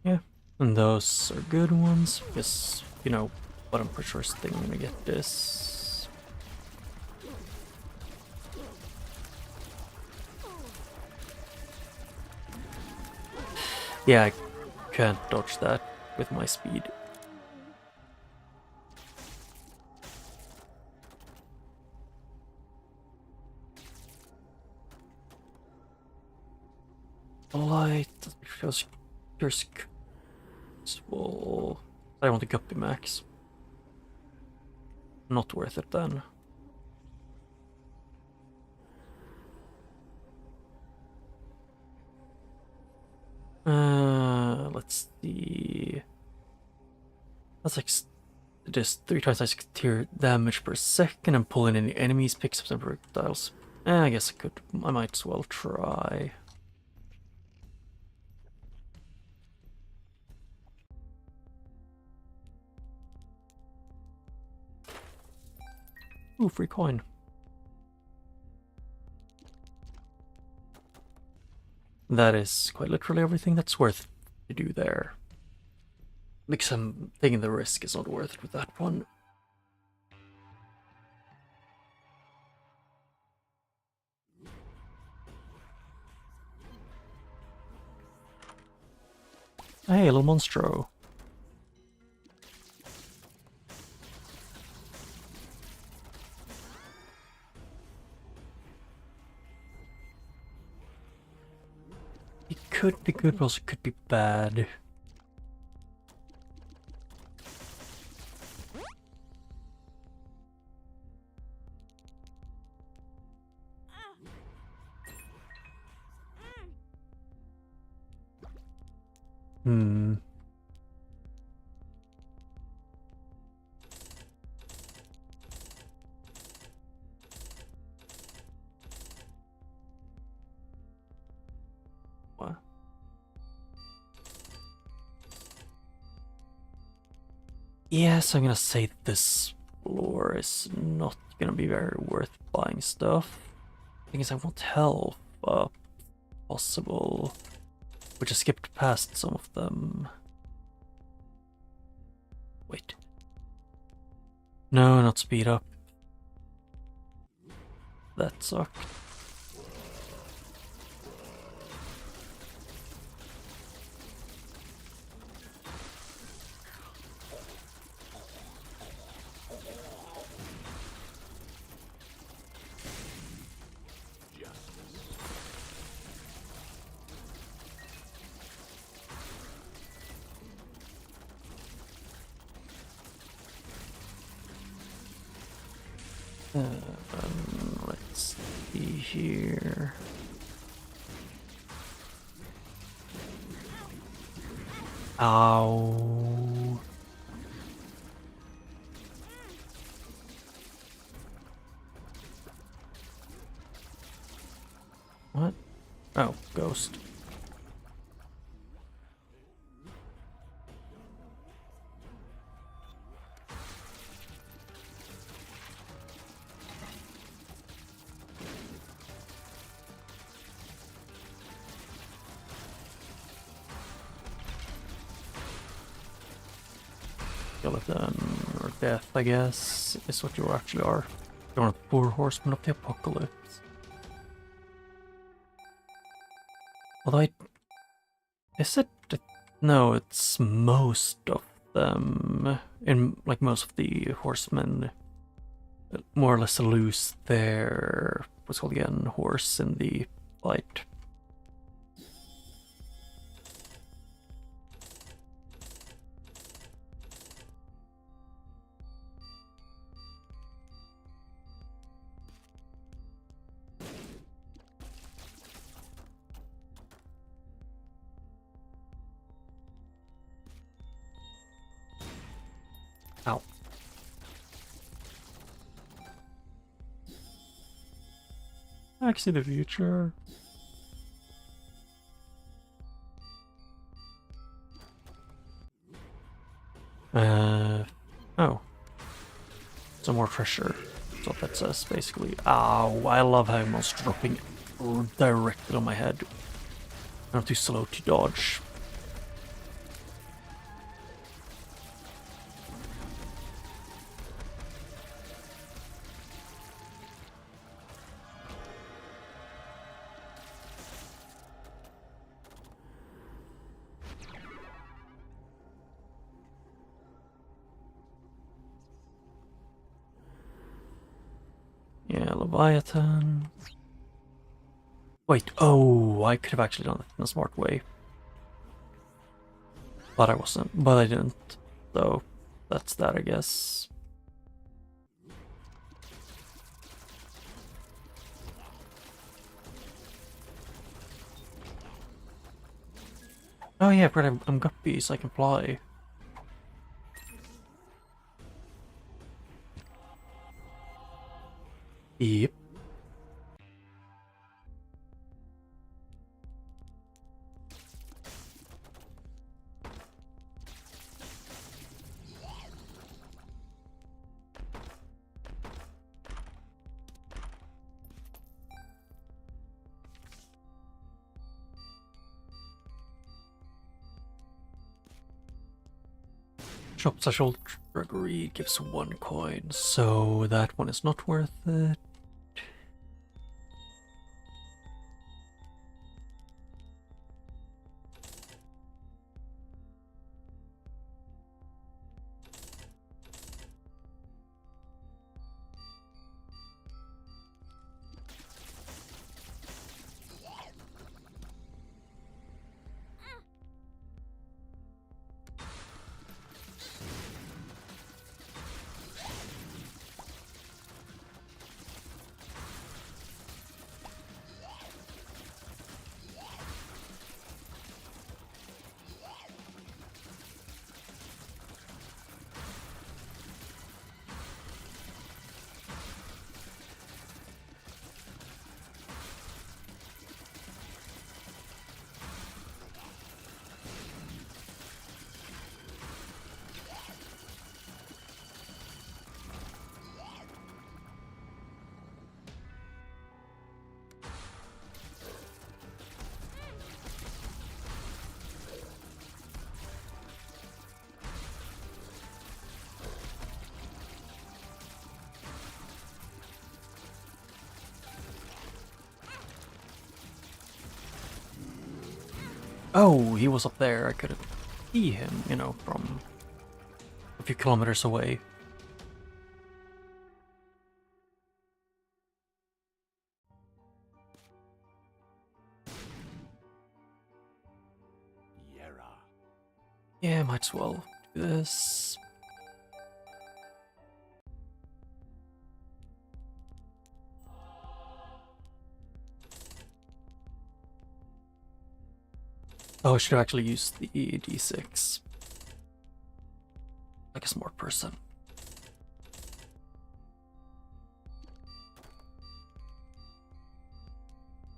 Yeah, and those are good ones, because, you know, but I'm pretty sure I'm gonna get this. Yeah, I can't dodge that with my speed. Light, feels well, I want the guppy max. Not worth it then. Let's see. That's like just 3 times I tier damage per second and pull in any enemies, picks up some projectiles. I guess I might as well try. Ooh, free coin. That is quite literally everything that's worth to do there. Because I'm taking the risk is not worth it with that one. Hey, little monstro. It could be good, but also could be bad. What? Yes, I'm gonna say this floor is not gonna be very worth buying stuff. Thing is, I want health, possible. We just skipped past some of them. Wait. No, not speed up. That sucked. Let's see here. Ow. What? Oh, ghost. skeleton, or death, I guess, is what you actually are. You're a poor horseman of the apocalypse. Although is it? No, it's most of them. In like most of the horsemen, more or less lose their what's called again horse in the fight. Ow. I can see the future. Oh. Some more pressure. That's what that says, basically. Ow, I love having monsters dropping directly on my head. I'm too slow to dodge. Yeah, Leviathan. Wait, oh, I could have actually done it in a smart way. But I didn't. So, that's that, I guess. Oh yeah, but I'm guppy, so I can fly. Yep. Shop special Gregory gives 1 coin, so that one is not worth it. Oh, he was up there. I couldn't see him, you know, from a few kilometers away. Yeah, might as well do this. Oh, I should have actually used the D6. Like a smart person.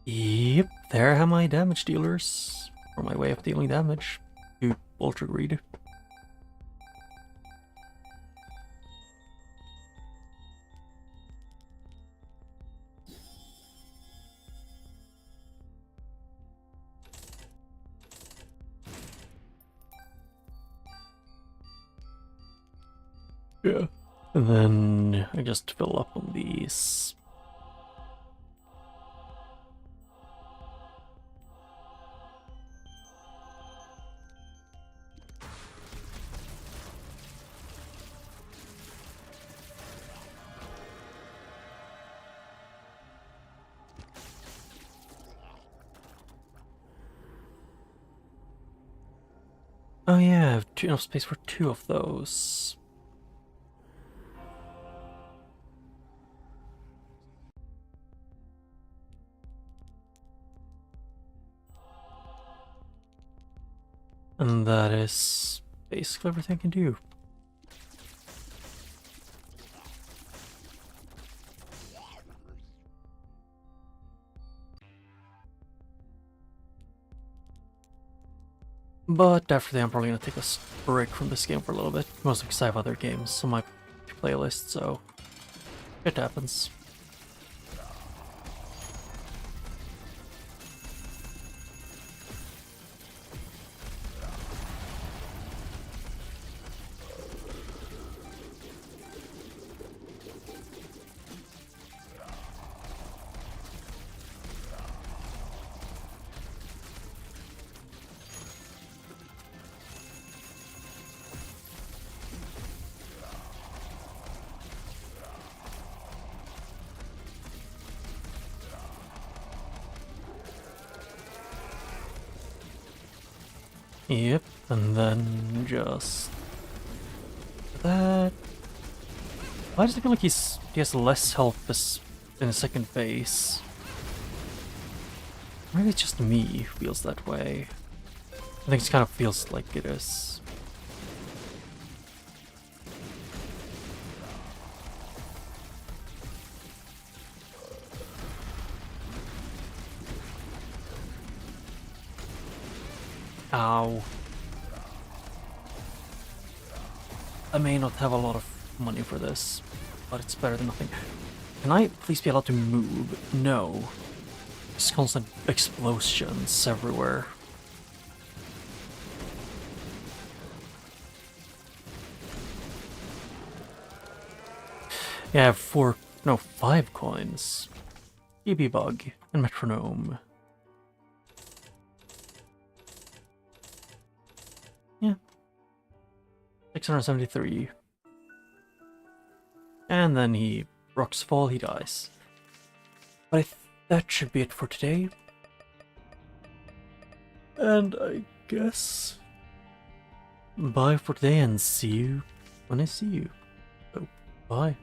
Yep, there are my damage dealers. Or my way of dealing damage. To Ultra Greed. Yeah. And then I just fill up on these. Oh yeah, I have enough space for 2 of those. And that is basically everything I can do. But after that, I'm probably gonna take a break from this game for a little bit. Mostly because I have other games on my playlist, so it happens. Yep, and then just that. Why does it feel like he has less health in the second phase? Maybe it's just me who feels that way. I think it kind of feels like it is. Ow. I may not have a lot of money for this, but it's better than nothing. Can I please be allowed to move? No. Just constant explosions everywhere. Yeah, I have 5 coins. EB bug and metronome. Yeah. 673. And then he rocks fall, he dies. But that should be it for today. And I guess bye for today and see you when I see you. So, bye.